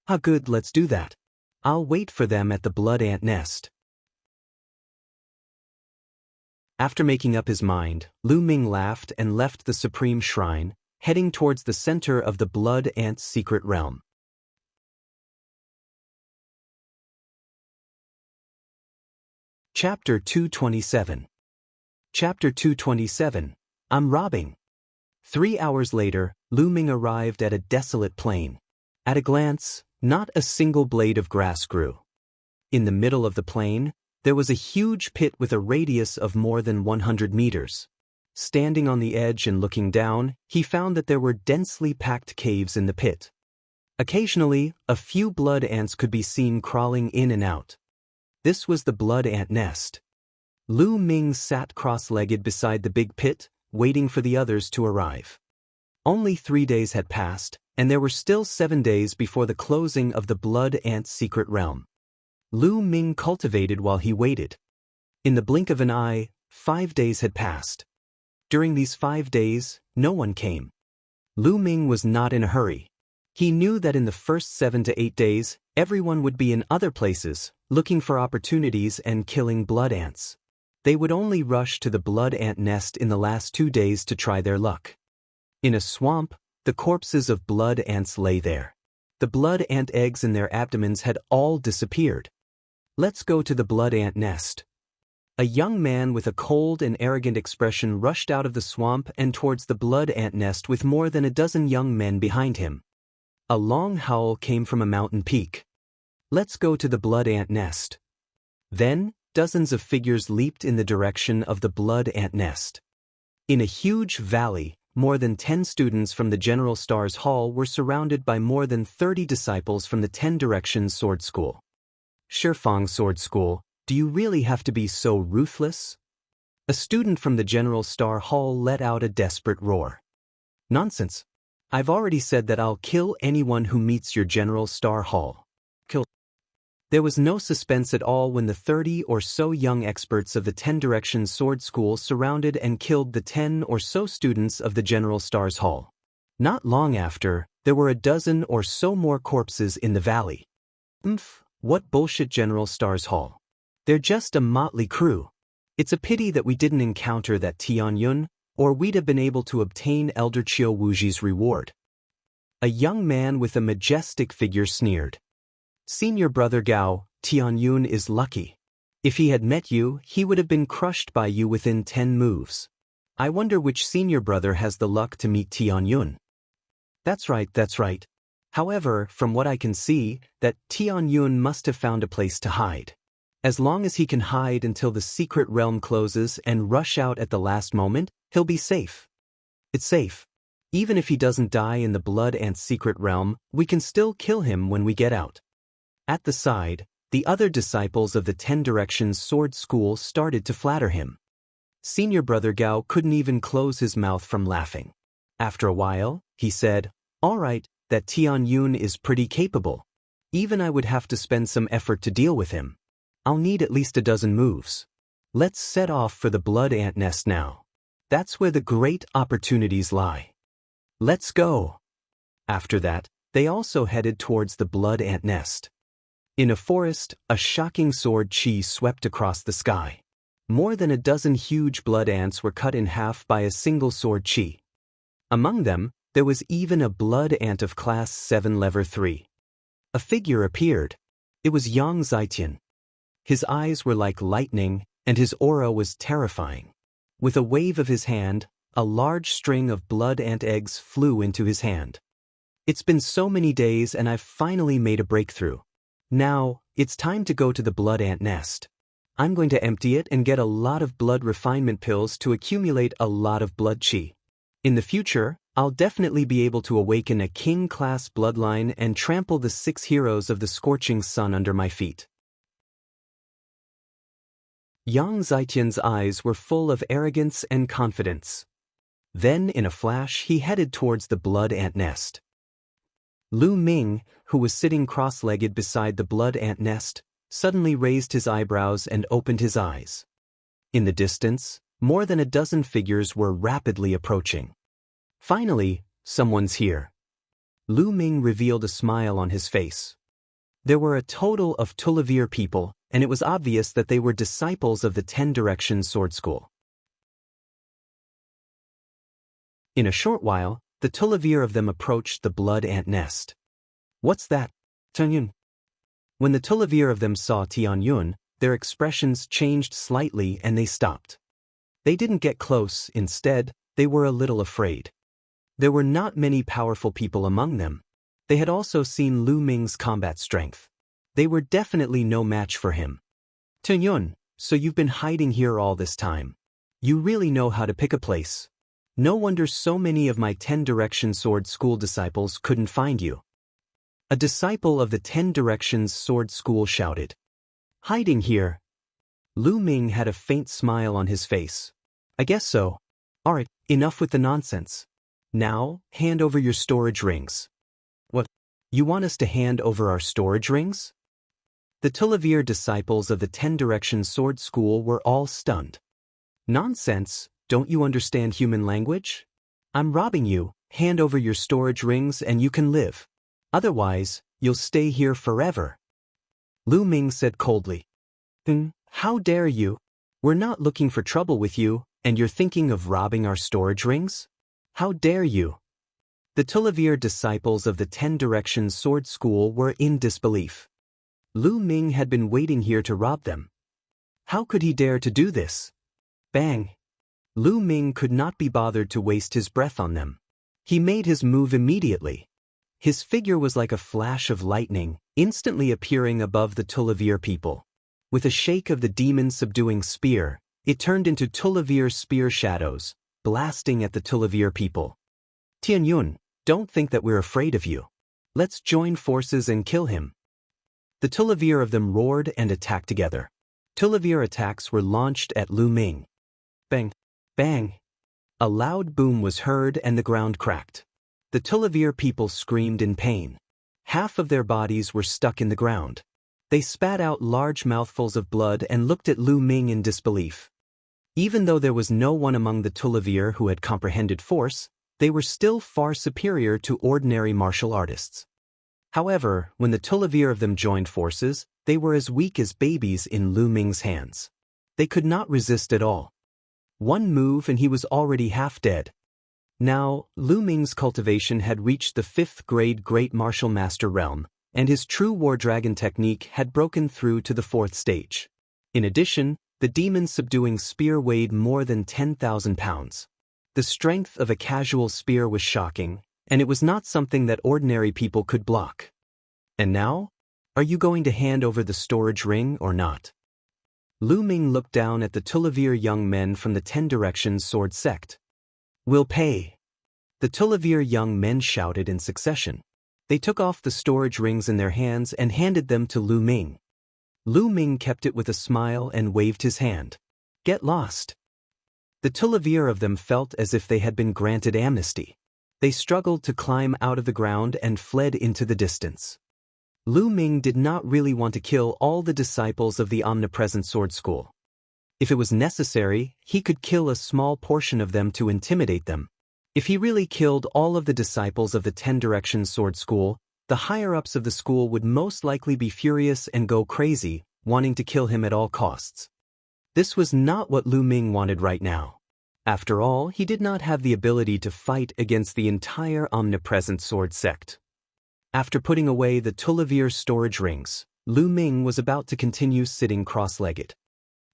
Speaker 1: Ah, good, let's do that. I'll wait for them at the blood ant nest. After making up his mind, Lu Ming laughed and left the Supreme Shrine, heading towards the center of the blood ant's secret realm. Chapter 227. Chapter 227. I'm robbing. 3 hours later, Lu Ming arrived at a desolate plain. At a glance, not a single blade of grass grew. In the middle of the plain, there was a huge pit with a radius of more than 100 meters. Standing on the edge and looking down, he found that there were densely packed caves in the pit. Occasionally, a few blood ants could be seen crawling in and out. This was the blood ant nest. Lu Ming sat cross-legged beside the big pit, waiting for the others to arrive. Only 3 days had passed, and there were still 7 days before the closing of the blood ant's secret realm. Lu Ming cultivated while he waited. In the blink of an eye, 5 days had passed. During these 5 days, no one came. Lu Ming was not in a hurry. He knew that in the first 7 to 8 days, everyone would be in other places, looking for opportunities and killing blood ants. They would only rush to the blood ant nest in the last 2 days to try their luck. In a swamp, the corpses of blood ants lay there. The blood ant eggs in their abdomens had all disappeared. Let's go to the blood ant nest. A young man with a cold and arrogant expression rushed out of the swamp and towards the blood ant nest with more than a dozen young men behind him. A long howl came from a mountain peak. Let's go to the blood ant nest. Then, dozens of figures leaped in the direction of the blood ant nest. In a huge valley, more than 10 students from the General Stars Hall were surrounded by more than 30 disciples from the 10 Directions Sword School. Shifang Sword School, do you really have to be so ruthless? A student from the General Star Hall let out a desperate roar. Nonsense. I've already said that I'll kill anyone who meets your General Star Hall. Kill. There was no suspense at all when the 30 or so young experts of the 10 Directions Sword School surrounded and killed the 10 or so students of the General Stars Hall. Not long after, there were a dozen or so more corpses in the valley. What bullshit General Stars Hall. They're just a motley crew. It's a pity that we didn't encounter that Tianyun, or we'd have been able to obtain Elder Qiu Wuji's reward. A young man with a majestic figure sneered. Senior brother Gao, Tianyun is lucky. If he had met you, he would have been crushed by you within 10 moves. I wonder which senior brother has the luck to meet Tianyun. That's right. However, from what I can see, that Tianyun must have found a place to hide. As long as he can hide until the secret realm closes and rush out at the last moment, he'll be safe. It's safe. Even if he doesn't die in the Blood Ant's secret realm, we can still kill him when we get out. At the side, the other disciples of the 10 Directions Sword School started to flatter him. Senior brother Gao couldn't even close his mouth from laughing. After a while, he said, "All right, that Tianyun is pretty capable. Even I would have to spend some effort to deal with him. I'll need at least a dozen moves. Let's set off for the Blood Ant Nest now. That's where the great opportunities lie. Let's go." After that, they also headed towards the Blood Ant Nest. In a forest, a shocking sword chi swept across the sky. More than a dozen huge blood ants were cut in half by a single sword chi. Among them, there was even a blood ant of class 7 level 3. A figure appeared. It was Yang Zitian. His eyes were like lightning, and his aura was terrifying. With a wave of his hand, a large string of blood ant eggs flew into his hand. It's been so many days and I've finally made a breakthrough. Now, it's time to go to the blood ant nest. I'm going to empty it and get a lot of blood refinement pills to accumulate a lot of blood chi. In the future, I'll definitely be able to awaken a king-class bloodline and trample the 6 heroes of the scorching sun under my feet. Yang Zitian's eyes were full of arrogance and confidence. Then, in a flash, he headed towards the blood ant nest. Lu Ming, who was sitting cross-legged beside the blood ant nest, suddenly raised his eyebrows and opened his eyes. In the distance, more than a dozen figures were rapidly approaching. Finally, someone's here. Lu Ming revealed a smile on his face. There were a total of Tulavir people, and it was obvious that they were disciples of the 10 Directions Sword School. In a short while, the Tulavir of them approached the blood ant nest. "What's that, Tianyun?" When the Tulavir of them saw Tianyun, their expressions changed slightly and they stopped. They didn't get close, instead, they were a little afraid. There were not many powerful people among them. They had also seen Lu Ming's combat strength. They were definitely no match for him. "Tianyun, so you've been hiding here all this time. You really know how to pick a place. No wonder so many of my 10 Directions Sword School disciples couldn't find you." A disciple of the 10 Directions Sword School shouted. "Hiding here?" Lu Ming had a faint smile on his face. "I guess so. Alright, enough with the nonsense. Now, hand over your storage rings." "What? You want us to hand over our storage rings?" The Tulavir disciples of the 10 Directions Sword School were all stunned. "Nonsense, don't you understand human language? I'm robbing you, hand over your storage rings and you can live. Otherwise, you'll stay here forever." Lu Ming said coldly. How dare you? We're not looking for trouble with you, and you're thinking of robbing our storage rings? How dare you?" The Tulavir disciples of the 10 Directions Sword School were in disbelief. Lu Ming had been waiting here to rob them. How could he dare to do this? Bang! Lu Ming could not be bothered to waste his breath on them. He made his move immediately. His figure was like a flash of lightning, instantly appearing above the Tulavir people. With a shake of the demon-subduing spear, it turned into Tulavir spear shadows, blasting at the Tulavir people. "Tianyun, don't think that we're afraid of you. Let's join forces and kill him." The Tulavir of them roared and attacked together. Tulavir attacks were launched at Lu Ming. Bang! Bang! A loud boom was heard and the ground cracked. The Tulavir people screamed in pain. Half of their bodies were stuck in the ground. They spat out large mouthfuls of blood and looked at Lu Ming in disbelief. Even though there was no one among the Tulavir who had comprehended force, they were still far superior to ordinary martial artists. However, when the Tulavir of them joined forces, they were as weak as babies in Lu Ming's hands. They could not resist at all. One move and he was already half dead. Now, Lu Ming's cultivation had reached the 5th grade Great Martial Master realm, and his true War Dragon technique had broken through to the 4th stage. In addition, the demon's subduing spear weighed more than 10,000 pounds. The strength of a casual spear was shocking, and it was not something that ordinary people could block. And now? Are you going to hand over the storage ring or not? Lu Ming looked down at the Tulavir young men from the 10 Directions sword sect. We'll pay. The Tulavir young men shouted in succession. They took off the storage rings in their hands and handed them to Lu Ming. Lu Ming kept it with a smile and waved his hand. Get lost. The Tulavir of them felt as if they had been granted amnesty. They struggled to climb out of the ground and fled into the distance. Lu Ming did not really want to kill all the disciples of the Omnipresent Sword School. If it was necessary, he could kill a small portion of them to intimidate them. If he really killed all of the disciples of the 10 Directions Sword School, the higher-ups of the school would most likely be furious and go crazy, wanting to kill him at all costs. This was not what Lu Ming wanted right now. After all, he did not have the ability to fight against the entire Omnipresent Sword sect. After putting away the Tulavir storage rings, Lu Ming was about to continue sitting cross-legged.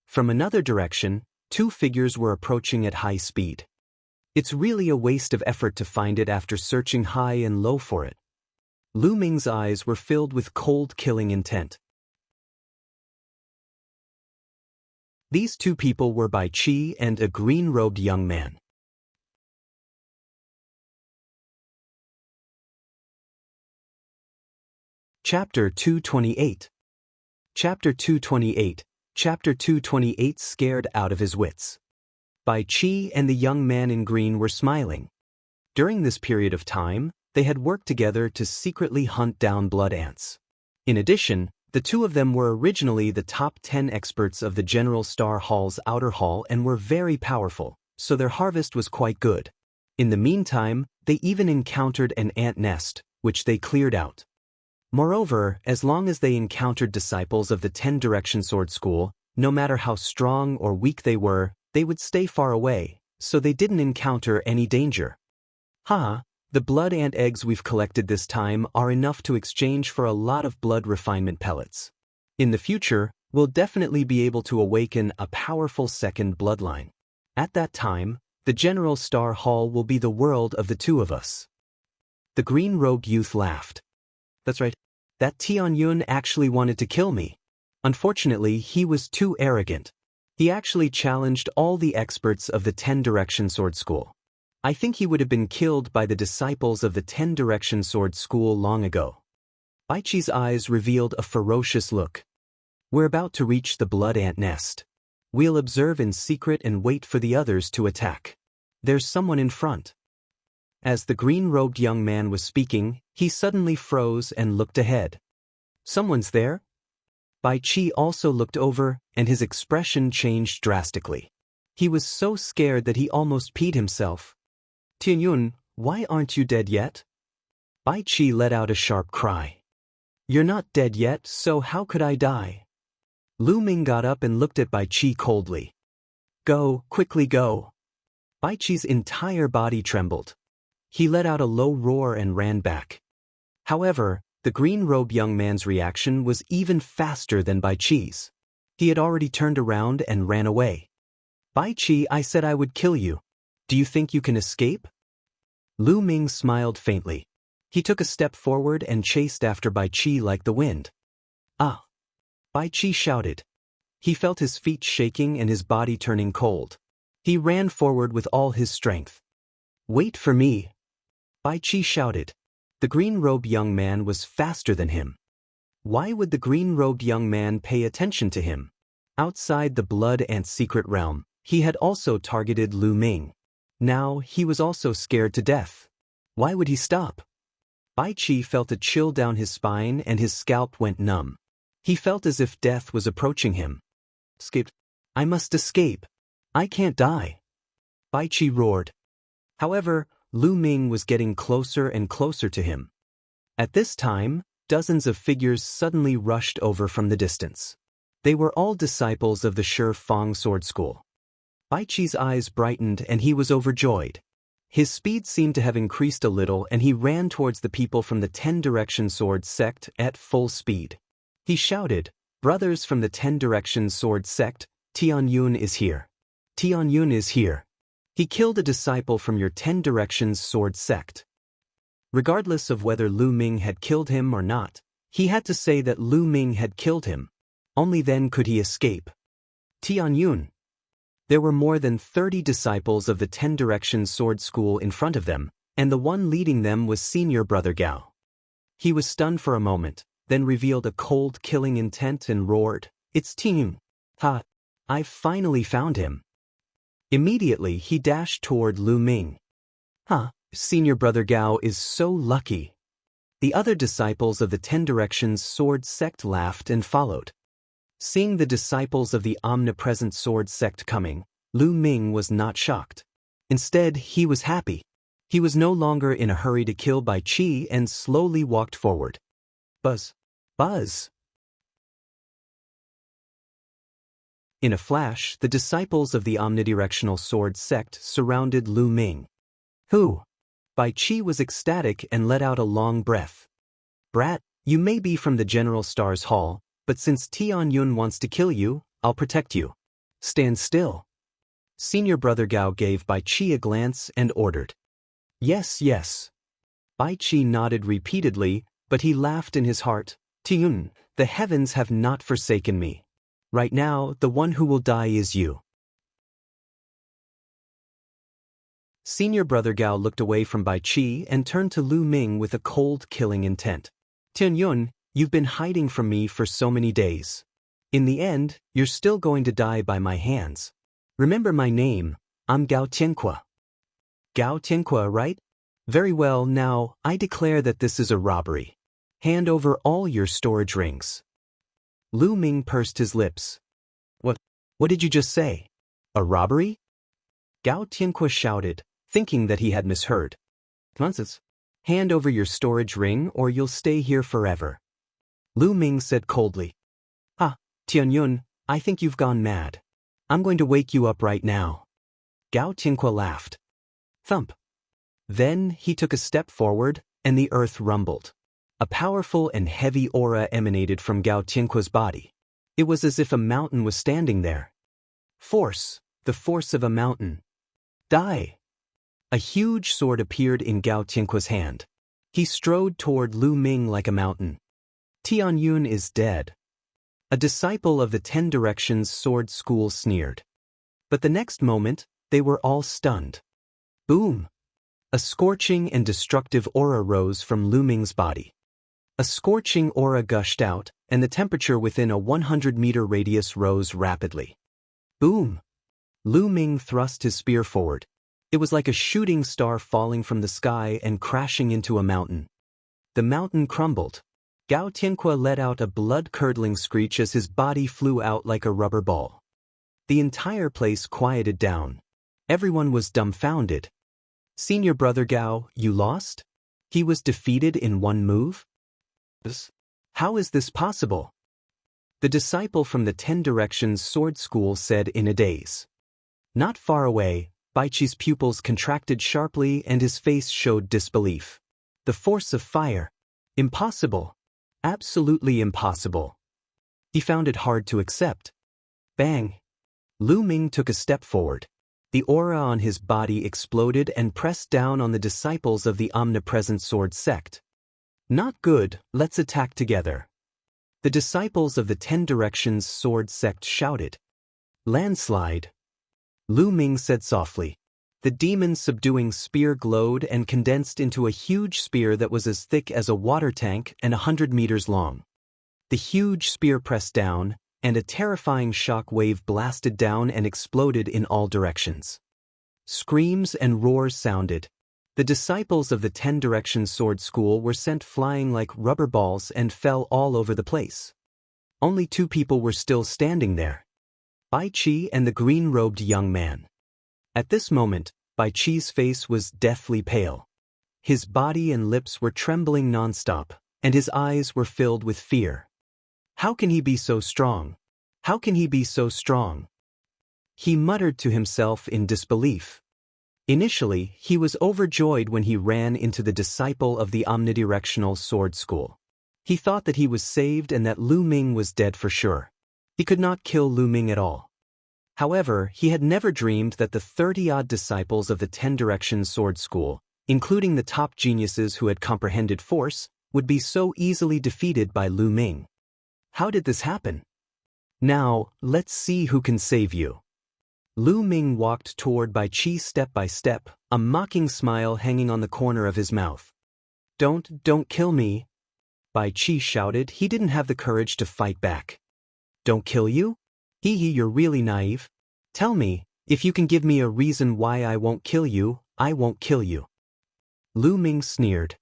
Speaker 1: From another direction, 2 figures were approaching at high speed. It's really a waste of effort to find it after searching high and low for it. Lu Ming's eyes were filled with cold killing intent. These 2 people were Bai Qi and a green-robed young man. Chapter 228. Chapter 228. Chapter 228. Scared out of his wits. Bai Qi and the young man in green were smiling. During this period of time, they had worked together to secretly hunt down blood ants. In addition, the 2 of them were originally the top 10 experts of the General Star Hall's outer hall and were very powerful, so their harvest was quite good. In the meantime, they even encountered an ant nest, which they cleared out. Moreover, as long as they encountered disciples of the 10 Direction Sword School, no matter how strong or weak they were, they would stay far away, so they didn't encounter any danger. The blood ant eggs we've collected this time are enough to exchange for a lot of blood refinement pellets. In the future, we'll definitely be able to awaken a powerful second bloodline. At that time, the General Star Hall will be the world of the 2 of us. The green-robed youth laughed. That's right. That Tianyun actually wanted to kill me. Unfortunately, he was too arrogant. He actually challenged all the experts of the 10 Direction Sword School. I think he would have been killed by the disciples of the 10 Direction Sword School long ago. Bai Qi's eyes revealed a ferocious look. We're about to reach the blood ant nest. We'll observe in secret and wait for the others to attack. There's someone in front. As the green-robed young man was speaking, he suddenly froze and looked ahead. Someone's there? Bai Qi also looked over, and his expression changed drastically. He was so scared that he almost peed himself. Tianyun, why aren't you dead yet? Bai Qi let out a sharp cry. You're not dead yet, so how could I die? Lu Ming got up and looked at Bai Qi coldly. Go, quickly go. Bai Qi's entire body trembled. He let out a low roar and ran back. However, the green-robed young man's reaction was even faster than Bai Qi's. He had already turned around and ran away. Bai Qi, I said I would kill you. Do you think you can escape? Lu Ming smiled faintly. He took a step forward and chased after Bai Qi like the wind. Ah! Bai Qi shouted. He felt his feet shaking and his body turning cold. He ran forward with all his strength. Wait for me! Bai Qi shouted. The green-robed young man was faster than him. Why would the green-robed young man pay attention to him? Outside the blood ant secret realm, he had also targeted Lu Ming. Now he was also scared to death. Why would he stop? Bai Qi felt a chill down his spine and his scalp went numb. He felt as if death was approaching him. Escape! I must escape! I can't die! Bai Qi roared. However, Lu Ming was getting closer and closer to him. At this time, dozens of figures suddenly rushed over from the distance. They were all disciples of the Shi Fang Sword School. Bai Chi's eyes brightened and he was overjoyed. His speed seemed to have increased a little and he ran towards the people from the 10-direction sword sect at full speed. He shouted, "Brothers from the 10-direction sword sect, Tianyun is here. Tianyun is here. He killed a disciple from your 10 directions sword sect." Regardless of whether Lu Ming had killed him or not, he had to say that Lu Ming had killed him. Only then could he escape. Tianyun. There were more than 30 disciples of the 10 directions sword school in front of them, and the one leading them was senior brother Gao. He was stunned for a moment, then revealed a cold killing intent and roared, "It's Tianyun. Ha! I've finally found him." Immediately he dashed toward Lu Ming. "Huh, senior brother Gao is so lucky." The other disciples of the 10 directions sword sect laughed and followed. Seeing the disciples of the omnipresent sword sect coming, Lu Ming was not shocked. Instead, he was happy. He was no longer in a hurry to kill Bai Chi and slowly walked forward. Buzz. Buzz. In a flash, the disciples of the omnidirectional sword sect surrounded Lu Ming. "Who?" Bai Chi was ecstatic and let out a long breath. "Brat, you may be from the General Star's Hall, but since Tianyun wants to kill you, I'll protect you. Stand still." Senior brother Gao gave Bai Chi a glance and ordered. "Yes, yes." Bai Chi nodded repeatedly, but he laughed in his heart. "Tianyun, the heavens have not forsaken me. Right now, the one who will die is you." Senior brother Gao looked away from Bai Chi and turned to Lu Ming with a cold killing intent. "Tianyun, you've been hiding from me for so many days. In the end, you're still going to die by my hands. Remember my name, I'm Gao Tianque." "Gao Tianque, right? Very well, now, I declare that this is a robbery. Hand over all your storage rings." Lu Ming pursed his lips. What did you just say? A robbery?" Gao Tianque shouted, thinking that he had misheard. "Nonsense. Hand over your storage ring or you'll stay here forever." Lu Ming said coldly. "Ah, Tianyun, I think you've gone mad. I'm going to wake you up right now." Gao Tianque laughed. Thump. Then he took a step forward, and the earth rumbled. A powerful and heavy aura emanated from Gao Tianque's body. It was as if a mountain was standing there. Force, the force of a mountain. Die! A huge sword appeared in Gao Tianque's hand. He strode toward Lu Ming like a mountain. "Tianyun is dead." A disciple of the 10 directions sword school sneered. But the next moment, they were all stunned. Boom! A scorching and destructive aura rose from Lu Ming's body. A scorching aura gushed out, and the temperature within a 100-meter radius rose rapidly. Boom! Lu Ming thrust his spear forward. It was like a shooting star falling from the sky and crashing into a mountain. The mountain crumbled. Gao Tianque let out a blood-curdling screech as his body flew out like a rubber ball. The entire place quieted down. Everyone was dumbfounded. "Senior brother Gao, you lost? He was defeated in one move? How is this possible?" The disciple from the 10 directions sword school said in a daze. Not far away, Bai Chi's pupils contracted sharply and his face showed disbelief. The force of fire. Impossible. Absolutely impossible. He found it hard to accept. Bang! Lu Ming took a step forward. The aura on his body exploded and pressed down on the disciples of the omnipresent sword sect. "Not good, let's attack together." The disciples of the 10 directions sword sect shouted. "Landslide." Lu Ming said softly. The demon's subduing spear glowed and condensed into a huge spear that was as thick as a water tank and 100 meters long. The huge spear pressed down, and a terrifying shock wave blasted down and exploded in all directions. Screams and roars sounded. The disciples of the 10 directions sword school were sent flying like rubber balls and fell all over the place. Only 2 people were still standing there. Bai Chi and the green-robed young man. At this moment, Bai Chi's face was deathly pale. His body and lips were trembling nonstop, and his eyes were filled with fear. How can he be so strong? How can he be so strong? he muttered to himself in disbelief. Initially, he was overjoyed when he ran into the disciple of the omnidirectional sword school. He thought that he was saved and that Lu Ming was dead for sure. He could not kill Lu Ming at all. However, he had never dreamed that the 30-odd disciples of the 10-direction sword school, including the top geniuses who had comprehended force, would be so easily defeated by Lu Ming. How did this happen? Now, let's see who can save you. Lu Ming walked toward Bai Qi step by step, a mocking smile hanging on the corner of his mouth. Don't kill me. Bai Qi shouted. He didn't have the courage to fight back. Don't kill you? You're really naive. Tell me, if you can give me a reason why I won't kill you, I won't kill you. Lu Ming sneered.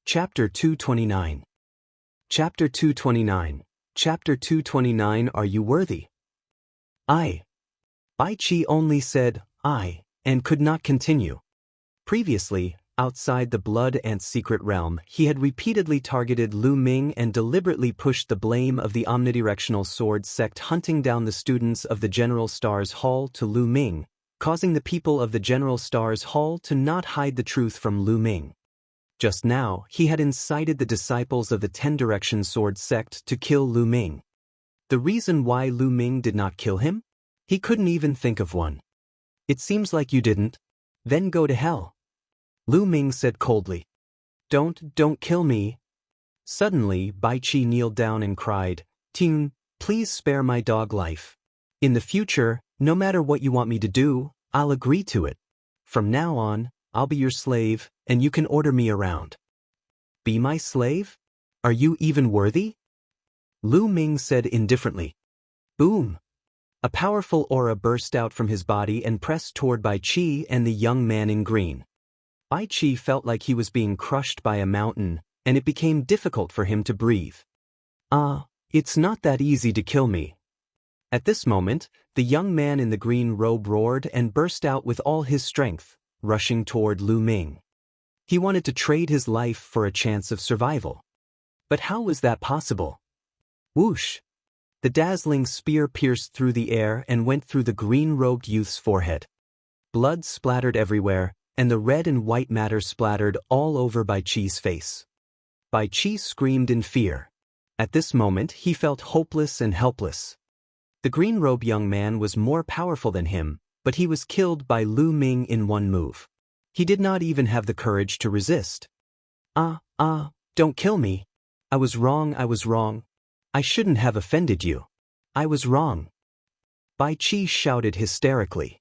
Speaker 1: Chapter 229. Chapter 229. Chapter 229. Are you worthy? I. Bai Qi only said, I, and could not continue. Previously, outside the Blood Ant secret realm, he had repeatedly targeted Lu Ming and deliberately pushed the blame of the omnidirectional sword sect hunting down the students of the General Stars Hall to Lu Ming, causing the people of the General Stars Hall to not hide the truth from Lu Ming. Just now, he had incited the disciples of the 10-direction sword sect to kill Lu Ming. The reason why Lu Ming did not kill him? He couldn't even think of one. It seems like you didn't. Then go to hell. Lu Ming said coldly. Don't kill me. Suddenly, Bai Qi kneeled down and cried, Ting, please spare my dog life. In the future, no matter what you want me to do, I'll agree to it. From now on, I'll be your slave, and you can order me around. Be my slave? Are you even worthy? Lu Ming said indifferently. Boom! A powerful aura burst out from his body and pressed toward Bai Qi and the young man in green. Bai Qi felt like he was being crushed by a mountain, and it became difficult for him to breathe. It's not that easy to kill me. At this moment, the young man in the green robe roared and burst out with all his strength, rushing toward Lu Ming. He wanted to trade his life for a chance of survival. But how was that possible? Whoosh! The dazzling spear pierced through the air and went through the green-robed youth's forehead. Blood splattered everywhere, and the red and white matter splattered all over Bai Qi's face. Bai Qi screamed in fear. At this moment, he felt hopeless and helpless. The green-robed young man was more powerful than him, but he was killed by Lu Ming in one move. He did not even have the courage to resist. Don't kill me. I was wrong. I shouldn't have offended you. I was wrong. Bai Qi shouted hysterically.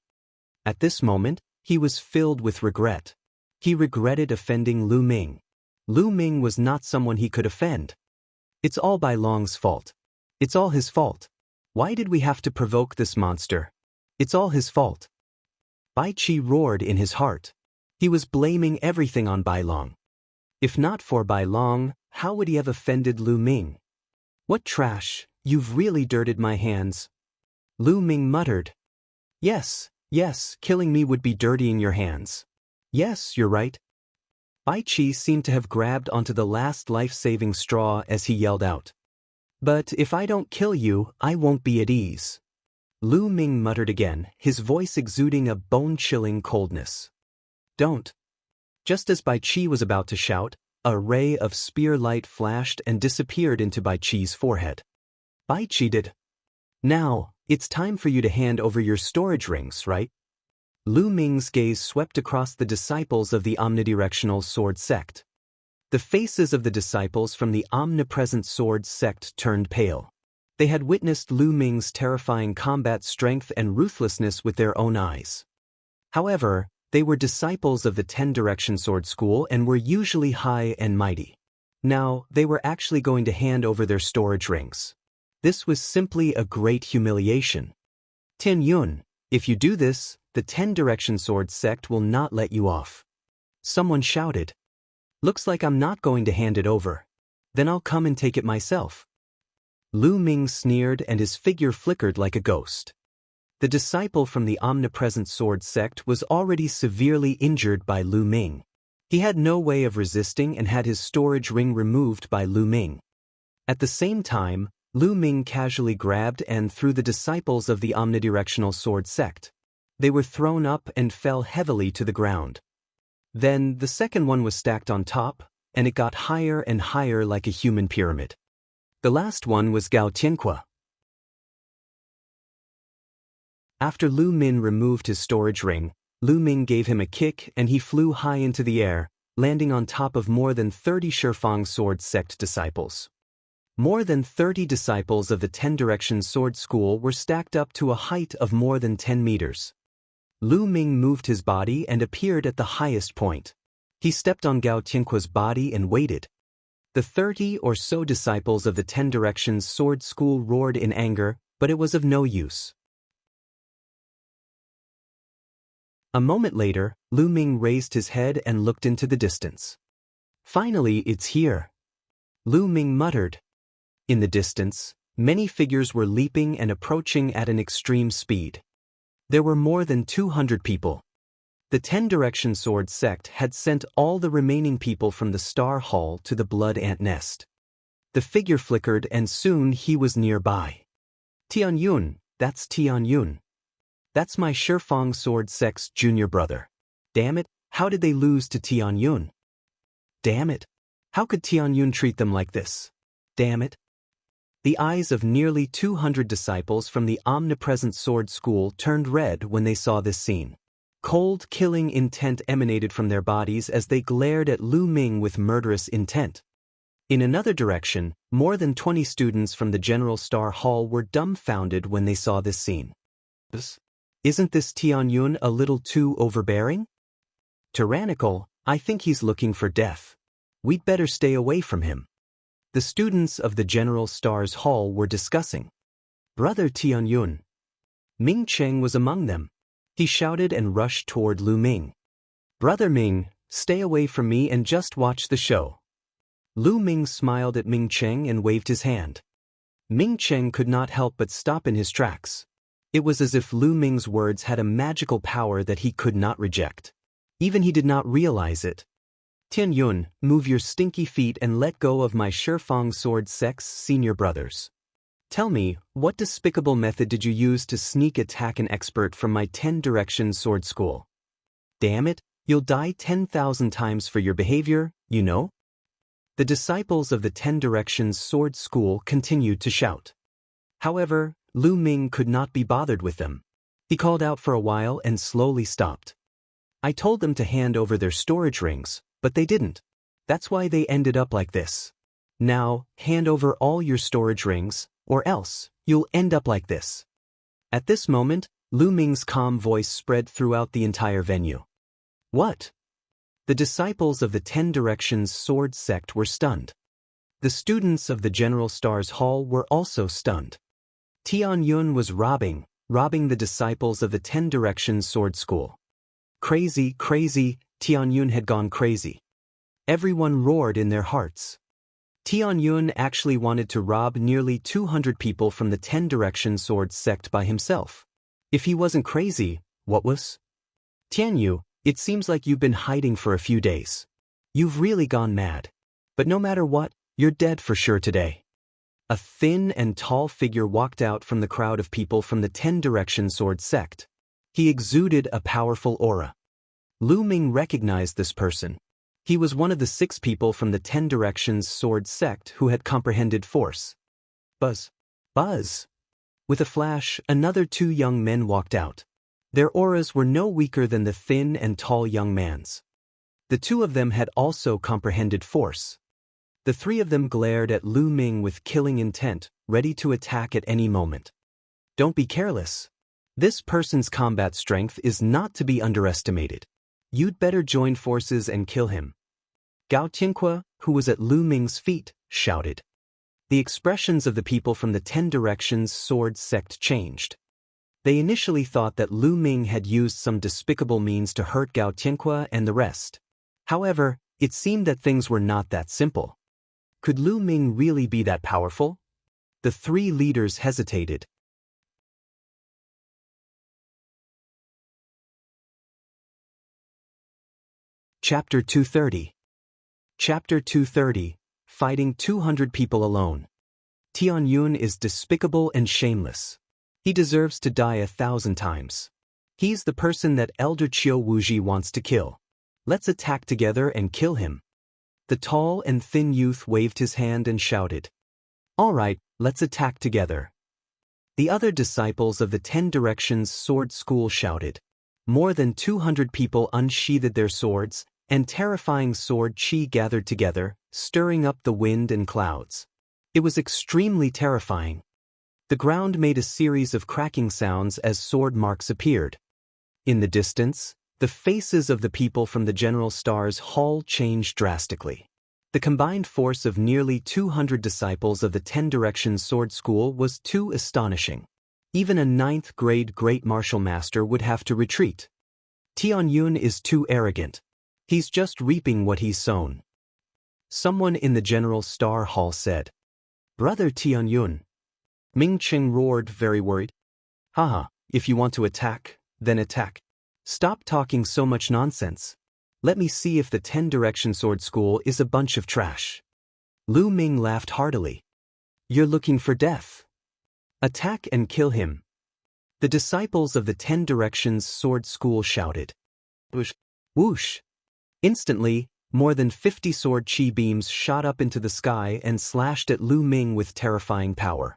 Speaker 1: At this moment, he was filled with regret. He regretted offending Lu Ming. Lu Ming was not someone he could offend. It's all Bai Long's fault. It's all his fault. Why did we have to provoke this monster? It's all his fault. Bai Qi roared in his heart. He was blaming everything on Bai Long. If not for Bai Long, how would he have offended Lu Ming? What trash, you've really dirtied my hands. Lu Ming muttered. Yes, killing me would be dirtying your hands. Yes, you're right. Bai Qi seemed to have grabbed onto the last life-saving straw as he yelled out. But if I don't kill you, I won't be at ease. Lu Ming muttered again, his voice exuding a bone-chilling coldness. Don't. Just as Bai Qi was about to shout, a ray of spear light flashed and disappeared into Bai Qi's forehead. Bai Qi did. Now, it's time for you to hand over your storage rings, right? Lu Ming's gaze swept across the disciples of the omnidirectional sword sect. The faces of the disciples from the omnipresent sword sect turned pale. They had witnessed Lu Ming's terrifying combat strength and ruthlessness with their own eyes. However, they were disciples of the 10-direction sword school and were usually high and mighty. Now, they were actually going to hand over their storage rings. This was simply a great humiliation. Tin Yun, if you do this, the 10-direction sword sect will not let you off. Someone shouted. Looks like I'm not going to hand it over. Then I'll come and take it myself. Lu Ming sneered and his figure flickered like a ghost. The disciple from the omnipresent sword sect was already severely injured by Lu Ming. He had no way of resisting and had his storage ring removed by Lu Ming. At the same time, Lu Ming casually grabbed and threw the disciples of the omnidirectional sword sect. They were thrown up and fell heavily to the ground. Then, the second one was stacked on top, and it got higher and higher like a human pyramid. The last one was Gao Tianque. After Lu Min removed his storage ring, Lu Ming gave him a kick and he flew high into the air, landing on top of more than 30 Shifang Sword Sect disciples. More than 30 disciples of the 10 Directions Sword School were stacked up to a height of more than 10 meters. Lu Ming moved his body and appeared at the highest point. He stepped on Gao Tianque's body and waited. The 30 or so disciples of the 10 Directions Sword School roared in anger, but it was of no use. A moment later, Lu Ming raised his head and looked into the distance. Finally, it's here. Lu Ming muttered. In the distance, many figures were leaping and approaching at an extreme speed. There were more than 200 people. The 10 Direction Sword Sect had sent all the remaining people from the Star Hall to the Blood Ant Nest. The figure flickered and soon he was nearby. Tianyun, that's Tianyun. That's my Shifang Sword Sect's junior brother. Damn it, how did they lose to Tianyun? Damn it, how could Tianyun treat them like this? Damn it. The eyes of nearly 200 disciples from the omnipresent sword school turned red when they saw this scene. Cold, killing intent emanated from their bodies as they glared at Lu Ming with murderous intent. In another direction, more than 20 students from the General Star Hall were dumbfounded when they saw this scene. Isn't this Tianyun a little too overbearing? Tyrannical, I think he's looking for death. We'd better stay away from him. The students of the General Star's Hall were discussing. Brother Tianyun. Ming Cheng was among them. He shouted and rushed toward Lu Ming. Brother Ming, stay away from me and just watch the show. Lu Ming smiled at Ming Cheng and waved his hand. Ming Cheng could not help but stop in his tracks. It was as if Lu Ming's words had a magical power that he could not reject. Even he did not realize it. Tianyun, move your stinky feet and let go of my Shifang Sword Sect's senior brothers. Tell me, what despicable method did you use to sneak attack an expert from my 10 Directions Sword School? Damn it, you'll die 10,000 times for your behavior, you know? The disciples of the 10 Directions Sword School continued to shout. However, Lu Ming could not be bothered with them. He called out for a while and slowly stopped. I told them to hand over their storage rings, but they didn't. That's why they ended up like this. Now, hand over all your storage rings, or else, you'll end up like this. At this moment, Lu Ming's calm voice spread throughout the entire venue. What? The disciples of the 10 Directions Sword Sect were stunned. The students of the General Star's Hall were also stunned. Tianyun was robbing the disciples of the 10 Directions Sword School. Crazy, Tianyun had gone crazy. Everyone roared in their hearts. Tianyun actually wanted to rob nearly 200 people from the 10 Directions Sword Sect by himself. If he wasn't crazy, what was? Tianyu, it seems like you've been hiding for a few days. You've really gone mad. But no matter what, you're dead for sure today. A thin and tall figure walked out from the crowd of people from the 10 Directions Sword Sect. He exuded a powerful aura. Lu Ming recognized this person. He was one of the 6 people from the 10 Directions Sword Sect who had comprehended force. Buzz. With a flash, another 2 young men walked out. Their auras were no weaker than the thin and tall young man's. The 2 of them had also comprehended force. The 3 of them glared at Lu Ming with killing intent, ready to attack at any moment. Don't be careless. This person's combat strength is not to be underestimated. You'd better join forces and kill him. Gao Tianque, who was at Lu Ming's feet, shouted. The expressions of the people from the 10 Directions Sword Sect changed. They initially thought that Lu Ming had used some despicable means to hurt Gao Tianque and the rest. However, it seemed that things were not that simple. Could Lu Ming really be that powerful? The 3 leaders hesitated. Chapter 230. Chapter 230, Fighting 200 People Alone. Tianyun is despicable and shameless. He deserves to die 1,000 times. He's the person that Elder Qiu Wuji wants to kill. Let's attack together and kill him. The tall and thin youth waved his hand and shouted. All right, let's attack together. The other disciples of the 10 Directions Sword School shouted. More than 200 people unsheathed their swords, and terrifying sword chi gathered together, stirring up the wind and clouds. It was extremely terrifying. The ground made a series of cracking sounds as sword marks appeared. In the distance, the faces of the people from the General Star's hall changed drastically. The combined force of nearly 200 disciples of the 10 Directions Sword School was too astonishing. Even a 9th grade great martial master would have to retreat. Tianyun is too arrogant. He's just reaping what he's sown. Someone in the General Star Hall said. Brother Tianyun. Ming Qing roared, very worried. Haha, if you want to attack, then attack. Stop talking so much nonsense. Let me see if the 10 Direction Sword School is a bunch of trash. Lu Ming laughed heartily. You're looking for death. Attack and kill him. The disciples of the 10 Directions Sword School shouted. Whoosh! Whoosh! Instantly, more than 50 sword chi beams shot up into the sky and slashed at Lu Ming with terrifying power.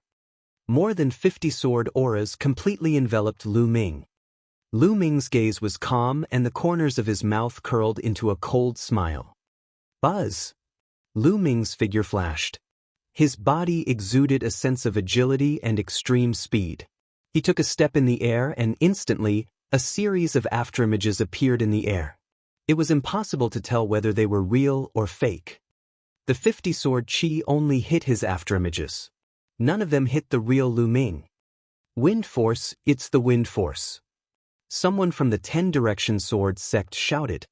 Speaker 1: More than 50 sword auras completely enveloped Lu Ming. Lu Ming's gaze was calm and the corners of his mouth curled into a cold smile. Buzz! Lu Ming's figure flashed. His body exuded a sense of agility and extreme speed. He took a step in the air and instantly, a series of afterimages appeared in the air. It was impossible to tell whether they were real or fake. The 50 sword chi only hit his afterimages. None of them hit the real Lu Ming. Wind force, it's the wind force. Someone from the 10 Direction Sword sect shouted.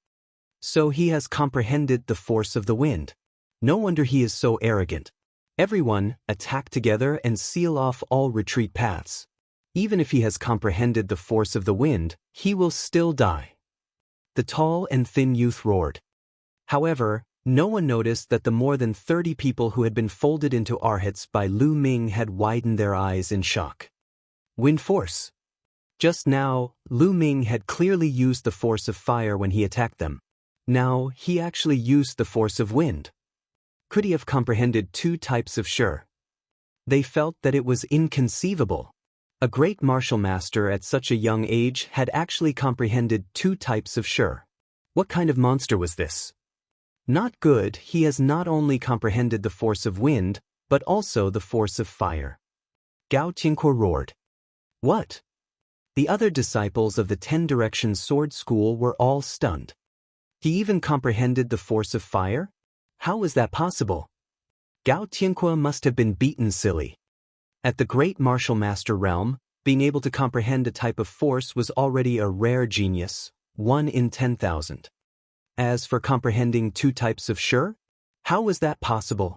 Speaker 1: So he has comprehended the force of the wind. No wonder he is so arrogant. Everyone, attack together and seal off all retreat paths. Even if he has comprehended the force of the wind, he will still die. The tall and thin youth roared. However, no one noticed that the more than 30 people who had been folded into arhats by Lu Ming had widened their eyes in shock. Wind force. Just now, Lu Ming had clearly used the force of fire when he attacked them. Now, he actually used the force of wind. Could he have comprehended 2 types of shi? They felt that it was inconceivable. A great martial master at such a young age had actually comprehended 2 types of shi. What kind of monster was this? Not good. He has not only comprehended the force of wind, but also the force of fire. Gao Tianque roared. What? The other disciples of the 10 Directions Sword School were all stunned. He even comprehended the force of fire? How was that possible? Gao Tianque must have been beaten silly. At the great martial master realm, being able to comprehend a type of force was already a rare genius, 1 in 10,000. As for comprehending 2 types of shi, how was that possible?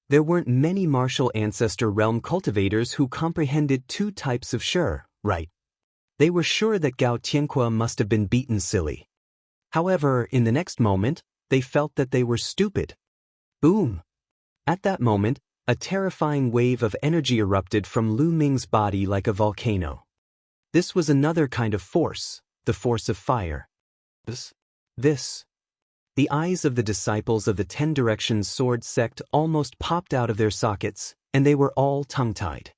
Speaker 1: There weren't many martial ancestor realm cultivators who comprehended 2 types of shi, right? They were sure that Gao Tianque must have been beaten silly. However, in the next moment, they felt that they were stupid. Boom! At that moment, a terrifying wave of energy erupted from Lu Ming's body like a volcano. This was another kind of force, the force of fire. This. The eyes of the disciples of the 10 Directions Sword sect almost popped out of their sockets, and they were all tongue-tied.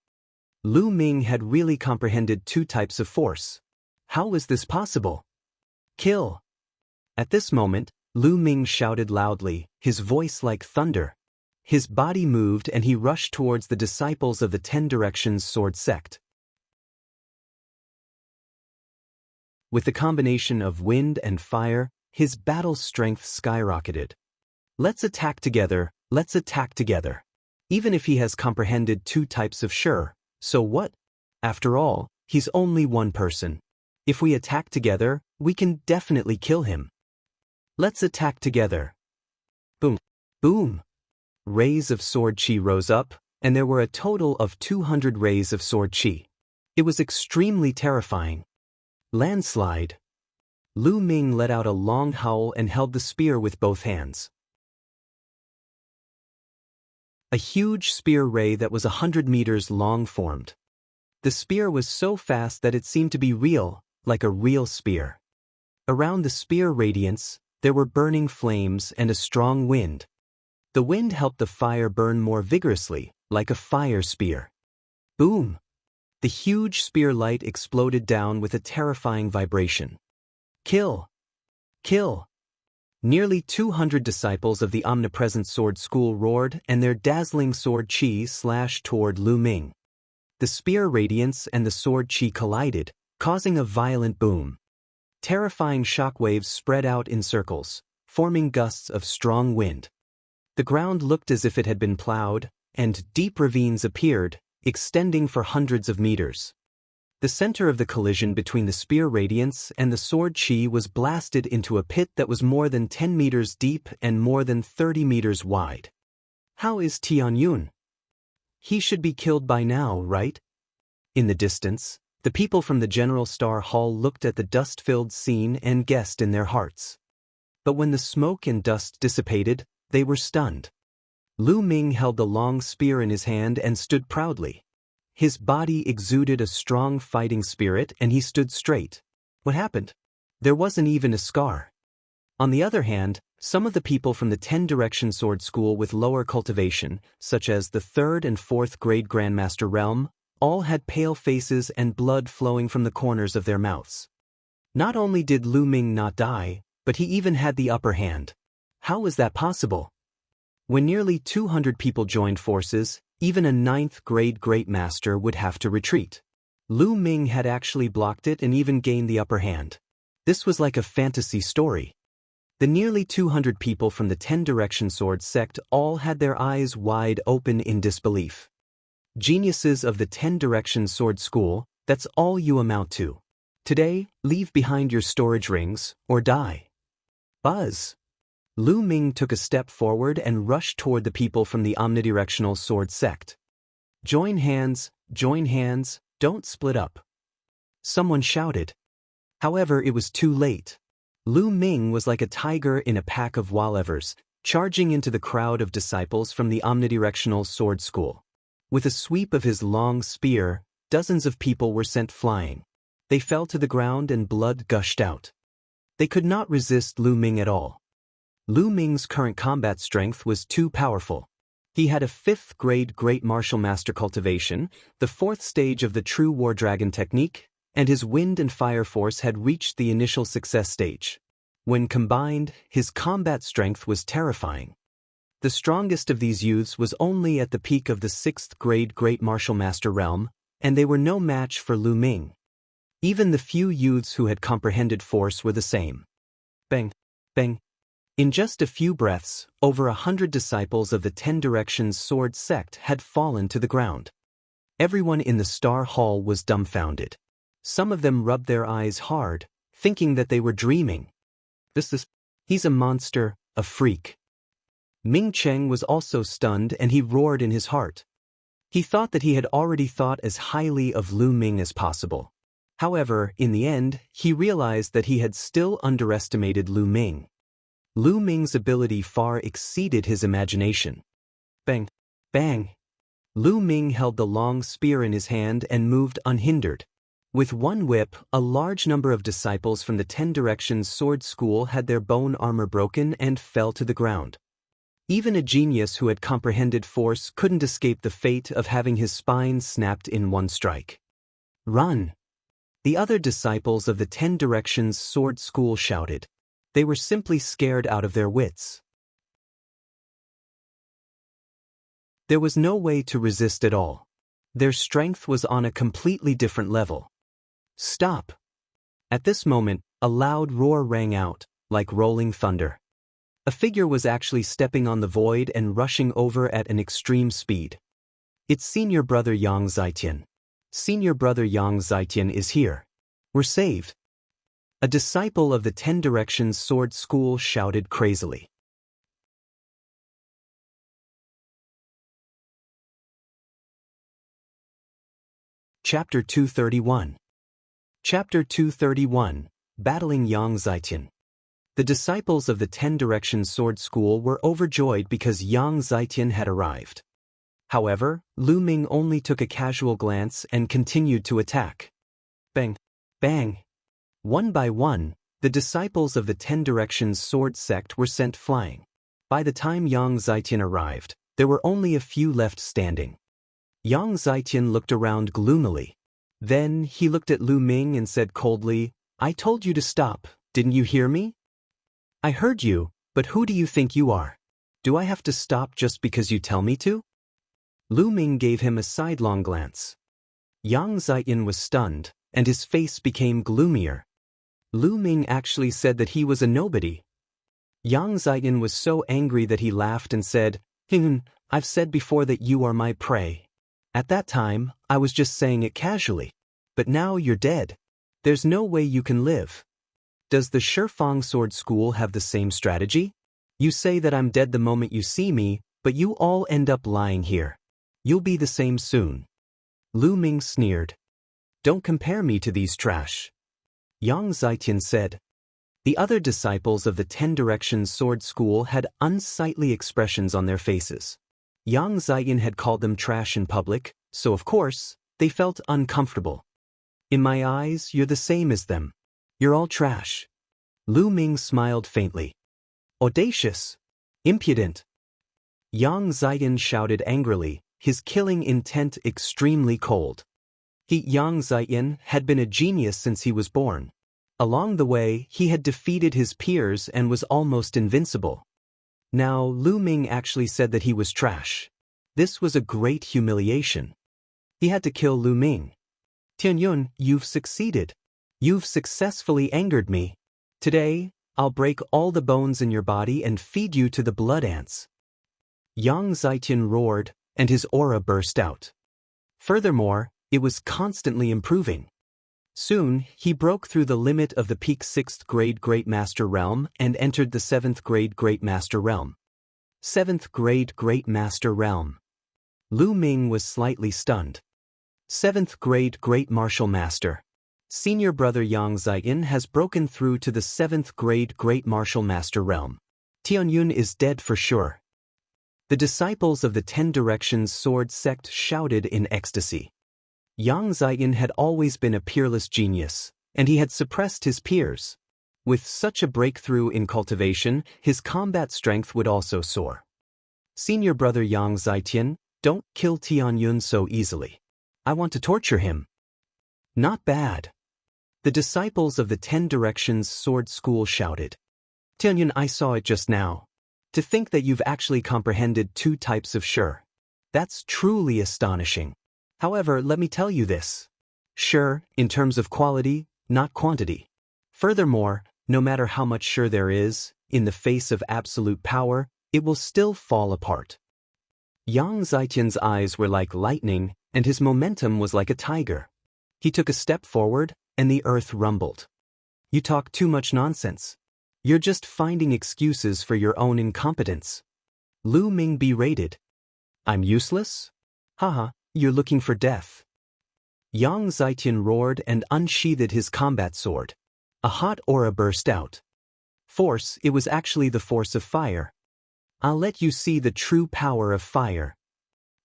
Speaker 1: Lu Ming had really comprehended 2 types of force. How was this possible? Kill! At this moment, Lu Ming shouted loudly, his voice like thunder. His body moved and he rushed towards the disciples of the 10 Directions Sword sect. With the combination of wind and fire, his battle strength skyrocketed. Let's attack together, let's attack together. Even if he has comprehended 2 types of shi, so what? After all, he's only one person. If we attack together, we can definitely kill him. Let's attack together. Boom! Boom! Rays of sword chi rose up, and there were a total of 200 rays of sword chi. It was extremely terrifying. Landslide. Lu Ming let out a long howl and held the spear with both hands. A huge spear ray that was 100 meters long formed. The spear was so fast that it seemed to be real, like a real spear. Around the spear radiance, there were burning flames and a strong wind. The wind helped the fire burn more vigorously, like a fire spear. Boom! The huge spear light exploded down with a terrifying vibration. Kill! Kill! Nearly 200 disciples of the omnipresent sword school roared, and their dazzling sword chi slashed toward Lu Ming. The spear radiance and the sword chi collided, causing a violent boom. Terrifying shockwaves spread out in circles, forming gusts of strong wind. The ground looked as if it had been plowed, and deep ravines appeared, extending for hundreds of meters. The center of the collision between the spear radiance and the sword chi was blasted into a pit that was more than 10 meters deep and more than 30 meters wide. How is Tianyun? He should be killed by now, right? In the distance, the people from the General Star Hall looked at the dust-filled scene and guessed in their hearts. But when the smoke and dust dissipated, they were stunned. Lu Ming held the long spear in his hand and stood proudly. His body exuded a strong fighting spirit and he stood straight. What happened? There wasn't even a scar. On the other hand, some of the people from the 10-direction sword school with lower cultivation, such as the 3rd and 4th grade Grandmaster realm, all had pale faces and blood flowing from the corners of their mouths. Not only did Lu Ming not die, but he even had the upper hand. How was that possible? When nearly 200 people joined forces, even a 9th grade Great Master would have to retreat. Lu Ming had actually blocked it and even gained the upper hand. This was like a fantasy story. The nearly 200 people from the 10-direction sword sect all had their eyes wide open in disbelief. Geniuses of the 10-direction sword school, that's all you amount to. Today, leave behind your storage rings, or die. Buzz! Lu Ming took a step forward and rushed toward the people from the omnidirectional sword sect. Join hands, don't split up. Someone shouted. However, it was too late. Lu Ming was like a tiger in a pack of Wallevers, charging into the crowd of disciples from the omnidirectional sword school. With a sweep of his long spear, dozens of people were sent flying. They fell to the ground and blood gushed out. They could not resist Lu Ming at all. Lu Ming's current combat strength was too powerful. He had a 5th grade Great Martial Master cultivation, the 4th stage of the True War Dragon technique, and his wind and fire force had reached the initial success stage. When combined, his combat strength was terrifying. The strongest of these youths was only at the peak of the 6th grade Great Martial Master realm, and they were no match for Lu Ming. Even the few youths who had comprehended force were the same. Bang! Bang! In just a few breaths, over 100 disciples of the 10 Directions sword sect had fallen to the ground. Everyone in the Star Hall was dumbfounded. Some of them rubbed their eyes hard, thinking that they were dreaming. He's a monster, a freak. Ming Cheng was also stunned and he roared in his heart. He thought that he had already thought as highly of Lu Ming as possible. However, in the end, he realized that he had still underestimated Lu Ming. Lu Ming's ability far exceeded his imagination. Bang! Bang! Lu Ming held the long spear in his hand and moved unhindered. With one whip, a large number of disciples from the 10 Directions sword school had their bone armor broken and fell to the ground. Even a genius who had comprehended force couldn't escape the fate of having his spine snapped in one strike. Run! The other disciples of the 10 Directions sword school shouted. They were simply scared out of their wits. There was no way to resist at all. Their strength was on a completely different level. Stop! At this moment, a loud roar rang out, like rolling thunder. A figure was actually stepping on the void and rushing over at an extreme speed. It's Senior Brother Yang Zitian. Senior Brother Yang Zitian is here. We're saved. A disciple of the 10 Directions sword school shouted crazily. Chapter 231. Chapter 231, Battling Yang Zitian. The disciples of the 10 Directions sword school were overjoyed because Yang Zitian had arrived. However, Lu Ming only took a casual glance and continued to attack. Bang! Bang! One by one, the disciples of the 10 Directions sword sect were sent flying. By the time Yang Zaitian arrived, there were only a few left standing. Yang Zaitian looked around gloomily. Then he looked at Lu Ming and said coldly, "I told you to stop, didn't you hear me?" "I heard you, but who do you think you are? Do I have to stop just because you tell me to?" Lu Ming gave him a sidelong glance. Yang Zaitian was stunned, and his face became gloomier. Lu Ming actually said that he was a nobody. Yang Zaitian was so angry that he laughed and said, "I've said before that you are my prey. At that time, I was just saying it casually. But now you're dead. There's no way you can live." Does the Shifang Sword School have the same strategy? You say that I'm dead the moment you see me, but you all end up lying here. You'll be the same soon. Lu Ming sneered. "Don't compare me to these trash." Yang Zaitian said. The other disciples of the 10 Directions Sword School had unsightly expressions on their faces. Yang Zaitian had called them trash in public, so of course, they felt uncomfortable. "In my eyes, you're the same as them. You're all trash." Lu Ming smiled faintly. "Audacious! Impudent!" Yang Zaitian shouted angrily, his killing intent extremely cold. Yang Zaitian had been a genius since he was born. Along the way, he had defeated his peers and was almost invincible. Now, Lu Ming actually said that he was trash. This was a great humiliation. He had to kill Lu Ming. "Tianyun, you've succeeded. You've successfully angered me. Today, I'll break all the bones in your body and feed you to the blood ants." Yang Zaitian roared, and his aura burst out. Furthermore, it was constantly improving. Soon, he broke through the limit of the peak 6th grade Great Master Realm and entered the 7th grade Great Master Realm. 7th grade Great Master Realm. Lu Ming was slightly stunned. 7th grade Great Martial Master. Senior brother Yang Zaitian has broken through to the 7th grade Great Martial Master Realm. Tianyun is dead for sure. The disciples of the 10 Directions Sword Sect shouted in ecstasy. Yang Zaitian had always been a peerless genius, and he had suppressed his peers. With such a breakthrough in cultivation, his combat strength would also soar. "Senior brother Yang Zaitian, don't kill Tianyun so easily. I want to torture him." "Not bad." The disciples of the 10 Directions Sword School shouted. "Tianyun, I saw it just now. To think that you've actually comprehended 2 types of Shi. That's truly astonishing. However, let me tell you this. Shi, in terms of quality, not quantity. Furthermore, no matter how much Shi there is, in the face of absolute power, it will still fall apart." Yang Zaitian's eyes were like lightning, and his momentum was like a tiger. He took a step forward, and the earth rumbled. "You talk too much nonsense. You're just finding excuses for your own incompetence." Lu Ming berated. "I'm useless? Haha, you're looking for death." Yang Zaitian roared and unsheathed his combat sword. A hot aura burst out. Force, it was actually the force of fire. "I'll let you see the true power of fire."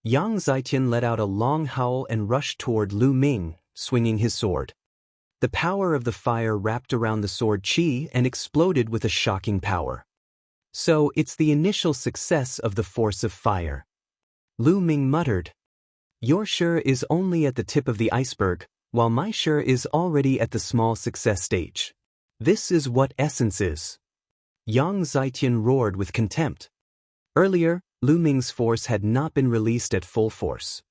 Speaker 1: Yang Zaitian let out a long howl and rushed toward Lu Ming, swinging his sword. The power of the fire wrapped around the sword qi and exploded with a shocking power. "So it's the initial success of the force of fire." Lu Ming muttered. "Your Shi is only at the tip of the iceberg, while my Shi is already at the small success stage. This is what essence is." Yang Zaitian roared with contempt. Earlier, Lu Ming's force had not been released at full force.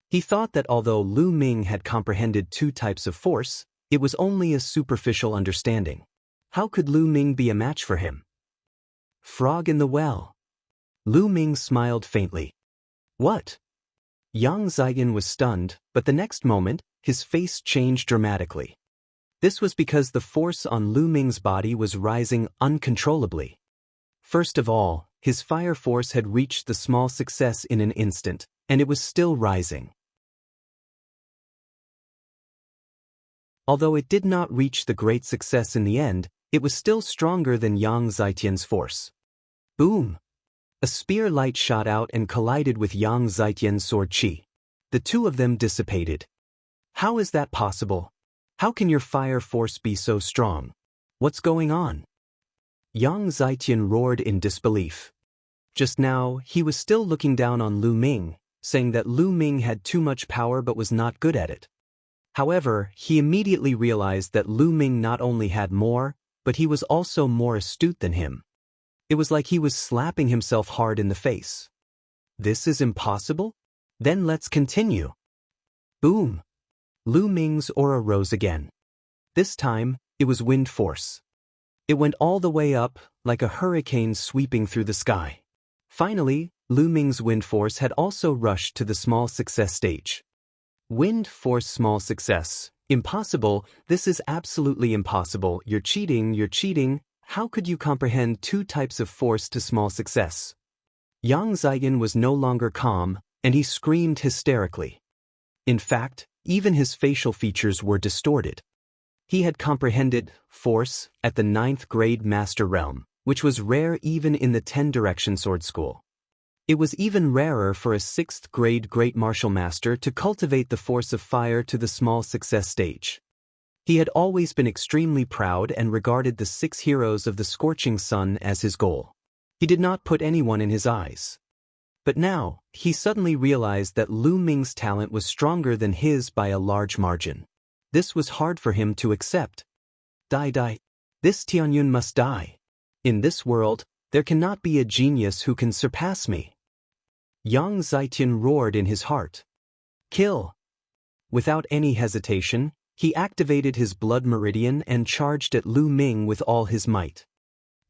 Speaker 1: He thought that although Lu Ming had comprehended 2 types of force, it was only a superficial understanding. How could Lu Ming be a match for him? Frog in the well. Lu Ming smiled faintly. "What?" Yang Zaitian was stunned, but the next moment, his face changed dramatically. This was because the force on Lu Ming's body was rising uncontrollably. First of all, his fire force had reached the small success in an instant, and it was still rising. Although it did not reach the great success in the end, it was still stronger than Yang Zaitian's force. Boom! A spear light shot out and collided with Yang Zitian's sword qi. The two of them dissipated. How is that possible? How can your fire force be so strong? What's going on? Yang Zitian roared in disbelief. Just now, he was still looking down on Lu Ming, saying that Lu Ming had too much power but was not good at it. However, he immediately realized that Lu Ming not only had more, but he was also more astute than him. It was like he was slapping himself hard in the face. This is impossible? Then let's continue. Boom! Lu Ming's aura rose again. This time, it was wind force. It went all the way up, like a hurricane sweeping through the sky. Finally, Lu Ming's wind force had also rushed to the small success stage. Wind force small success. Impossible, this is absolutely impossible, you're cheating. How could you comprehend two types of force to small success? Yang Ziyan was no longer calm, and he screamed hysterically. In fact, even his facial features were distorted. He had comprehended force at the 9th grade master realm, which was rare even in the 10-direction sword school. It was even rarer for a 6th grade great martial master to cultivate the force of fire to the small success stage. He had always been extremely proud and regarded the 6 heroes of the scorching sun as his goal. He did not put anyone in his eyes. But now, he suddenly realized that Lu Ming's talent was stronger than his by a large margin. This was hard for him to accept. Die. This Tianyun must die. In this world, there cannot be a genius who can surpass me. Yang Zitian roared in his heart. Kill! Without any hesitation, he activated his blood meridian and charged at Lu Ming with all his might.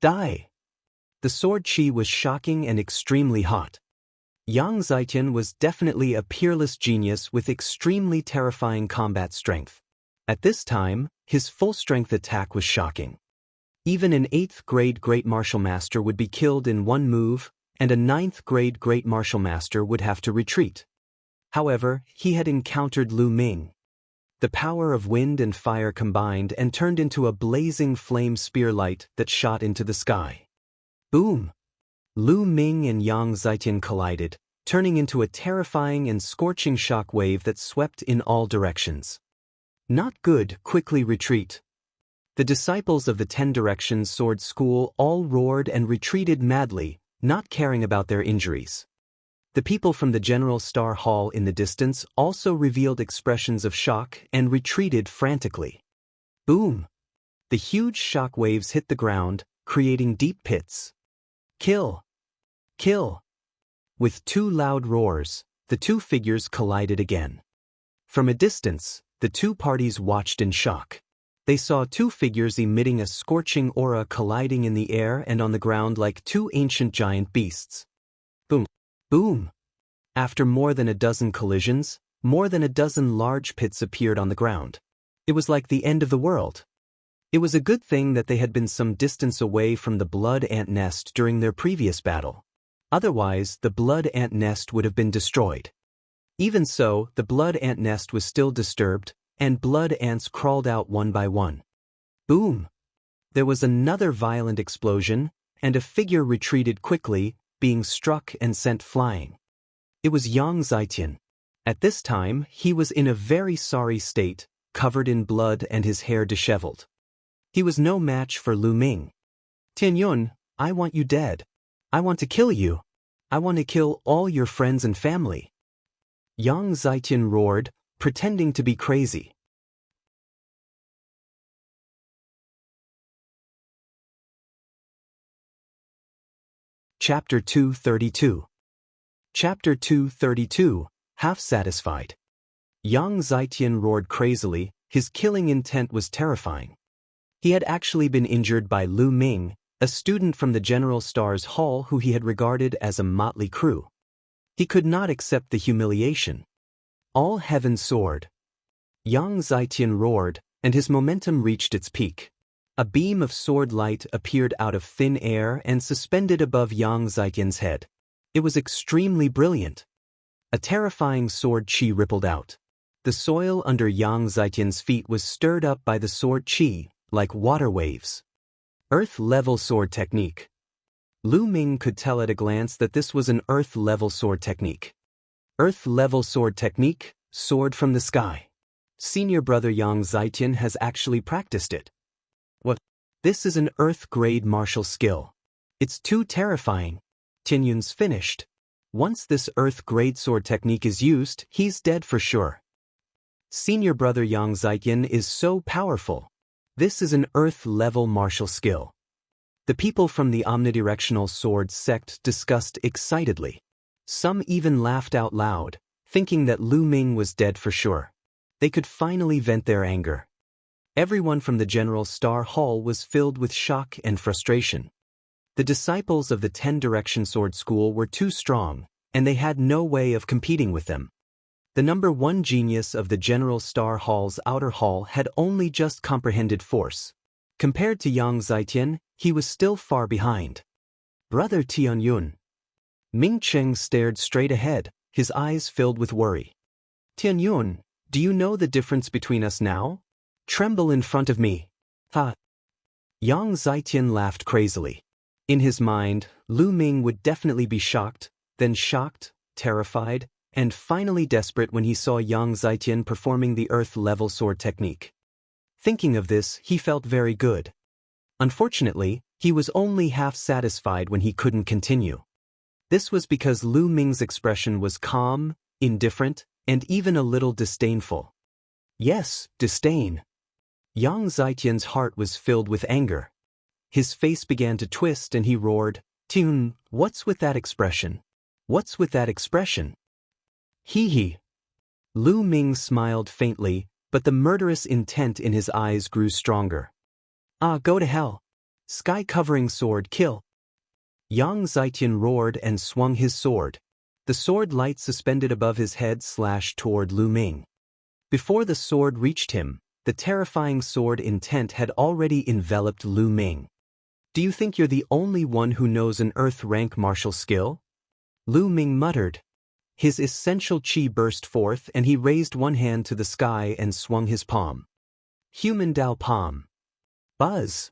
Speaker 1: Die! The sword qi was shocking and extremely hot. Yang Zitian was definitely a peerless genius with extremely terrifying combat strength. At this time, his full-strength attack was shocking. Even an 8th grade great martial master would be killed in one move, and a 9th grade great martial master would have to retreat. However, he had encountered Lu Ming. The power of wind and fire combined and turned into a blazing flame spear light that shot into the sky. Boom! Lu Ming and Yang Zitian collided, turning into a terrifying and scorching shock wave that swept in all directions. Not good, quickly retreat. The disciples of the 10-direction sword school all roared and retreated madly, not caring about their injuries. The people from the General Star Hall in the distance also revealed expressions of shock and retreated frantically. Boom! The huge shock waves hit the ground, creating deep pits. Kill! Kill! With 2 loud roars, the 2 figures collided again. From a distance, the 2 parties watched in shock. They saw 2 figures emitting a scorching aura colliding in the air and on the ground like 2 ancient giant beasts. Boom! Boom! After more than a dozen collisions, more than a dozen large pits appeared on the ground. It was like the end of the world. It was a good thing that they had been some distance away from the blood ant nest during their previous battle. Otherwise, the blood ant nest would have been destroyed. Even so, the blood ant nest was still disturbed, and blood ants crawled out one by one. Boom! There was another violent explosion, and a figure retreated quickly, being struck and sent flying. It was Yang Zitian. At this time, he was in a very sorry state, covered in blood and his hair disheveled. He was no match for Lu Ming. Tianyun, I want you dead. I want to kill you. I want to kill all your friends and family. Yang Zitian roared, pretending to be crazy. Chapter 232. Chapter 232, Half Satisfied. Yang Zitian roared crazily, his killing intent was terrifying. He had actually been injured by Lu Ming, a student from the General Star's Hall who he had regarded as a motley crew. He could not accept the humiliation. All heaven soared. Yang Zitian roared, and his momentum reached its peak. A beam of sword light appeared out of thin air and suspended above Yang Zitian's head. It was extremely brilliant. A terrifying sword qi rippled out. The soil under Yang Zitian's feet was stirred up by the sword qi, like water waves. Earth-level sword technique. Lu Ming could tell at a glance that this was an earth-level sword technique. Earth-level sword technique, sword from the sky. Senior brother Yang Zitian has actually practiced it. What? This is an earth-grade martial skill. It's too terrifying. Tianyun's finished. Once this earth-grade sword technique is used, he's dead for sure. Senior brother Yang Zitian is so powerful. This is an earth-level martial skill. The people from the omnidirectional sword sect discussed excitedly. Some even laughed out loud, thinking that Lu Ming was dead for sure. They could finally vent their anger. Everyone from the General Star Hall was filled with shock and frustration. The disciples of the 10-Direction Sword School were too strong, and they had no way of competing with them. The number 1 genius of the General Star Hall's outer hall had only just comprehended force. Compared to Yang Zitian, he was still far behind. Brother Tianyun. Ming Cheng stared straight ahead, his eyes filled with worry. Tianyun, do you know the difference between us now? Tremble in front of me. Ha! Yang Zitian laughed crazily. In his mind, Lu Ming would definitely be shocked, then shocked, terrified, and finally desperate when he saw Yang Zitian performing the earth-level sword technique. Thinking of this, he felt very good. Unfortunately, he was only half satisfied when he couldn't continue. This was because Lu Ming's expression was calm, indifferent, and even a little disdainful. Yes, disdain. Yang Zitian's heart was filled with anger. His face began to twist and he roared, "Tianyun, what's with that expression? What's with that expression?" Hee hee. Lu Ming smiled faintly, but the murderous intent in his eyes grew stronger. Ah, go to hell. Sky-covering sword, kill. Yang Zitian roared and swung his sword. The sword light suspended above his head slashed toward Lu Ming. Before the sword reached him, the terrifying sword intent had already enveloped Lu Ming. Do you think you're the only one who knows an earth-rank martial skill? Lu Ming muttered. His essential chi burst forth and he raised one hand to the sky and swung his palm. Human Dao palm. Buzz.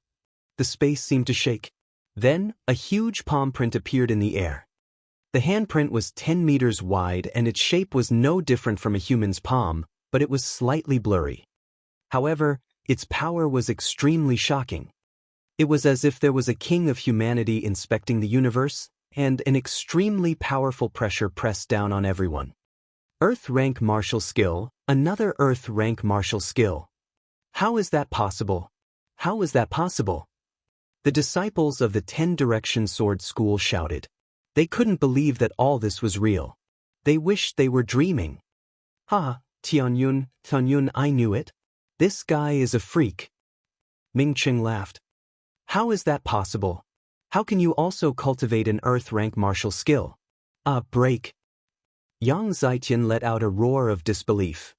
Speaker 1: The space seemed to shake. Then, a huge palm print appeared in the air. The handprint was 10 meters wide and its shape was no different from a human's palm, but it was slightly blurry. However, its power was extremely shocking. It was as if there was a king of humanity inspecting the universe, and an extremely powerful pressure pressed down on everyone. Earth-rank martial skill, another Earth-rank martial skill. How is that possible? How is that possible? The disciples of the 10-Direction Sword School shouted. They couldn't believe that all this was real. They wished they were dreaming. Ha, Tianyun, I knew it. This guy is a freak. Ming Cheng laughed. How is that possible? How can you also cultivate an earth-rank martial skill? Ah, break. Yang Zitian let out a roar of disbelief.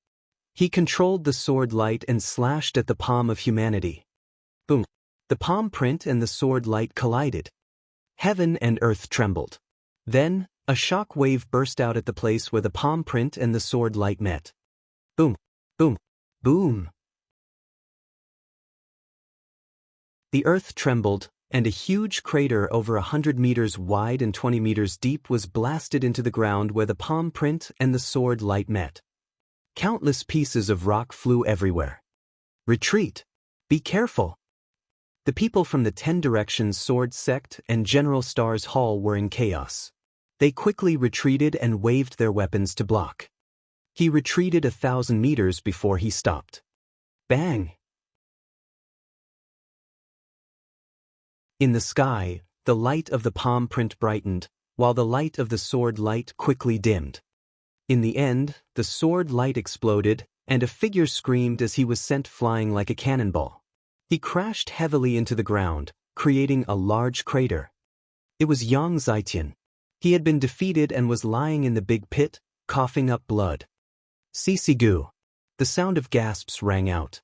Speaker 1: He controlled the sword light and slashed at the palm of humanity. Boom. The palm print and the sword light collided. Heaven and earth trembled. Then, a shock wave burst out at the place where the palm print and the sword light met. Boom. Boom. Boom. The earth trembled, and a huge crater over 100 meters wide and 20 meters deep was blasted into the ground where the palm print and the sword light met. Countless pieces of rock flew everywhere. Retreat! Be careful! The people from the 10-Direction Sword Sect and General Star's Hall were in chaos. They quickly retreated and waved their weapons to block. He retreated 1,000 meters before he stopped. Bang! In the sky, the light of the palm print brightened, while the light of the sword light quickly dimmed. In the end, the sword light exploded, and a figure screamed as he was sent flying like a cannonball. He crashed heavily into the ground, creating a large crater. It was Yang Zitian. He had been defeated and was lying in the big pit, coughing up blood. Sisigu. The sound of gasps rang out.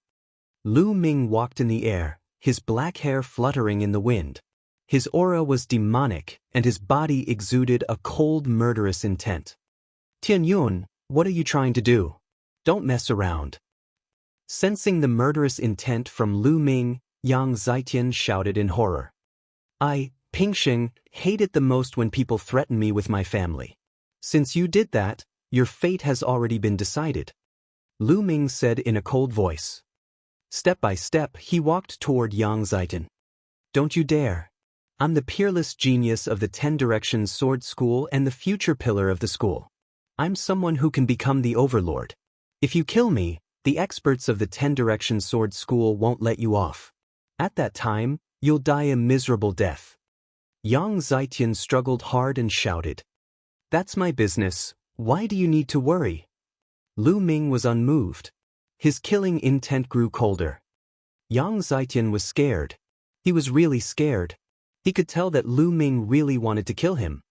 Speaker 1: Lu Ming walked in the air, his black hair fluttering in the wind. His aura was demonic, and his body exuded a cold, murderous intent. Tianyun, what are you trying to do? Don't mess around. Sensing the murderous intent from Lu Ming, Yang Zitian shouted in horror. Pingxing, hate it the most when people threaten me with my family. Since you did that, your fate has already been decided. Lu Ming said in a cold voice. Step by step, he walked toward Yang Zitan. Don't you dare. I'm the peerless genius of the 10 Directions Sword School and the future pillar of the school. I'm someone who can become the overlord. If you kill me, the experts of the 10 Directions Sword School won't let you off. At that time, you'll die a miserable death. Yang Zitan struggled hard and shouted. That's my business, why do you need to worry? Lu Ming was unmoved. His killing intent grew colder. Yang Zitan was scared. He was really scared. He could tell that Lu Ming really wanted to kill him.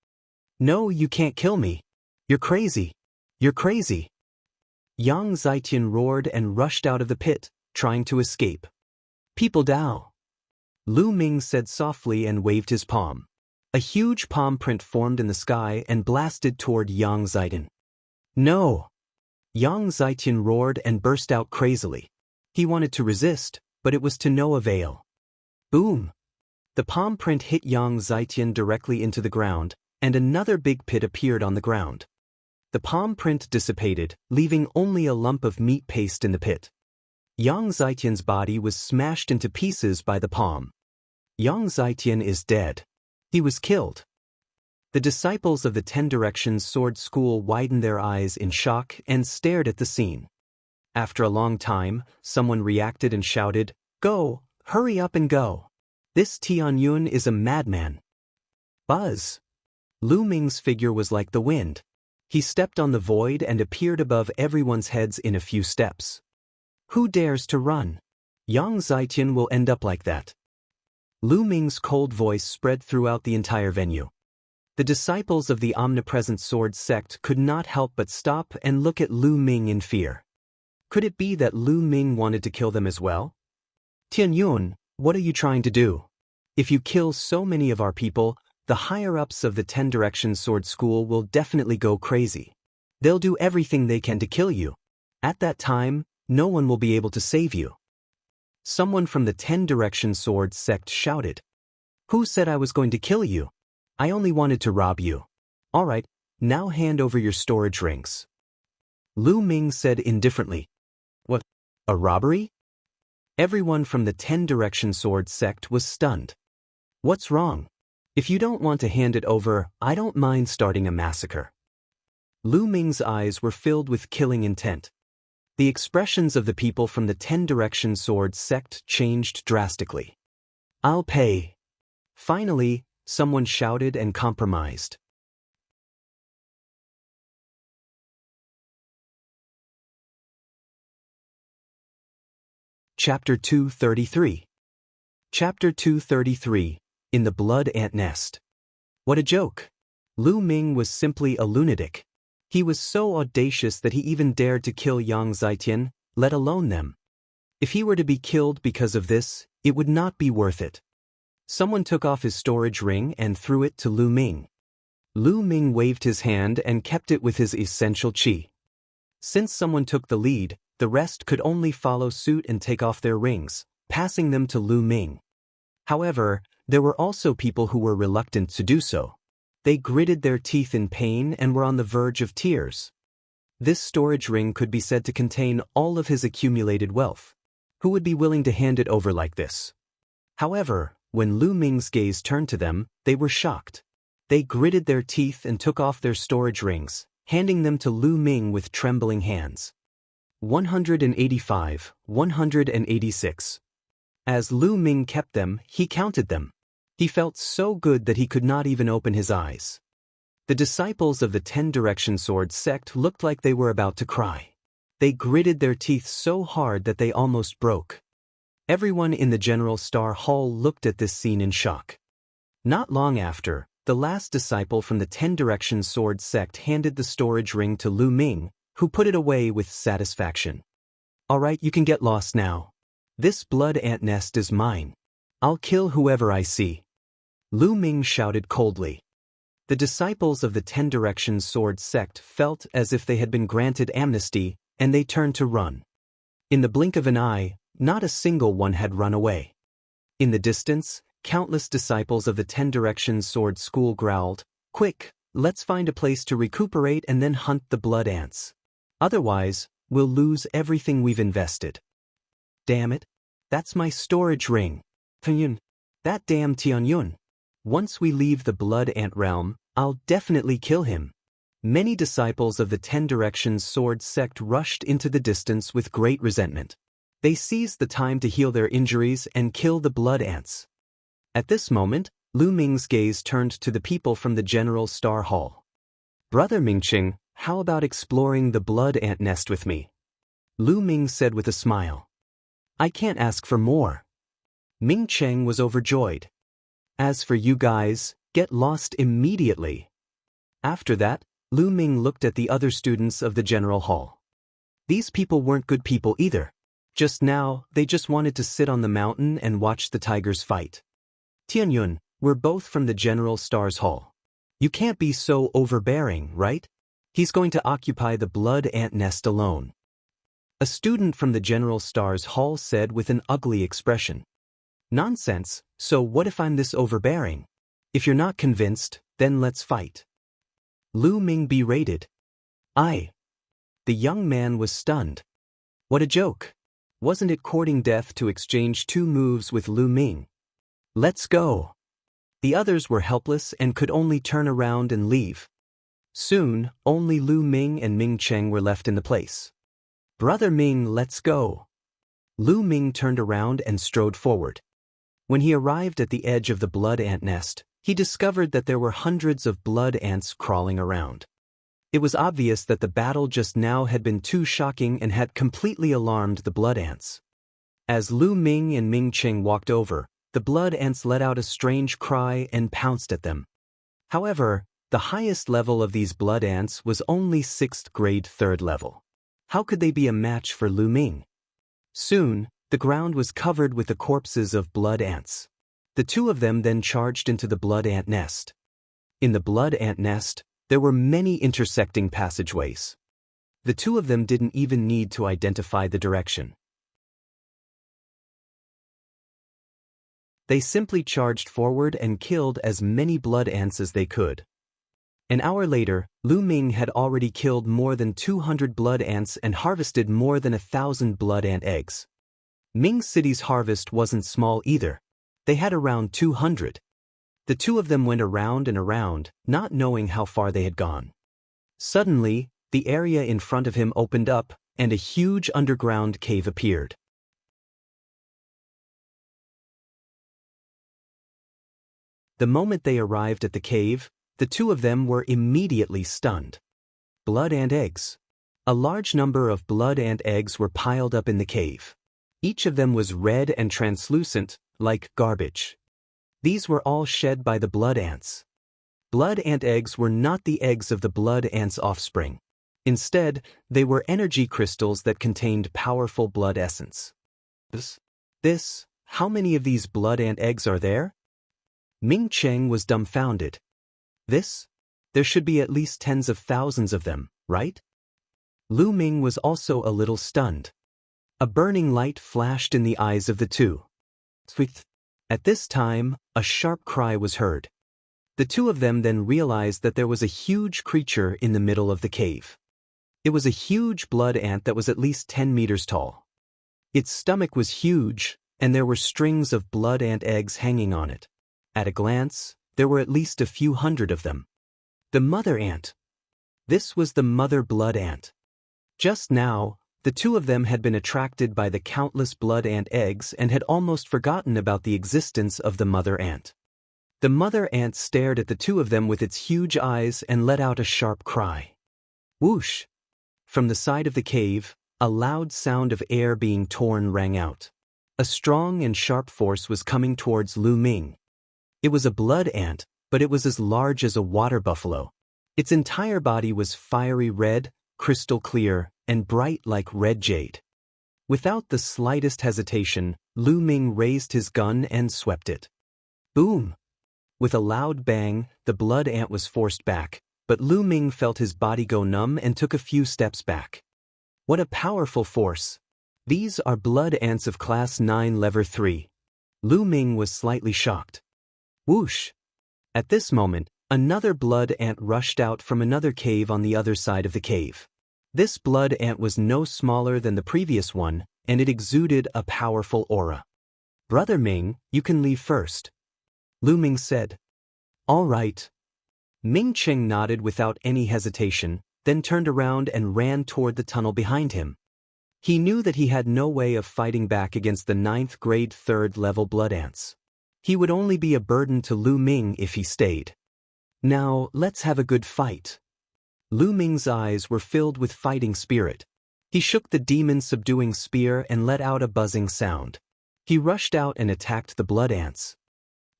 Speaker 1: No, you can't kill me. You're crazy. You're crazy. Yang Zitan roared and rushed out of the pit, trying to escape. People Dao. Lu Ming said softly and waved his palm. A huge palm print formed in the sky and blasted toward Yang Zitan. No! Yang Zitan roared and burst out crazily. He wanted to resist, but it was to no avail. Boom! The palm print hit Yang Zitan directly into the ground, and another big pit appeared on the ground. The palm print dissipated, leaving only a lump of meat paste in the pit. Yang Zitan's body was smashed into pieces by the palm. Yang Zitan is dead. He was killed. The disciples of the 10 Directions Sword School widened their eyes in shock and stared at the scene. After a long time, someone reacted and shouted, Go! Hurry up and go! This Tianyun is a madman. Buzz! Lu Ming's figure was like the wind. He stepped on the void and appeared above everyone's heads in a few steps. Who dares to run? Yang Zitan will end up like that. Lu Ming's cold voice spread throughout the entire venue. The disciples of the omnipresent sword sect could not help but stop and look at Lu Ming in fear. Could it be that Lu Ming wanted to kill them as well? Tianyun, what are you trying to do? If you kill so many of our people, the higher-ups of the 10 Directions Sword School will definitely go crazy. They'll do everything they can to kill you. At that time, no one will be able to save you. Someone from the 10 Directions Sword sect shouted. Who said I was going to kill you? I only wanted to rob you. All right, now hand over your storage rings. Lu Ming said indifferently. What? A robbery? Everyone from the 10 Directions Sword sect was stunned. What's wrong? If you don't want to hand it over, I don't mind starting a massacre. Lu Ming's eyes were filled with killing intent. The expressions of the people from the 10 Directions Sword sect changed drastically. I'll pay. Finally, someone shouted and compromised. Chapter 233. Chapter 233, In the Blood Ant Nest. What a joke! Lu Ming was simply a lunatic. He was so audacious that he even dared to kill Yang Zitan, let alone them. If he were to be killed because of this, it would not be worth it. Someone took off his storage ring and threw it to Lu Ming. Lu Ming waved his hand and kept it with his essential qi. Since someone took the lead, the rest could only follow suit and take off their rings, passing them to Lu Ming. However, there were also people who were reluctant to do so. They gritted their teeth in pain and were on the verge of tears. This storage ring could be said to contain all of his accumulated wealth. Who would be willing to hand it over like this? However, when Lu Ming's gaze turned to them, they were shocked. They gritted their teeth and took off their storage rings, handing them to Lu Ming with trembling hands. 185, 186. As Lu Ming kept them, he counted them. He felt so good that he could not even open his eyes. The disciples of the 10 Directions Sword sect looked like they were about to cry. They gritted their teeth so hard that they almost broke. Everyone in the General Star Hall looked at this scene in shock. Not long after, the last disciple from the 10 Directions Sword sect handed the storage ring to Lu Ming, who put it away with satisfaction. All right, you can get lost now. This blood ant nest is mine. I'll kill whoever I see. Lu Ming shouted coldly. The disciples of the 10 Directions Sword sect felt as if they had been granted amnesty, and they turned to run. In the blink of an eye, not a single one had run away. In the distance, countless disciples of the 10 Directions Sword School growled, "Quick, let's find a place to recuperate and then hunt the blood ants. Otherwise, we'll lose everything we've invested." "Damn it. That's my storage ring. Tianyun. That damn Tianyun. Once we leave the blood ant realm, I'll definitely kill him." Many disciples of the 10 Directions Sword sect rushed into the distance with great resentment. They seized the time to heal their injuries and kill the blood ants. At this moment, Lu Ming's gaze turned to the people from the General Star Hall. "Brother Mingqing, how about exploring the blood ant nest with me?" Lu Ming said with a smile. "I can't ask for more." Ming Cheng was overjoyed. "As for you guys, get lost immediately." After that, Lu Ming looked at the other students of the General Hall. These people weren't good people either. Just now, they just wanted to sit on the mountain and watch the tigers fight. "Tianyun, we're both from the General Stars Hall. You can't be so overbearing, right? He's going to occupy the blood ant nest alone." A student from the General Stars Hall said with an ugly expression. "Nonsense, so what if I'm this overbearing? If you're not convinced, then let's fight." Lu Ming berated. "I." The young man was stunned. What a joke. Wasn't it courting death to exchange 2 moves with Lu Ming? "Let's go." The others were helpless and could only turn around and leave. Soon, only Lu Ming and Ming Cheng were left in the place. "Brother Ming, let's go." Lu Ming turned around and strode forward. When he arrived at the edge of the blood ant nest, he discovered that there were hundreds of blood ants crawling around. It was obvious that the battle just now had been too shocking and had completely alarmed the blood ants. As Lu Ming and Ming Cheng walked over, the blood ants let out a strange cry and pounced at them. However, the highest level of these blood ants was only 6th grade 3rd level. How could they be a match for Lu Ming? Soon, the ground was covered with the corpses of blood ants. The 2 of them then charged into the blood ant nest. In the blood ant nest, there were many intersecting passageways. The 2 of them didn't even need to identify the direction. They simply charged forward and killed as many blood ants as they could. An hour later, Lu Ming had already killed more than 200 blood ants and harvested more than 1,000 blood ant eggs. Ming City's harvest wasn't small either. They had around 200. The 2 of them went around and around, not knowing how far they had gone. Suddenly, the area in front of him opened up, and a huge underground cave appeared. The moment they arrived at the cave, the 2 of them were immediately stunned. Blood ant eggs. A large number of blood ant eggs were piled up in the cave. Each of them was red and translucent, like garbage. These were all shed by the blood ants. Blood ant eggs were not the eggs of the blood ant's offspring. Instead, they were energy crystals that contained powerful blood essence. How many of these blood ant eggs are there? Ming Cheng was dumbfounded. There should be at least tens of thousands of them, right? Lu Ming was also a little stunned. A burning light flashed in the eyes of the 2. At this time, a sharp cry was heard. The 2 of them then realized that there was a huge creature in the middle of the cave. It was a huge blood ant that was at least 10 meters tall. Its stomach was huge, and there were strings of blood ant eggs hanging on it. At a glance, there were at least a few hundred of them. The mother ant. This was the mother blood ant. Just now, the 2 of them had been attracted by the countless blood ant eggs and had almost forgotten about the existence of the mother ant. The mother ant stared at the 2 of them with its huge eyes and let out a sharp cry. Whoosh! From the side of the cave, a loud sound of air being torn rang out. A strong and sharp force was coming towards Lu Ming. It was a blood ant, but it was as large as a water buffalo. Its entire body was fiery red, crystal clear, and bright like red jade. Without the slightest hesitation, Lu Ming raised his gun and swept it. Boom! With a loud bang, the blood ant was forced back, but Lu Ming felt his body go numb and took a few steps back. What a powerful force! These are blood ants of Class 9 Level 3. Lu Ming was slightly shocked. Whoosh! At this moment, another blood ant rushed out from another cave on the other side of the cave. This blood ant was no smaller than the previous one, and it exuded a powerful aura. "Brother Ming, you can leave first," Lu Ming said. "All right." Ming Cheng nodded without any hesitation, then turned around and ran toward the tunnel behind him. He knew that he had no way of fighting back against the 9th grade 3rd level blood ants. He would only be a burden to Lu Ming if he stayed. "Now, let's have a good fight." Lu Ming's eyes were filled with fighting spirit. He shook the demon-subduing spear and let out a buzzing sound. He rushed out and attacked the blood ants.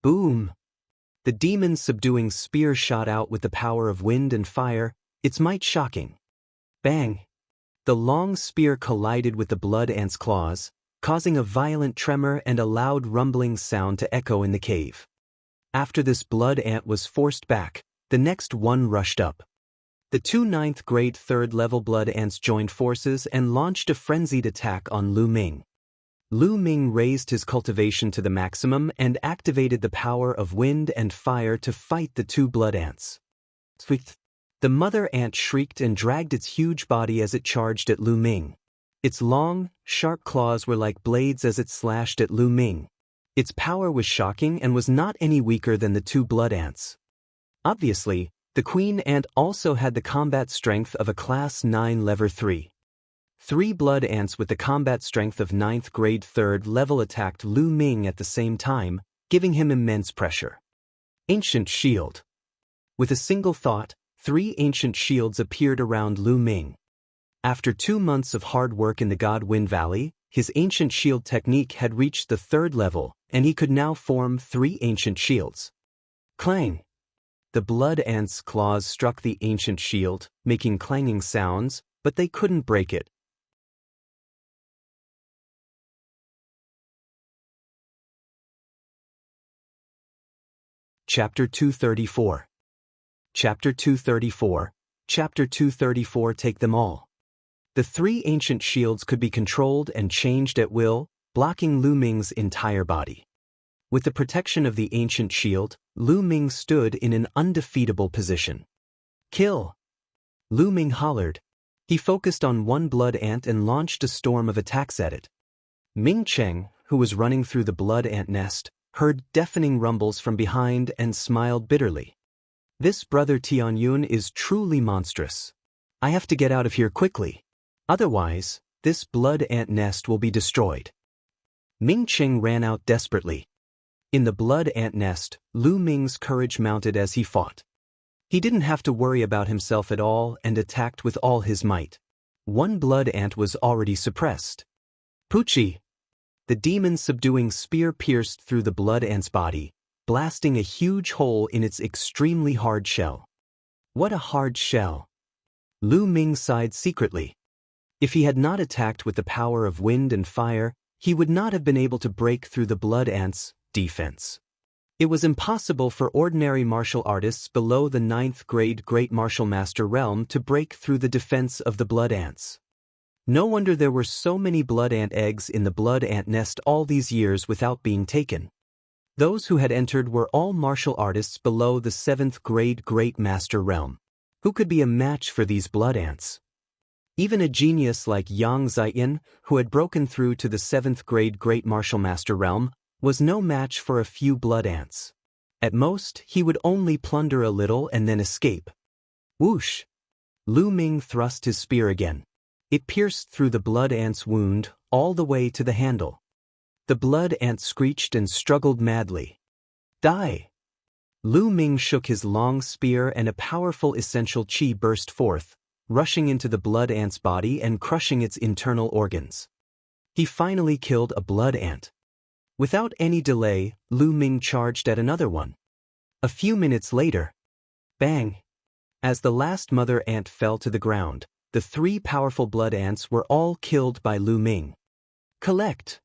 Speaker 1: Boom! The demon-subduing spear shot out with the power of wind and fire, its might shocking. Bang! The long spear collided with the blood ant's claws, causing a violent tremor and a loud rumbling sound to echo in the cave. After this blood ant was forced back, the next one rushed up. The two 9th grade 3rd level blood ants joined forces and launched a frenzied attack on Lu Ming. Lu Ming raised his cultivation to the maximum and activated the power of wind and fire to fight the two blood ants. The mother ant shrieked and dragged its huge body as it charged at Lu Ming. Its long, sharp claws were like blades as it slashed at Lu Ming. Its power was shocking and was not any weaker than the two blood ants. Obviously, the queen ant also had the combat strength of a class 9 level 3. 3 blood ants with the combat strength of 9th grade 3rd level attacked Lu Ming at the same time, giving him immense pressure. Ancient Shield. With a single thought, 3 ancient shields appeared around Lu Ming. After 2 months of hard work in the God Wind Valley, his ancient shield technique had reached the 3rd level, and he could now form 3 ancient shields. Clang! The blood ant's claws struck the ancient shield, making clanging sounds, but they couldn't break it. Chapter 234. Chapter 234. Chapter 234. Take them all. The 3 ancient shields could be controlled and changed at will, blocking Lu Ming's entire body. With the protection of the ancient shield, Lu Ming stood in an undefeatable position. Kill! Lu Ming hollered. He focused on one blood ant and launched a storm of attacks at it. Ming Cheng, who was running through the blood ant nest, heard deafening rumbles from behind and smiled bitterly. This brother Tianyun is truly monstrous. I have to get out of here quickly. Otherwise, this blood ant nest will be destroyed. Ming Cheng ran out desperately. In the blood ant nest, Lu Ming's courage mounted as he fought. He didn't have to worry about himself at all and attacked with all his might. One blood ant was already suppressed. Poochie! The demon-subduing spear pierced through the blood ant's body, blasting a huge hole in its extremely hard shell. What a hard shell! Lu Ming sighed secretly. If he had not attacked with the power of wind and fire, he would not have been able to break through the blood ant's defense. It was impossible for ordinary martial artists below the 9th grade Great Martial Master realm to break through the defense of the blood ants. No wonder there were so many blood ant eggs in the blood ant nest all these years without being taken. Those who had entered were all martial artists below the 7th grade Great Master realm. Who could be a match for these blood ants? Even a genius like Yang Ziyan, who had broken through to the 7th grade Great Martial Master realm, was no match for a few blood ants. At most, he would only plunder a little and then escape. Whoosh! Lu Ming thrust his spear again. It pierced through the blood ant's wound, all the way to the handle. The blood ant screeched and struggled madly. Die! Lu Ming shook his long spear and a powerful essential qi burst forth, rushing into the blood ant's body and crushing its internal organs. He finally killed a blood ant. Without any delay, Lu Ming charged at another one. A few minutes later, bang! As the last mother ant fell to the ground, the 3 powerful blood ants were all killed by Lu Ming. Collect!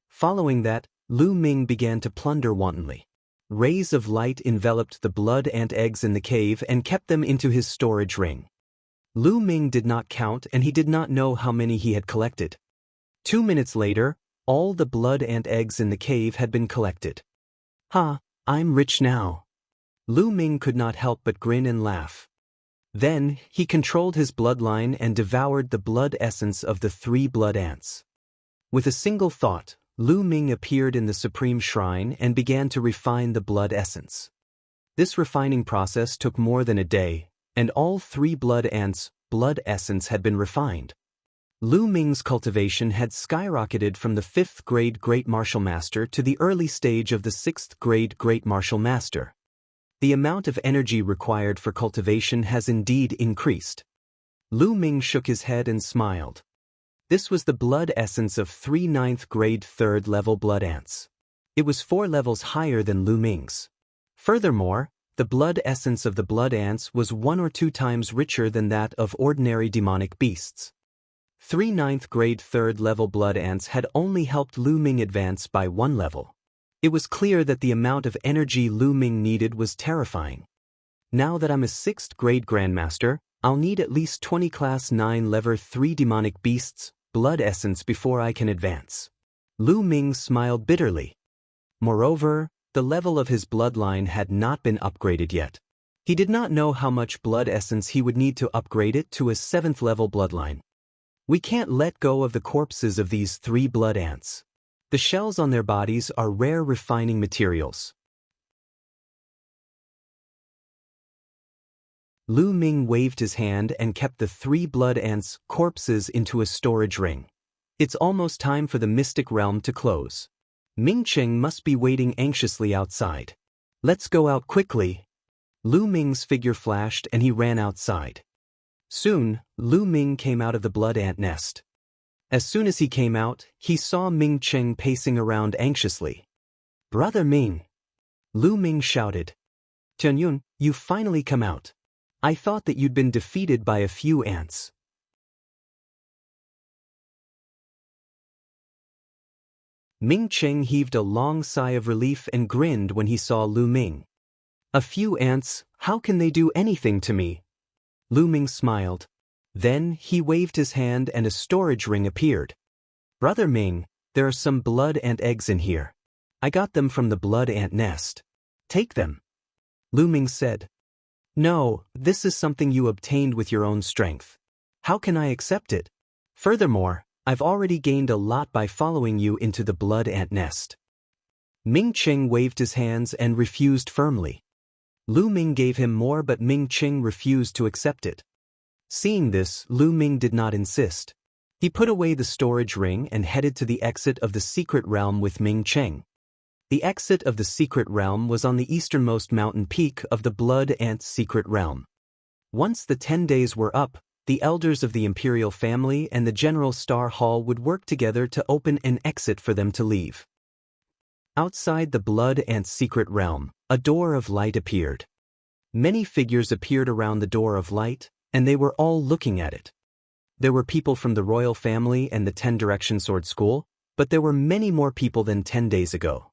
Speaker 1: Following that, Lu Ming began to plunder wantonly. Rays of light enveloped the blood ant eggs in the cave and kept them into his storage ring. Lu Ming did not count and he did not know how many he had collected. 2 minutes later, all the blood ant eggs in the cave had been collected. "Ha, I'm rich now." Lu Ming could not help but grin and laugh. Then, he controlled his bloodline and devoured the blood essence of the 3 blood ants. With a single thought, Lu Ming appeared in the Supreme Shrine and began to refine the blood essence. This refining process took more than a day, and all 3 blood ants' blood essence had been refined. Lu Ming's cultivation had skyrocketed from the 5th grade Great Martial Master to the early stage of the 6th grade Great Martial Master. The amount of energy required for cultivation has indeed increased. Lu Ming shook his head and smiled. This was the blood essence of 3 9th grade 3rd level blood ants. It was 4 levels higher than Lu Ming's. Furthermore, the blood essence of the blood ants was 1 or 2 times richer than that of ordinary demonic beasts. 3 9th grade 3rd level blood ants had only helped Lu Ming advance by 1 level. It was clear that the amount of energy Lu Ming needed was terrifying. Now that I'm a 6th grade Grandmaster, I'll need at least 20 Class 9 Level 3 demonic beasts' blood essence before I can advance. Lu Ming smiled bitterly. Moreover, the level of his bloodline had not been upgraded yet. He did not know how much blood essence he would need to upgrade it to a 7th level bloodline. We can't let go of the corpses of these 3 blood ants. The shells on their bodies are rare refining materials. Lu Ming waved his hand and kept the 3 blood ants' corpses into a storage ring. It's almost time for the mystic realm to close. Ming Cheng must be waiting anxiously outside. Let's go out quickly. Lu Ming's figure flashed and he ran outside. Soon, Lu Ming came out of the blood ant nest. As soon as he came out, he saw Ming Cheng pacing around anxiously. "Brother Ming!" Lu Ming shouted. "Tianyun, you finally come out. I thought that you'd been defeated by a few ants." Ming Cheng heaved a long sigh of relief and grinned when he saw Lu Ming. "A few ants, how can they do anything to me?" Lu Ming smiled. Then, he waved his hand and a storage ring appeared. "Brother Ming, there are some blood ant eggs in here. I got them from the blood ant nest. Take them." Lu Ming said. "No, this is something you obtained with your own strength. How can I accept it? Furthermore, I've already gained a lot by following you into the blood ant nest." Ming Cheng waved his hands and refused firmly. Lu Ming gave him more, but Ming Cheng refused to accept it. Seeing this, Lu Ming did not insist. He put away the storage ring and headed to the exit of the secret realm with Ming Cheng. The exit of the secret realm was on the easternmost mountain peak of the blood ant secret realm. Once the 10 days were up, the elders of the imperial family and the General Star Hall would work together to open an exit for them to leave. Outside the blood ant secret realm, a door of light appeared. Many figures appeared around the door of light, and they were all looking at it. There were people from the royal family and the 10 Direction Sword School, but there were many more people than 10 days ago.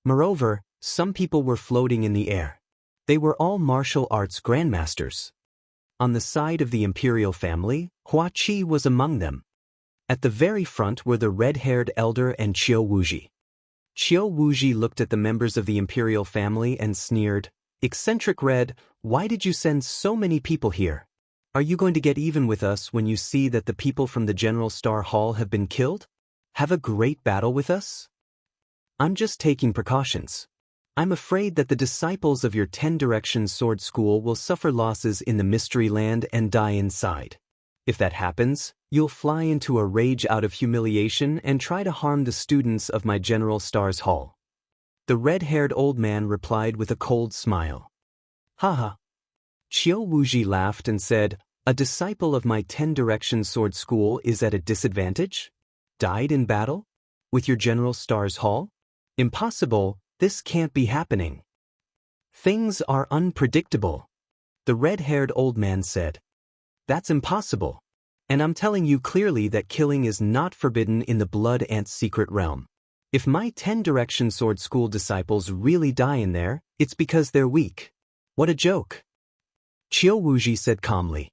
Speaker 1: Moreover, some people were floating in the air. They were all martial arts grandmasters. On the side of the imperial family, Hua Qi was among them. At the very front were the red-haired elder and Qiu Wuji. Qiu Wuji looked at the members of the imperial family and sneered, "Eccentric Red, why did you send so many people here? Are you going to get even with us when you see that the people from the General Star Hall have been killed? Have a great battle with us?" "I'm just taking precautions. I'm afraid that the disciples of your 10 Directions Sword School will suffer losses in the Mystery Land and die inside. If that happens, you'll fly into a rage out of humiliation and try to harm the students of my General Stars Hall." The red-haired old man replied with a cold smile. "Haha." Qiu Wuji laughed and said, "A disciple of my 10 Directions Sword School is at a disadvantage? Died in battle? With your General Stars Hall? Impossible, this can't be happening. Things are unpredictable." The red-haired old man said. "That's impossible. And I'm telling you clearly that killing is not forbidden in the Blood Ant secret realm. If my 10 Direction Sword School disciples really die in there, it's because they're weak. What a joke." Qiu Wuji said calmly.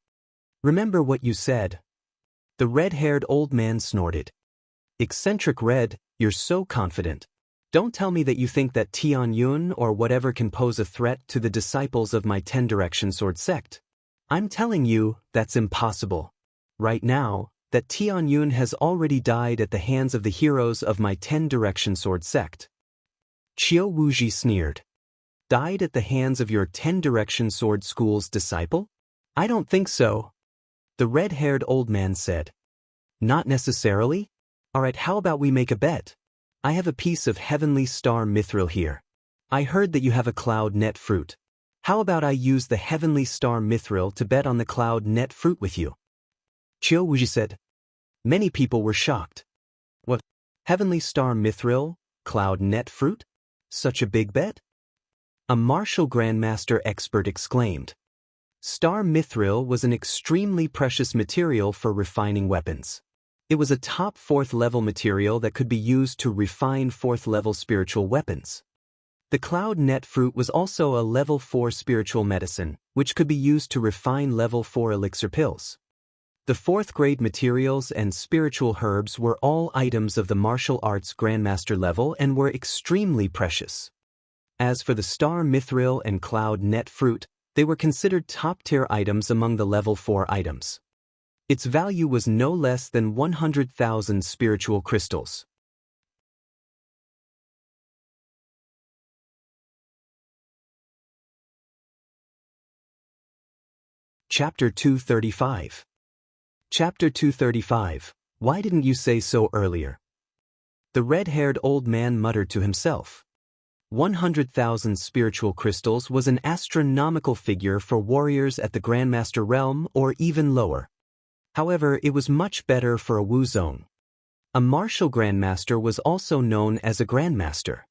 Speaker 1: "Remember what you said." The red-haired old man snorted. Eccentric Red, you're so confident. Don't tell me that you think that Tianyun or whatever can pose a threat to the disciples of my 10 Direction Sword sect. I'm telling you, that's impossible. Right now, that Tianyun has already died at the hands of the heroes of my 10 Direction Sword sect. Qiu Wuji sneered. Died at the hands of your 10 Direction Sword school's disciple? I don't think so. The red-haired old man said. Not necessarily? Alright, how about we make a bet? I have a piece of heavenly star mithril here. I heard that you have a cloud net fruit. How about I use the heavenly star mithril to bet on the cloud net fruit with you? Qiu Wuji said. Many people were shocked. What? Heavenly star mithril, cloud net fruit? Such a big bet? A martial grandmaster expert exclaimed. Star mithril was an extremely precious material for refining weapons. It was a top 4th level material that could be used to refine 4th level spiritual weapons. The cloud net fruit was also a level 4 spiritual medicine, which could be used to refine level 4 elixir pills. The 4th grade materials and spiritual herbs were all items of the martial arts grandmaster level and were extremely precious. As for the star mithril and cloud net fruit, they were considered top-tier items among the level 4 items. Its value was no less than 100,000 spiritual crystals. Chapter 235. Chapter 235. Why didn't you say so earlier? The red-haired old man muttered to himself. 100,000 spiritual crystals was an astronomical figure for warriors at the Grandmaster realm or even lower. However, it was much better for a Wu zone. A martial Grandmaster was also known as a Grandmaster.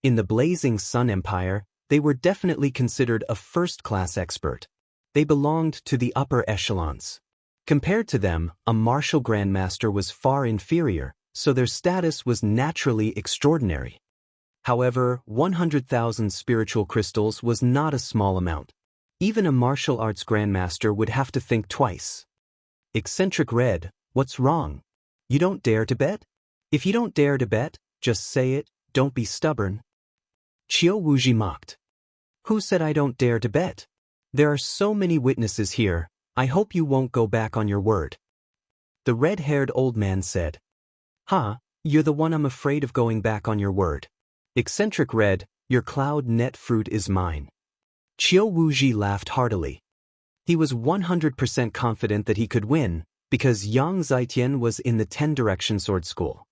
Speaker 1: In the Blazing Sun Empire, they were definitely considered a first-class expert. They belonged to the upper echelons. Compared to them, a martial Grandmaster was far inferior, so their status was naturally extraordinary. However, 100,000 spiritual crystals was not a small amount. Even a martial arts Grandmaster would have to think twice. Eccentric Red, what's wrong? You don't dare to bet? If you don't dare to bet, just say it, don't be stubborn. Qiu Wuji mocked. Who said I don't dare to bet? There are so many witnesses here, I hope you won't go back on your word. The red-haired old man said. Ha, you're the one I'm afraid of going back on your word. Eccentric Red, your cloud net fruit is mine. Qiu Wuji laughed heartily. He was 100% confident that he could win, because Yang Zitian was in the 10 Direction Sword School.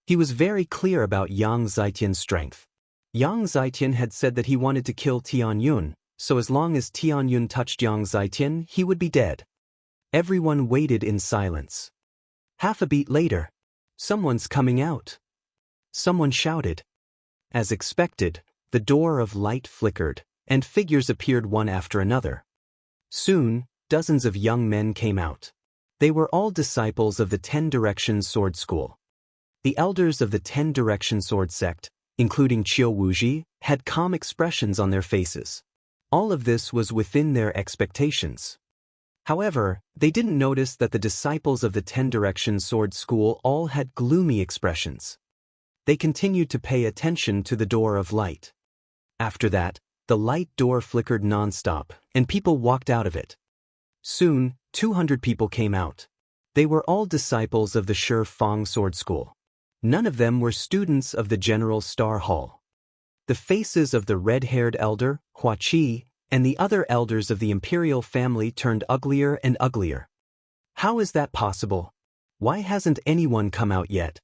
Speaker 1: He was very clear about Yang Zitian's strength. Yang Zitian had said that he wanted to kill Tianyun, so as long as Tianyun touched Yang Zitian, he would be dead. Everyone waited in silence. Half a beat later, someone's coming out. Someone shouted. As expected, the door of light flickered, and figures appeared one after another. Soon, dozens of young men came out. They were all disciples of the 10 Direction Sword School. The elders of the 10 Direction Sword sect, including Qiu Wuji, had calm expressions on their faces. All of this was within their expectations. However, they didn't notice that the disciples of the 10 Direction Sword School all had gloomy expressions. They continued to pay attention to the door of light. After that, the light door flickered non-stop, and people walked out of it. Soon, 200 people came out. They were all disciples of the Shi Fang Sword School. None of them were students of the General Star Hall. The faces of the red-haired elder, Hua Qi, and the other elders of the imperial family turned uglier and uglier. How is that possible? Why hasn't anyone come out yet?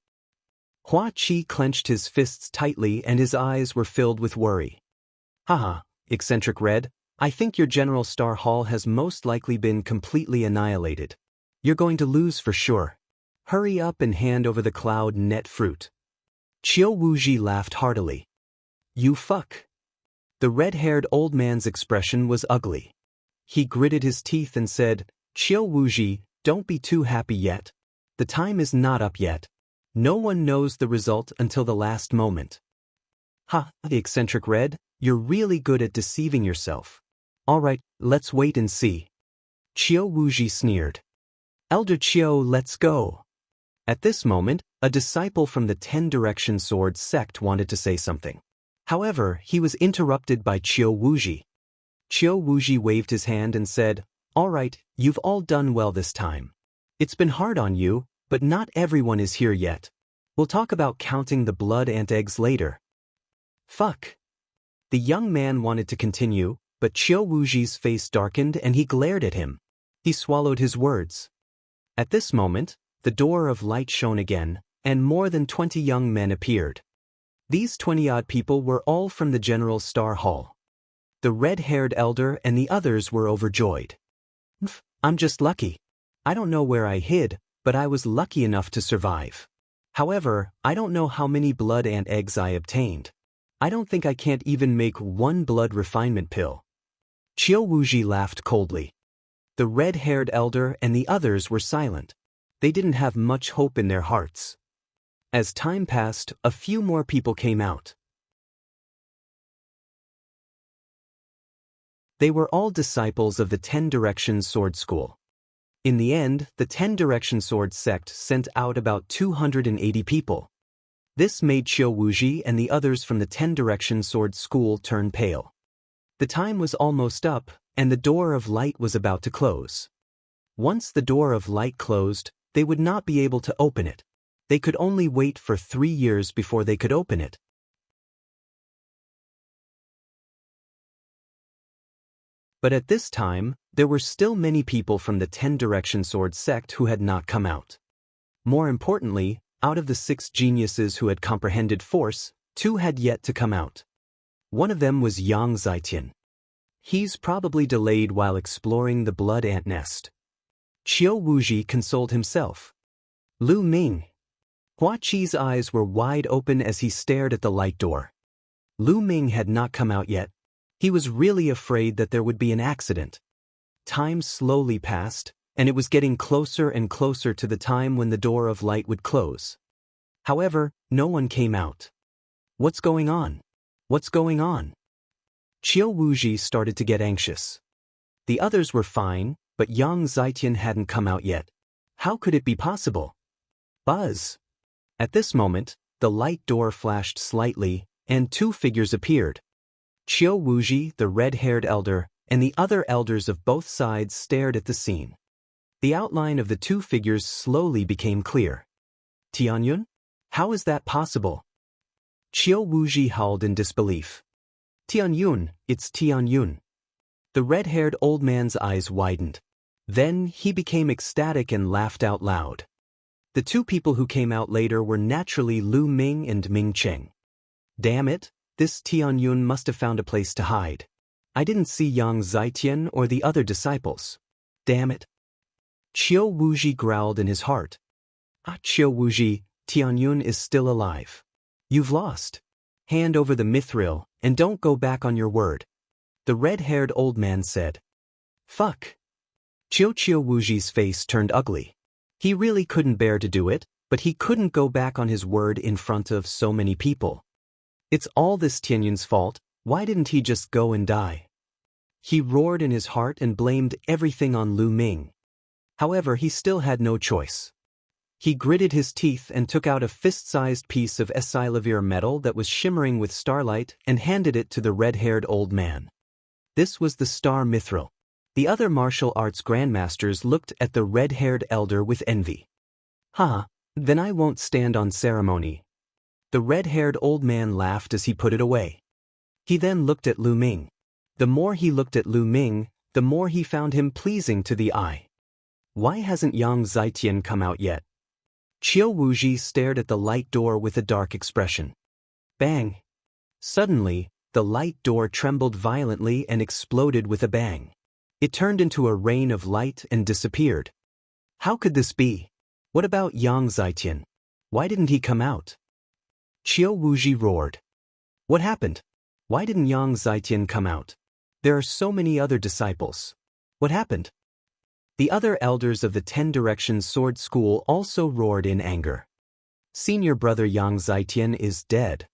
Speaker 1: Hua Qi clenched his fists tightly and his eyes were filled with worry. Haha, Eccentric Red, I think your General Star Hall has most likely been completely annihilated. You're going to lose for sure. Hurry up and hand over the cloud net fruit. Qiu Wuji laughed heartily. You fuck. The red-haired old man's expression was ugly. He gritted his teeth and said, Qiu Wuji, don't be too happy yet. The time is not up yet. No one knows the result until the last moment. Ha, the Eccentric Red, you're really good at deceiving yourself. Alright, let's wait and see. Qiu Wuji sneered. Elder Qiu, let's go. At this moment, a disciple from the 10 Direction Sword sect wanted to say something. However, he was interrupted by Qiu Wuji. Qiu Wuji waved his hand and said, "All right, you've all done well this time. It's been hard on you, but not everyone is here yet. We'll talk about counting the blood ant eggs later." Fuck. The young man wanted to continue, but Qiu Wuji's face darkened and he glared at him. He swallowed his words. At this moment, the door of light shone again, and more than 20 young men appeared. These 20-odd people were all from the General Star Hall. The red-haired elder and the others were overjoyed. "I'm just lucky. I don't know where I hid, but I was lucky enough to survive. However, I don't know how many blood ant eggs I obtained. I don't think I can't even make one blood refinement pill." Qiu Wuji laughed coldly. The red-haired elder and the others were silent. They didn't have much hope in their hearts. As time passed, a few more people came out. They were all disciples of the 10 Direction Sword School. In the end, the 10 Direction Sword sect sent out about 280 people. This made Qiu Wuji and the others from the 10 Direction Sword School turn pale. The time was almost up, and the door of light was about to close. Once the door of light closed, they would not be able to open it. They could only wait for 3 years before they could open it. But at this time, there were still many people from the 10 Direction Sword sect who had not come out. More importantly, out of the 6 geniuses who had comprehended force, 2 had yet to come out. One of them was Yang Zitian. He's probably delayed while exploring the blood ant nest. Qiu Wuji consoled himself. Lu Ming. Hua Qi's eyes were wide open as he stared at the light door. Lu Ming had not come out yet. He was really afraid that there would be an accident. Time slowly passed, and it was getting closer and closer to the time when the door of light would close. However, no one came out. What's going on? What's going on? Qiu Wuji started to get anxious. The others were fine, but Yang Zitian hadn't come out yet. How could it be possible? Buzz! At this moment, the light door flashed slightly, and 2 figures appeared. Qiu Wuji, the red-haired elder, and the other elders of both sides stared at the scene. The outline of the 2 figures slowly became clear. Tianyun? How is that possible? Qiu Wuji howled in disbelief. Tianyun, it's Tianyun. The red-haired old man's eyes widened. Then he became ecstatic and laughed out loud. The 2 people who came out later were naturally Lu Ming and Ming Cheng. Damn it, this Tianyun must have found a place to hide. I didn't see Yang Zitian or the other disciples. Damn it. Qiu Wuji growled in his heart. Qiu Wuji, Tianyun is still alive. You've lost. Hand over the mithril, and don't go back on your word. The red-haired old man said. Fuck. Qiu Wuji's face turned ugly. He really couldn't bear to do it, but he couldn't go back on his word in front of so many people. It's all this Tianyun's fault. Why didn't he just go and die? He roared in his heart and blamed everything on Lu Ming. However, he still had no choice. He gritted his teeth and took out a fist-sized piece of Esilavir metal that was shimmering with starlight and handed it to the red-haired old man. This was the Star Mithril. The other martial arts grandmasters looked at the red-haired elder with envy. Then I won't stand on ceremony. The red-haired old man laughed as he put it away. He then looked at Lu Ming. The more he looked at Lu Ming, the more he found him pleasing to the eye. Why hasn't Yang Zitian come out yet? Qiu Wuji stared at the light door with a dark expression. Bang! Suddenly, the light door trembled violently and exploded with a bang. It turned into a rain of light and disappeared. How could this be? What about Yang Zitian? Why didn't he come out? Qiu Wuji roared. What happened? Why didn't Yang Zitian come out? There are so many other disciples. What happened? The other elders of the 10 Directions Sword School also roared in anger. Senior brother Yang Zitian is dead.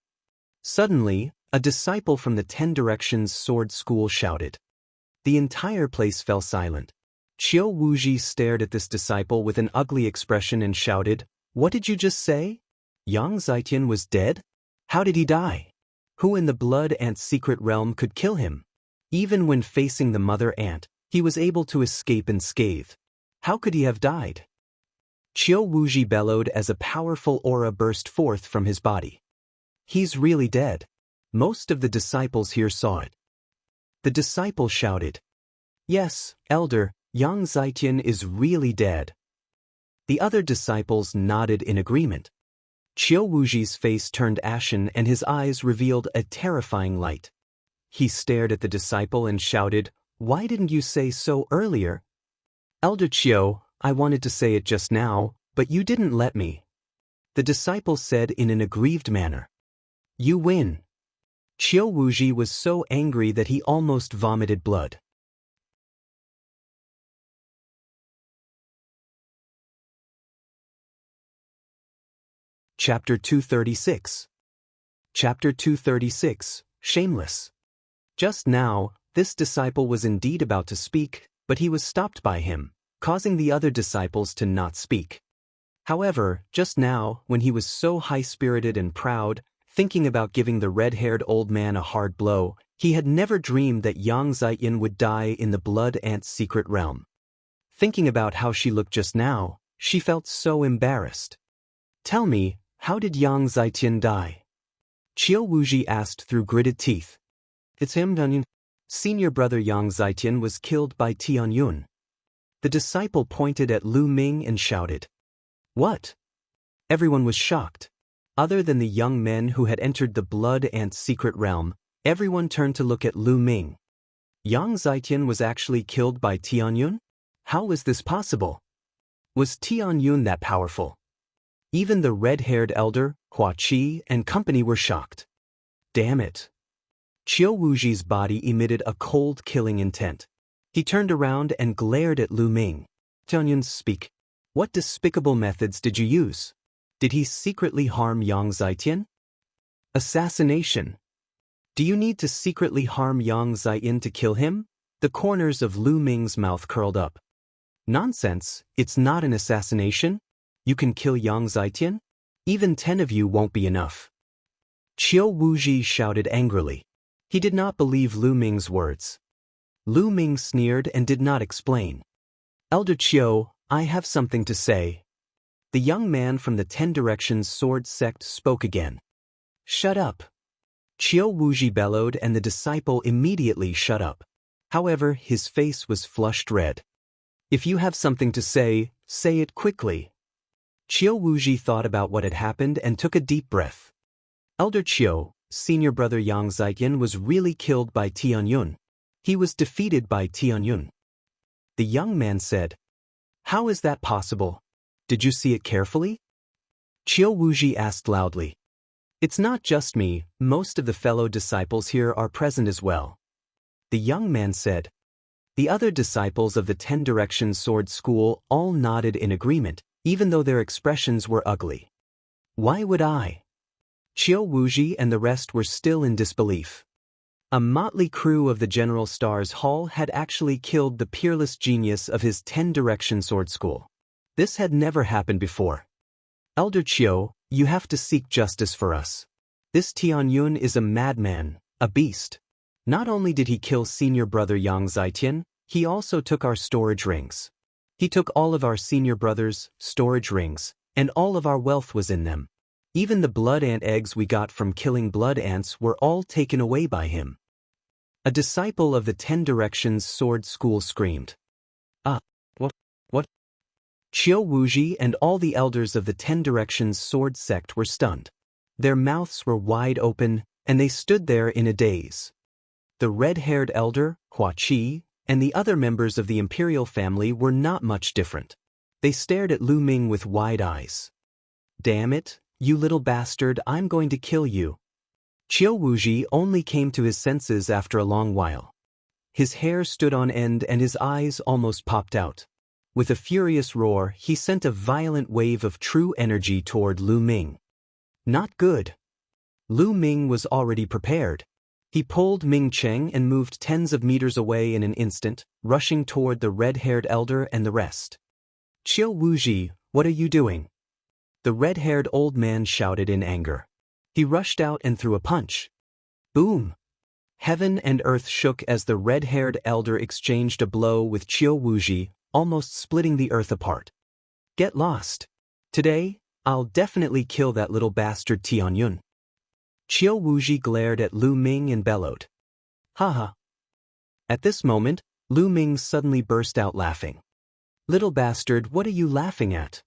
Speaker 1: Suddenly, a disciple from the 10 Directions Sword School shouted. The entire place fell silent. Qiu Wuji stared at this disciple with an ugly expression and shouted, What did you just say? Yang Zitian was dead? How did he die? Who in the blood ant's secret realm could kill him? Even when facing the mother ant, he was able to escape unscathed. How could he have died? Qiu Wuji bellowed as a powerful aura burst forth from his body. He's really dead. Most of the disciples here saw it. The disciple shouted, "Yes, Elder, Yang Zitian is really dead." The other disciples nodded in agreement. Qiu Wuji's face turned ashen and his eyes revealed a terrifying light. He stared at the disciple and shouted, "Why didn't you say so earlier?" "Elder Qiu, I wanted to say it just now, but you didn't let me," the disciple said in an aggrieved manner. "You win." Qiu Wuji was so angry that he almost vomited blood. Chapter 236. Chapter 236, Shameless. Just now, this disciple was indeed about to speak, but he was stopped by him, causing the other disciples to not speak. However, just now, when he was so high-spirited and proud, thinking about giving the red-haired old man a hard blow, he had never dreamed that Yang Zitian would die in the blood ant's secret realm. Thinking about how she looked just now, she felt so embarrassed. "Tell me, how did Yang Zitian die?" Qiu Wuji asked through gritted teeth. "It's him, Tianyun. Senior brother Yang Zitian was killed by Tianyun." The disciple pointed at Lu Ming and shouted, "What?" Everyone was shocked. Other than the young men who had entered the blood ant's secret realm, everyone turned to look at Lu Ming. Yang Zitian was actually killed by Tianyun? How was this possible? Was Tianyun that powerful? Even the red-haired elder, Hua Qi, and company were shocked. Damn it. Qiu Wuji's body emitted a cold killing intent. He turned around and glared at Lu Ming. "Tianyun, speak. What despicable methods did you use? Did he secretly harm Yang Zitian?" "Assassination. Do you need to secretly harm Yang Zitian to kill him?" The corners of Lu Ming's mouth curled up. "Nonsense, it's not an assassination. You can kill Yang Zitian? Even 10 of you won't be enough." Qiu Wuji shouted angrily. He did not believe Lu Ming's words. Lu Ming sneered and did not explain. "Elder Qiu, I have something to say." The young man from the 10 Directions sword sect spoke again. "Shut up." Qiu Wuji bellowed and the disciple immediately shut up. However, his face was flushed red. "If you have something to say it quickly." Qiu Wuji thought about what had happened and took a deep breath. "Elder Qiu, senior brother Yang Zitian was really killed by Tianyun. He was defeated by Tianyun." The young man said, "How is that possible? Did you see it carefully?" Qiu Wuji asked loudly. "It's not just me, most of the fellow disciples here are present as well." The young man said. The other disciples of the 10 Directions Sword School all nodded in agreement, even though their expressions were ugly. "Why would I?" Qiu Wuji and the rest were still in disbelief. A motley crew of the General Stars Hall had actually killed the peerless genius of his 10 Direction Sword School. This had never happened before. "Elder Qiu, you have to seek justice for us. This Tianyun is a madman, a beast. Not only did he kill senior brother Yang Zitian, he also took our storage rings. He took all of our senior brother's storage rings, and all of our wealth was in them. Even the blood ant eggs we got from killing blood ants were all taken away by him." A disciple of the 10 Directions Sword School screamed. What? Qiu Wuji and all the elders of the 10 Directions Sword sect were stunned. Their mouths were wide open, and they stood there in a daze. The red-haired elder, Hua Qi, and the other members of the imperial family were not much different. They stared at Lu Ming with wide eyes. "Damn it, you little bastard, I'm going to kill you." Qiu Wuji only came to his senses after a long while. His hair stood on end and his eyes almost popped out. With a furious roar, he sent a violent wave of true energy toward Lu Ming. Not good. Lu Ming was already prepared. He pulled Ming Cheng and moved tens of meters away in an instant, rushing toward the red-haired elder and the rest. "Qiu Wuji, what are you doing?" The red-haired old man shouted in anger. He rushed out and threw a punch. Boom! Heaven and earth shook as the red-haired elder exchanged a blow with Qiu Wuji, almost splitting the earth apart. Get lost. Today, I'll definitely kill that little bastard Tianyun. Qiu Wuji glared at Lu Ming and bellowed. Haha. At this moment, Lu Ming suddenly burst out laughing. Little bastard, what are you laughing at?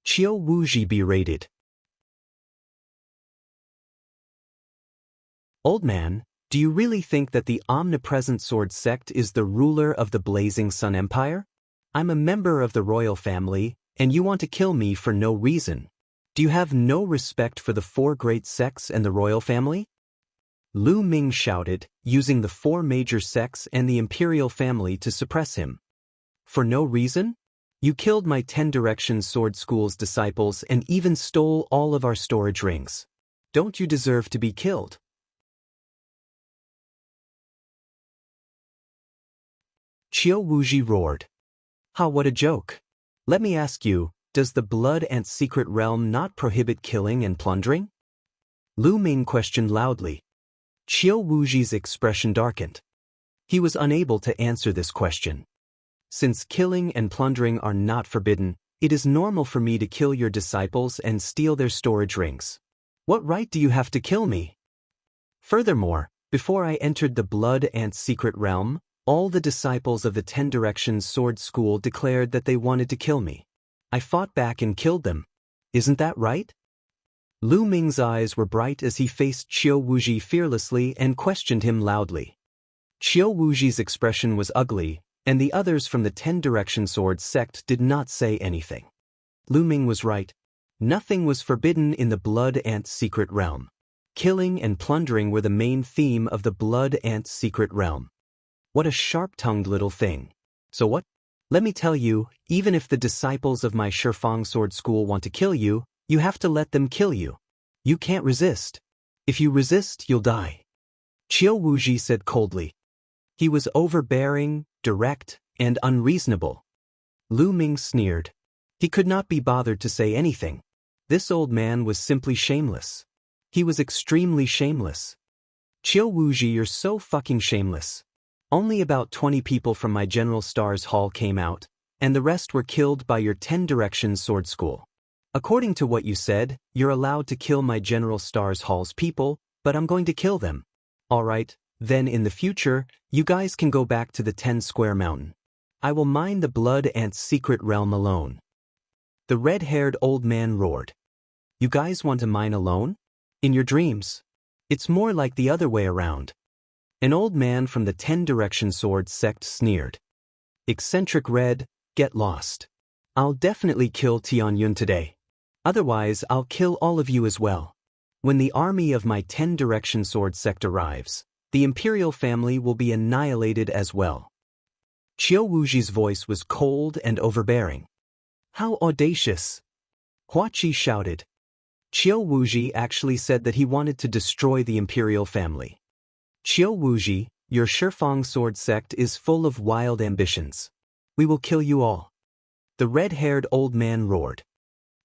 Speaker 1: Qiu Wuji berated. Old man, do you really think that the omnipresent sword sect is the ruler of the Blazing Sun Empire? I'm a member of the royal family, and you want to kill me for no reason. Do you have no respect for the four great sects and the royal family? Lu Ming shouted, using the four major sects and the imperial family to suppress him. For no reason? You killed my 10 Directions Sword School's disciples and even stole all of our storage rings. Don't you deserve to be killed? Qiu Wuji roared. Ha, what a joke. Let me ask you, does the Blood Ant Secret Realm not prohibit killing and plundering? Lu Ming questioned loudly. Qiu Wuji's expression darkened. He was unable to answer this question. Since killing and plundering are not forbidden, it is normal for me to kill your disciples and steal their storage rings. What right do you have to kill me? Furthermore, before I entered the Blood Ant Secret Realm, all the disciples of the 10 Directions Sword School declared that they wanted to kill me. I fought back and killed them. Isn't that right? Lu Ming's eyes were bright as he faced Qiu Wuji fearlessly and questioned him loudly. Qiu Wuji's expression was ugly, and the others from the 10 Directions Sword sect did not say anything. Lu Ming was right. Nothing was forbidden in the Blood Ant Secret Realm. Killing and plundering were the main theme of the Blood Ant Secret Realm. What a sharp-tongued little thing. So what? Let me tell you, even if the disciples of my Shifang Sword School want to kill you, you have to let them kill you. You can't resist. If you resist, you'll die. Qiu Wuji said coldly. He was overbearing, direct, and unreasonable. Lu Ming sneered. He could not be bothered to say anything. This old man was simply shameless. He was extremely shameless. Qiu Wuji, you're so fucking shameless. Only about 20 people from my General Stars Hall came out, and the rest were killed by your 10 Directions Sword School. According to what you said, you're allowed to kill my General Stars Hall's people, but I'm going to kill them. Alright, then in the future, you guys can go back to the 10 Square Mountain. I will mine the Blood Ant's secret realm alone. The red-haired old man roared. You guys want to mine alone? In your dreams. It's more like the other way around. An old man from the 10 Directions Sword sect sneered. Eccentric Red, get lost. I'll definitely kill Tianyun today. Otherwise, I'll kill all of you as well. When the army of my 10 Directions Sword sect arrives, the imperial family will be annihilated as well. Qiu Wuji's voice was cold and overbearing. How audacious! Hua Qi shouted. Qiu Wuji actually said that he wanted to destroy the imperial family. Qiu Wuji, your Shifang Sword sect is full of wild ambitions. We will kill you all. The red-haired old man roared.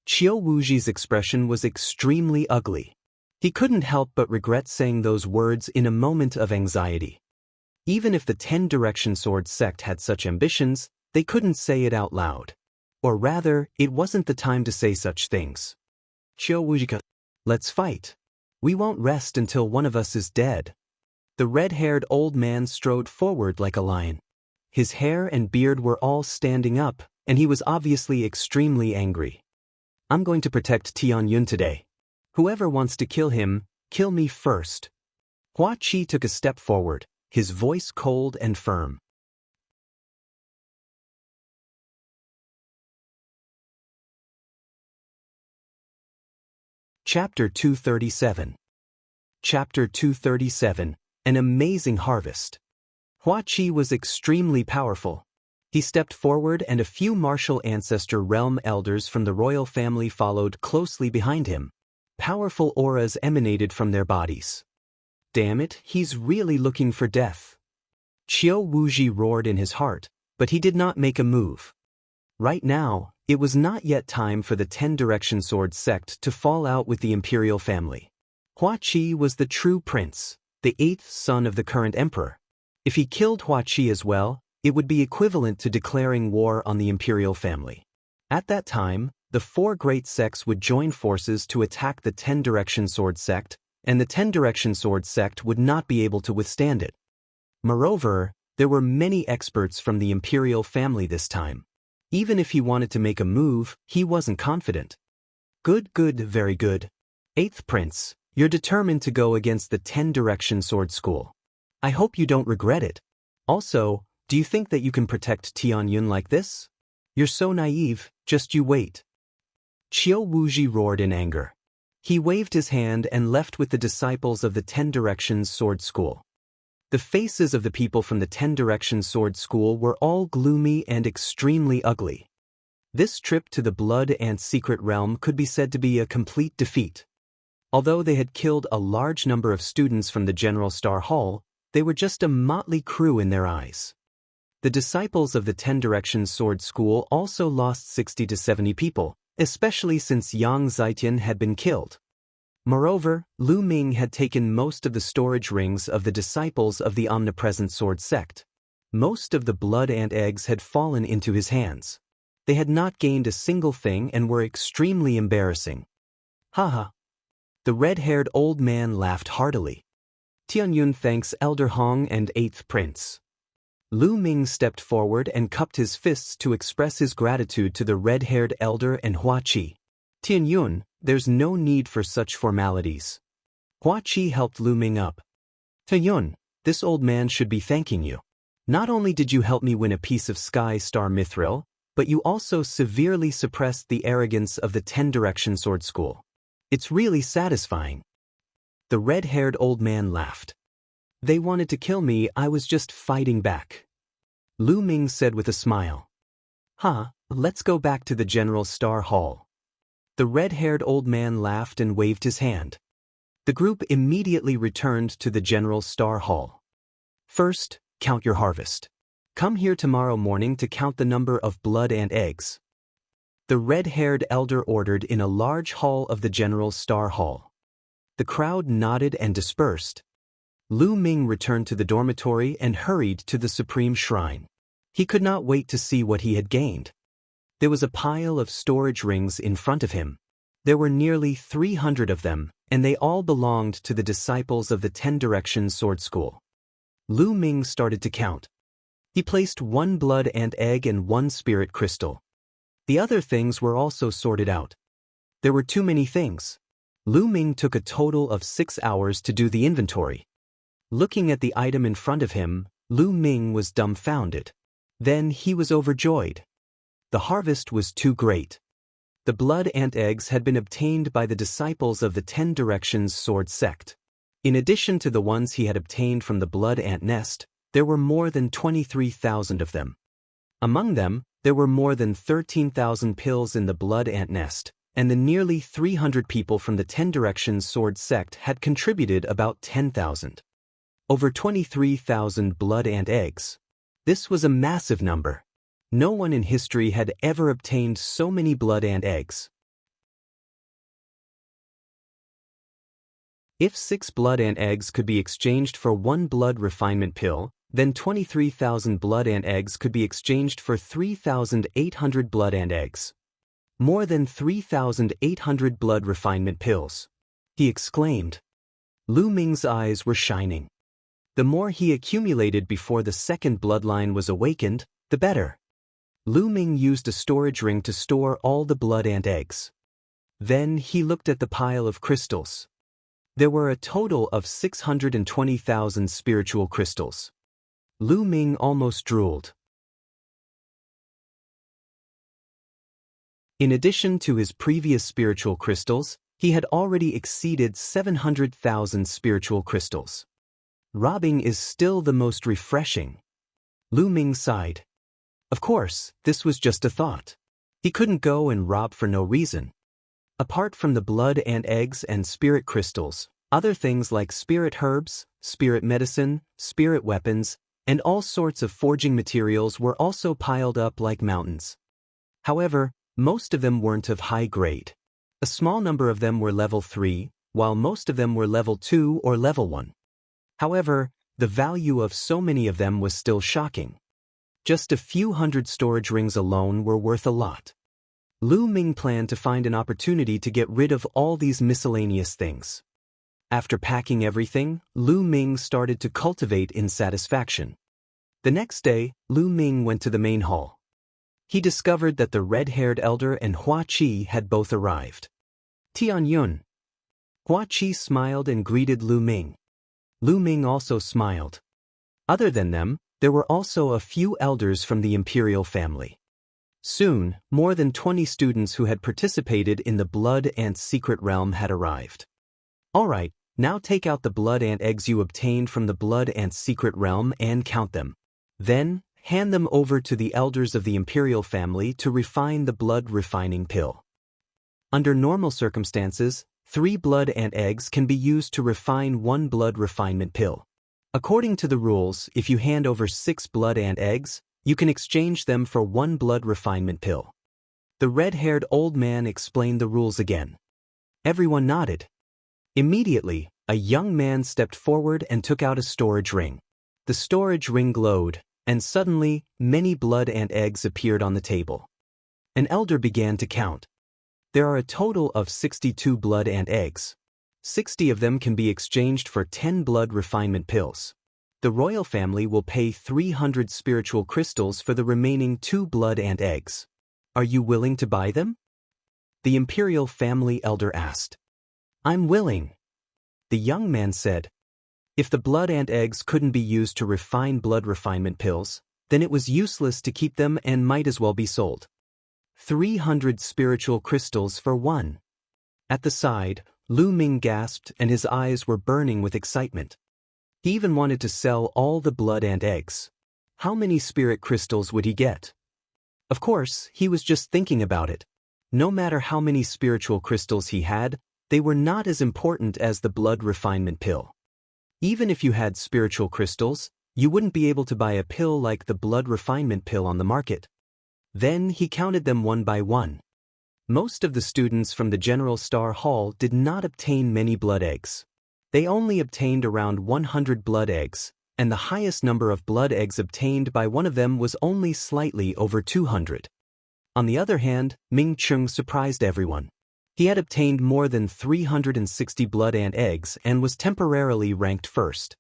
Speaker 1: Qiu Wuji's expression was extremely ugly. He couldn't help but regret saying those words in a moment of anxiety. Even if the 10 Directions Sword sect had such ambitions, they couldn't say it out loud. Or rather, it wasn't the time to say such things. Qiu Wuji, let's fight. We won't rest until one of us is dead. The red-haired old man strode forward like a lion. His hair and beard were all standing up, and he was obviously extremely angry. I'm going to protect Tianyun today. Whoever wants to kill him, kill me first. Hua Qi took a step forward, his voice cold and firm. Chapter 237. Chapter 237. An amazing harvest. Hua Qi was extremely powerful. He stepped forward and a few martial ancestor realm elders from the royal family followed closely behind him. Powerful auras emanated from their bodies. Damn it, he's really looking for death. Qiu Wuji roared in his heart, but he did not make a move. Right now, it was not yet time for the 10-direction sword sect to fall out with the imperial family. Hua Qi was the true prince, the 8th son of the current emperor. If he killed Hua Qi as well, it would be equivalent to declaring war on the imperial family. At that time, the 4 great sects would join forces to attack the 10-direction sword sect, and the 10-direction sword sect would not be able to withstand it. Moreover, there were many experts from the imperial family this time. Even if he wanted to make a move, he wasn't confident. Good, very good. 8th Prince, you're determined to go against the 10-direction sword school. I hope you don't regret it. Also, do you think that you can protect Tianyun like this? You're so naive, just you wait. Qiu Wuji roared in anger. He waved his hand and left with the disciples of the 10 Directions Sword School. The faces of the people from the 10 Directions Sword School were all gloomy and extremely ugly. This trip to the Blood Ant Secret Realm could be said to be a complete defeat. Although they had killed a large number of students from the General Star Hall, they were just a motley crew in their eyes. The disciples of the 10 Directions Sword School also lost 60 to 70 people, especially since Yang Zitian had been killed. Moreover, Lu Ming had taken most of the storage rings of the disciples of the Omnipresent Sword Sect. Most of the blood ant eggs had fallen into his hands. They had not gained a single thing and were extremely embarrassing. Haha. The red-haired old man laughed heartily. Tianyun thanks Elder Hong and 8th Prince. Lu Ming stepped forward and cupped his fists to express his gratitude to the red-haired elder and Hua Qi. Tianyun, there's no need for such formalities. Hua Qi helped Lu Ming up. Tianyun, this old man should be thanking you. Not only did you help me win a piece of Sky Star Mithril, but you also severely suppressed the arrogance of the 10 Direction Sword School. It's really satisfying. The red-haired old man laughed. They wanted to kill me, I was just fighting back. Lu Ming said with a smile. Let's go back to the General Star Hall. The red-haired old man laughed and waved his hand. The group immediately returned to the General Star Hall. First, count your harvest. Come here tomorrow morning to count the number of blood ant eggs. The red-haired elder ordered in a large hall of the General Star Hall. The crowd nodded and dispersed. Lu Ming returned to the dormitory and hurried to the Supreme Shrine. He could not wait to see what he had gained. There was a pile of storage rings in front of him. There were nearly 300 of them, and they all belonged to the disciples of the 10 Directions Sword School. Lu Ming started to count. He placed 1 blood ant egg and 1 spirit crystal. The other things were also sorted out. There were too many things. Lu Ming took a total of 6 hours to do the inventory. Looking at the item in front of him, Lu Ming was dumbfounded. Then he was overjoyed. The harvest was too great. The blood ant eggs had been obtained by the disciples of the 10 Directions Sword Sect. In addition to the ones he had obtained from the blood ant nest, there were more than 23,000 of them. Among them, there were more than 13,000 pills in the blood ant nest, and the nearly 300 people from the 10 Directions Sword Sect had contributed about 10,000. Over 23,000 blood ant eggs. This was a massive number. No one in history had ever obtained so many blood ant eggs. If 6 blood ant eggs could be exchanged for 1 blood refinement pill, then 23,000 blood ant eggs could be exchanged for 3,800 blood ant eggs. More than 3,800 blood refinement pills. He exclaimed. Lu Ming's eyes were shining. The more he accumulated before the second bloodline was awakened, the better. Lu Ming used a storage ring to store all the blood ant eggs. Then he looked at the pile of crystals. There were a total of 620,000 spiritual crystals. Lu Ming almost drooled. In addition to his previous spiritual crystals, he had already exceeded 700,000 spiritual crystals. Robbing is still the most refreshing. Lu Ming sighed. Of course, this was just a thought. He couldn't go and rob for no reason. Apart from the blood ant eggs and spirit crystals, other things like spirit herbs, spirit medicine, spirit weapons, and all sorts of forging materials were also piled up like mountains. However, most of them weren't of high grade. A small number of them were level 3, while most of them were level 2 or level 1. However, the value of so many of them was still shocking. Just a few hundred storage rings alone were worth a lot. Lu Ming planned to find an opportunity to get rid of all these miscellaneous things. After packing everything, Lu Ming started to cultivate in satisfaction. The next day, Lu Ming went to the main hall. He discovered that the red-haired elder and Hua Qi had both arrived. Tianyun. Hua Qi smiled and greeted Lu Ming. Lu Ming also smiled. Other than them, there were also a few elders from the imperial family. Soon, more than 20 students who had participated in the Blood Ant Secret Realm had arrived. Alright, now take out the blood ant eggs you obtained from the Blood Ant Secret Realm and count them. Then, hand them over to the elders of the imperial family to refine the blood refining pill. Under normal circumstances, 3 blood ant eggs can be used to refine 1 blood refinement pill. According to the rules, if you hand over 6 blood ant eggs, you can exchange them for 1 blood refinement pill. The red-haired old man explained the rules again. Everyone nodded. Immediately, a young man stepped forward and took out a storage ring. The storage ring glowed, and suddenly, many blood ant eggs appeared on the table. An elder began to count. There are a total of 62 blood ant eggs. 60 of them can be exchanged for 10 blood refinement pills. The royal family will pay 300 spiritual crystals for the remaining 2 blood ant eggs. Are you willing to buy them? The imperial family elder asked. I'm willing. The young man said. If the blood ant eggs couldn't be used to refine blood refinement pills, then it was useless to keep them and might as well be sold. 300 spiritual crystals for 1. At the side, Lu Ming gasped and his eyes were burning with excitement. He even wanted to sell all the blood ant eggs. How many spirit crystals would he get? Of course, he was just thinking about it. No matter how many spiritual crystals he had, they were not as important as the blood refinement pill. Even if you had spiritual crystals, you wouldn't be able to buy a pill like the blood refinement pill on the market. Then he counted them one by one. Most of the students from the General Star Hall did not obtain many blood eggs. They only obtained around 100 blood eggs, and the highest number of blood eggs obtained by one of them was only slightly over 200. On the other hand, Ming Chung surprised everyone. He had obtained more than 360 blood ant eggs and was temporarily ranked first.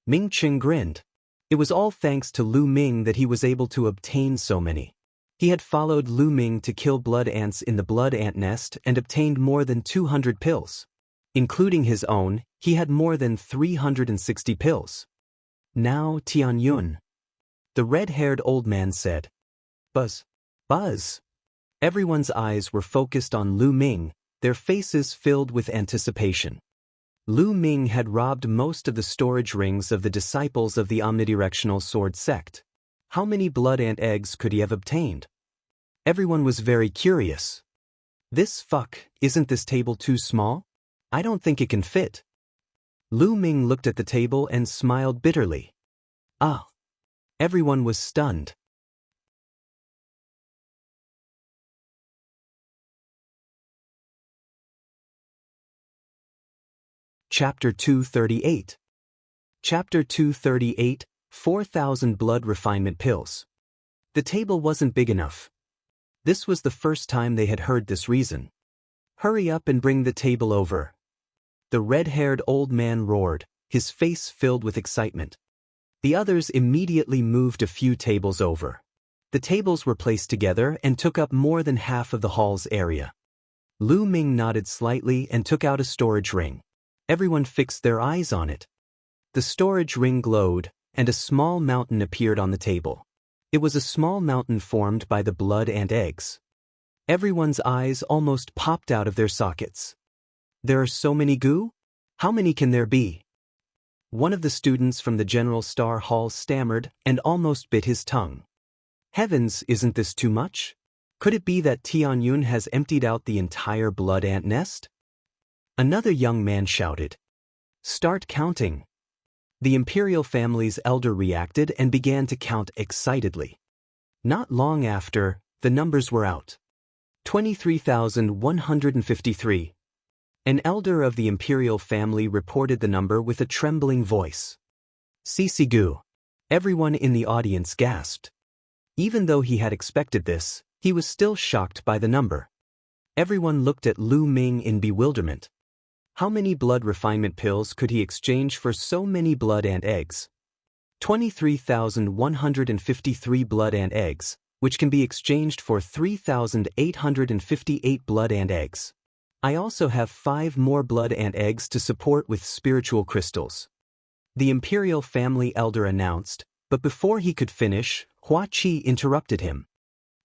Speaker 1: Ming Chung grinned. It was all thanks to Lu Ming that he was able to obtain so many. He had followed Lu Ming to kill blood ants in the blood ant nest and obtained more than 200 pills. Including his own, he had more than 360 pills. Now Tianyun. The red-haired old man said. Buzz. Buzz. Everyone's eyes were focused on Lu Ming, their faces filled with anticipation. Lu Ming had robbed most of the storage rings of the disciples of the omnidirectional sword sect. How many blood ant eggs could he have obtained? Everyone was very curious. Isn't this table too small? I don't think it can fit. Lu Ming looked at the table and smiled bitterly. Ah! Everyone was stunned. Chapter 238. Chapter 238, 4,000 blood refinement pills. The table wasn't big enough. This was the first time they had heard this reason. Hurry up and bring the table over. The red-haired old man roared, his face filled with excitement. The others immediately moved a few tables over. The tables were placed together and took up more than half of the hall's area. Lu Ming nodded slightly and took out a storage ring. Everyone fixed their eyes on it. The storage ring glowed, and a small mountain appeared on the table. It was a small mountain formed by the blood ant eggs. Everyone's eyes almost popped out of their sockets. There are so many goo? How many can there be? One of the students from the General Star Hall stammered and almost bit his tongue. Heavens, isn't this too much? Could it be that Tianyun has emptied out the entire blood ant nest? Another young man shouted. Start counting. The imperial family's elder reacted and began to count excitedly. Not long after, the numbers were out. 23,153. An elder of the imperial family reported the number with a trembling voice. Sisigu. Everyone in the audience gasped. Even though he had expected this, he was still shocked by the number. Everyone looked at Lu Ming in bewilderment. How many blood refinement pills could he exchange for so many blood and eggs? 23,153 blood and eggs, which can be exchanged for 3,858 blood and eggs. I also have 5 more blood and eggs to support with spiritual crystals. The imperial family elder announced, but before he could finish, Hua Qi interrupted him.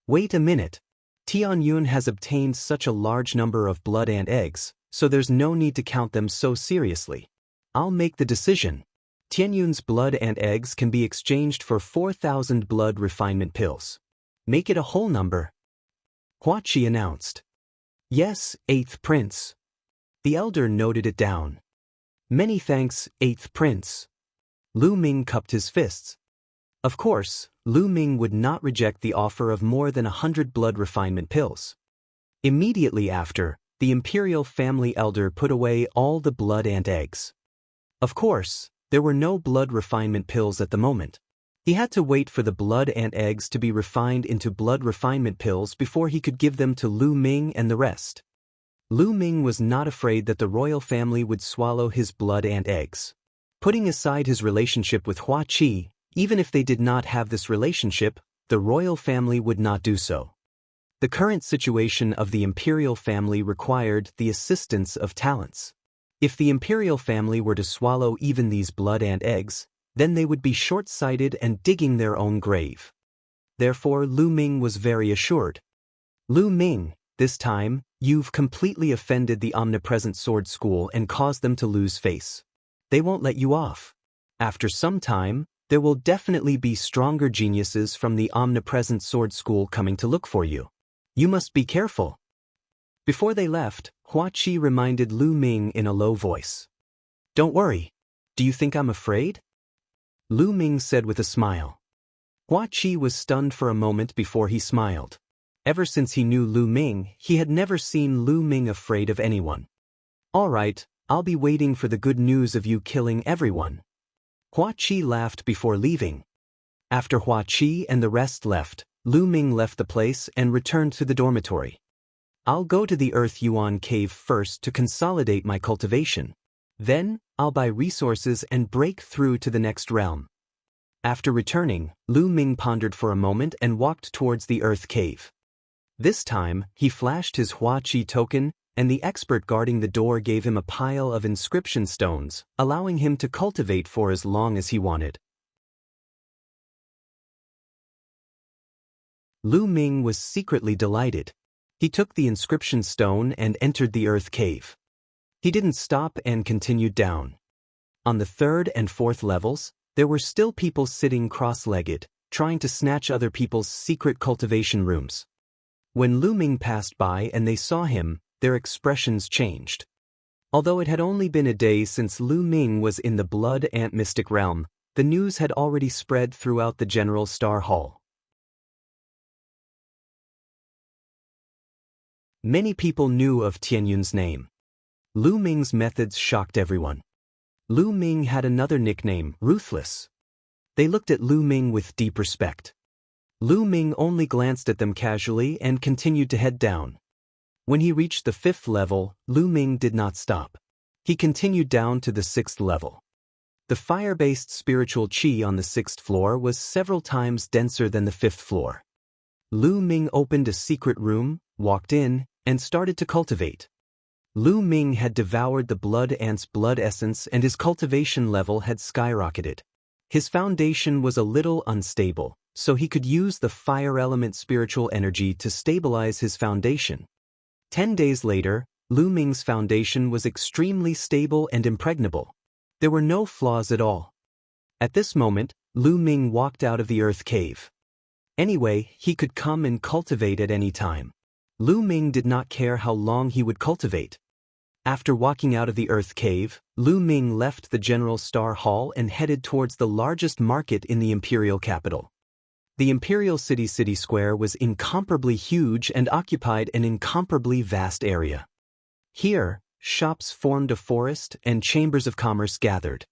Speaker 1: Wait a minute. Tianyun has obtained such a large number of blood and eggs, so there's no need to count them so seriously. I'll make the decision. Tianyun's blood and eggs can be exchanged for 4,000 blood refinement pills. Make it a whole number. Hua Qi announced. Yes, 8th Prince. The elder noted it down. Many thanks, 8th Prince. Lu Ming cupped his fists. Of course, Lu Ming would not reject the offer of more than 100 blood refinement pills. Immediately after, the imperial family elder put away all the blood and eggs. Of course, there were no blood refinement pills at the moment. He had to wait for the blood and eggs to be refined into blood refinement pills before he could give them to Lu Ming and the rest. Lu Ming was not afraid that the royal family would swallow his blood and eggs. Putting aside his relationship with Hua Qi, even if they did not have this relationship, the royal family would not do so. The current situation of the imperial family required the assistance of talents. If the imperial family were to swallow even these blood and eggs, then they would be short-sighted and digging their own grave. Therefore, Lu Ming was very assured. Lu Ming, this time, you've completely offended the omnipresent sword school and caused them to lose face. They won't let you off. After some time, there will definitely be stronger geniuses from the omnipresent sword school coming to look for you. You must be careful. Before they left, Hua Qi reminded Lu Ming in a low voice. Don't worry. Do you think I'm afraid? Lu Ming said with a smile. Hua Qi was stunned for a moment before he smiled. Ever since he knew Lu Ming, he had never seen Lu Ming afraid of anyone. All right, I'll be waiting for the good news of you killing everyone. Hua Qi laughed before leaving. After Hua Qi and the rest left, Lu Ming left the place and returned to the dormitory. I'll go to the Earth Yuan cave first to consolidate my cultivation. Then, I'll buy resources and break through to the next realm. After returning, Lu Ming pondered for a moment and walked towards the Earth Cave. This time, he flashed his Hua Qi token, and the expert guarding the door gave him a pile of inscription stones, allowing him to cultivate for as long as he wanted. Lu Ming was secretly delighted. He took the inscription stone and entered the Earth Cave. He didn't stop and continued down. On the 3rd and 4th levels, there were still people sitting cross-legged, trying to snatch other people's secret cultivation rooms. When Lu Ming passed by and they saw him, their expressions changed. Although it had only been a day since Lu Ming was in the Blood Ant Mystic Realm, the news had already spread throughout the General Star Hall. Many people knew of Tianyun's name. Lu Ming's methods shocked everyone. Lu Ming had another nickname, Ruthless. They looked at Lu Ming with deep respect. Lu Ming only glanced at them casually and continued to head down. When he reached the 5th level, Lu Ming did not stop. He continued down to the 6th level. The fire-based spiritual qi on the 6th floor was several times denser than the 5th floor. Lu Ming opened a secret room, walked in, and started to cultivate. Lu Ming had devoured the blood ant's blood essence and his cultivation level had skyrocketed. His foundation was a little unstable, so he could use the fire element spiritual energy to stabilize his foundation. 10 days later, Lu Ming's foundation was extremely stable and impregnable. There were no flaws at all. At this moment, Lu Ming walked out of the Earth Cave. Anyway, he could come and cultivate at any time. Lu Ming did not care how long he would cultivate. After walking out of the Earth Cave, Lu Ming left the General Star Hall and headed towards the largest market in the imperial capital. The imperial city square was incomparably huge and occupied an incomparably vast area. Here, shops formed a forest and chambers of commerce gathered.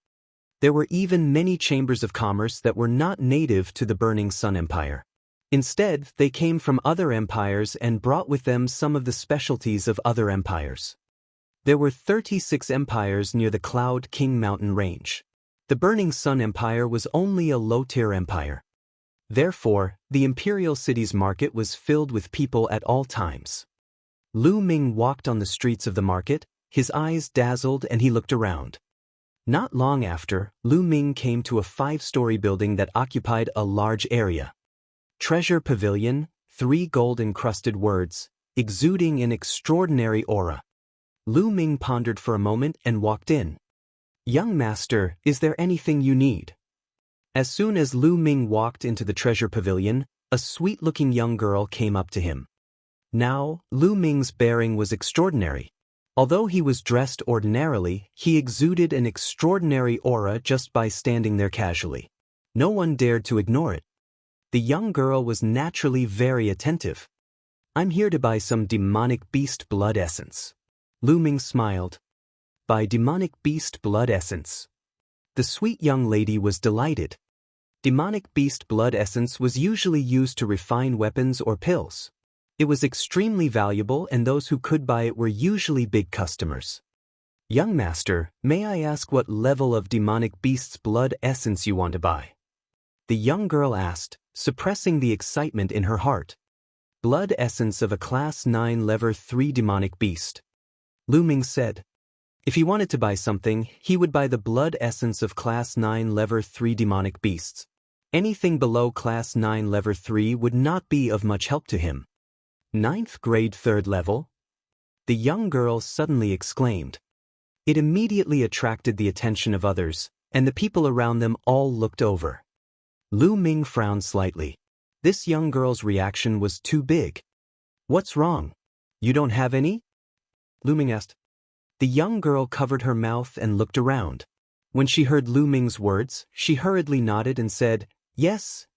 Speaker 1: There were even many chambers of commerce that were not native to the Burning Sun Empire. Instead, they came from other empires and brought with them some of the specialties of other empires. There were 36 empires near the Cloud King mountain range. The Burning Sun Empire was only a low-tier empire. Therefore, the imperial city's market was filled with people at all times. Lu Ming walked on the streets of the market, his eyes dazzled and he looked around. Not long after, Lu Ming came to a 5-story building that occupied a large area. Treasure Pavilion, 3 gold-encrusted words, exuding an extraordinary aura. Lu Ming pondered for a moment and walked in. "Young master, is there anything you need?" As soon as Lu Ming walked into the treasure pavilion, a sweet-looking young girl came up to him. Now, Lu Ming's bearing was extraordinary. Although he was dressed ordinarily, he exuded an extraordinary aura just by standing there casually. No one dared to ignore it. The young girl was naturally very attentive. "I'm here to buy some demonic beast blood essence." Lu Ming smiled. "Buy demonic beast blood essence." The sweet young lady was delighted. Demonic beast blood essence was usually used to refine weapons or pills. It was extremely valuable and those who could buy it were usually big customers. "Young master, may I ask what level of demonic beast's blood essence you want to buy?" The young girl asked, suppressing the excitement in her heart. "Blood essence of a Class 9 Level 3 demonic beast." Lu Ming said. If he wanted to buy something, he would buy the blood essence of Class 9 Level 3 demonic beasts. Anything below Class 9 Level 3 would not be of much help to him. 9th grade 3rd level? The young girl suddenly exclaimed. It immediately attracted the attention of others, and the people around them all looked over. Lu Ming frowned slightly. This young girl's reaction was too big. "What's wrong? You don't have any?" Lu Ming asked. The young girl covered her mouth and looked around. When she heard Lu Ming's words, she hurriedly nodded and said, Yes,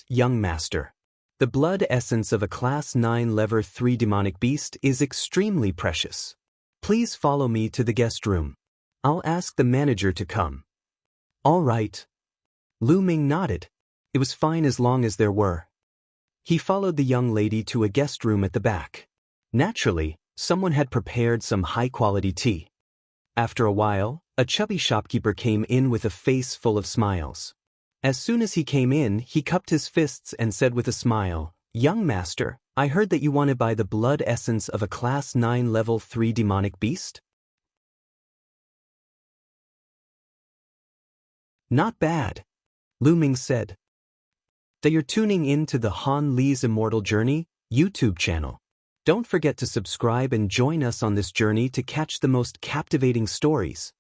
Speaker 1: young master. The blood essence of a Class 9 Level 3 demonic beast is extremely precious. Please follow me to the guest room. I'll ask the manager to come." "All right." Lu Ming nodded. It was fine as long as there were. He followed the young lady to a guest room at the back. Naturally, someone had prepared some high-quality tea. After a while, a chubby shopkeeper came in with a face full of smiles. As soon as he came in, he cupped his fists and said with a smile, "Young master, I heard that you want to buy the blood essence of a Class 9 Level 3 demonic beast?" "Not bad," Lu Ming said. "That you're tuning in to the Han Li's Immortal Journey YouTube channel. Don't forget to subscribe and join us on this journey to catch the most captivating stories.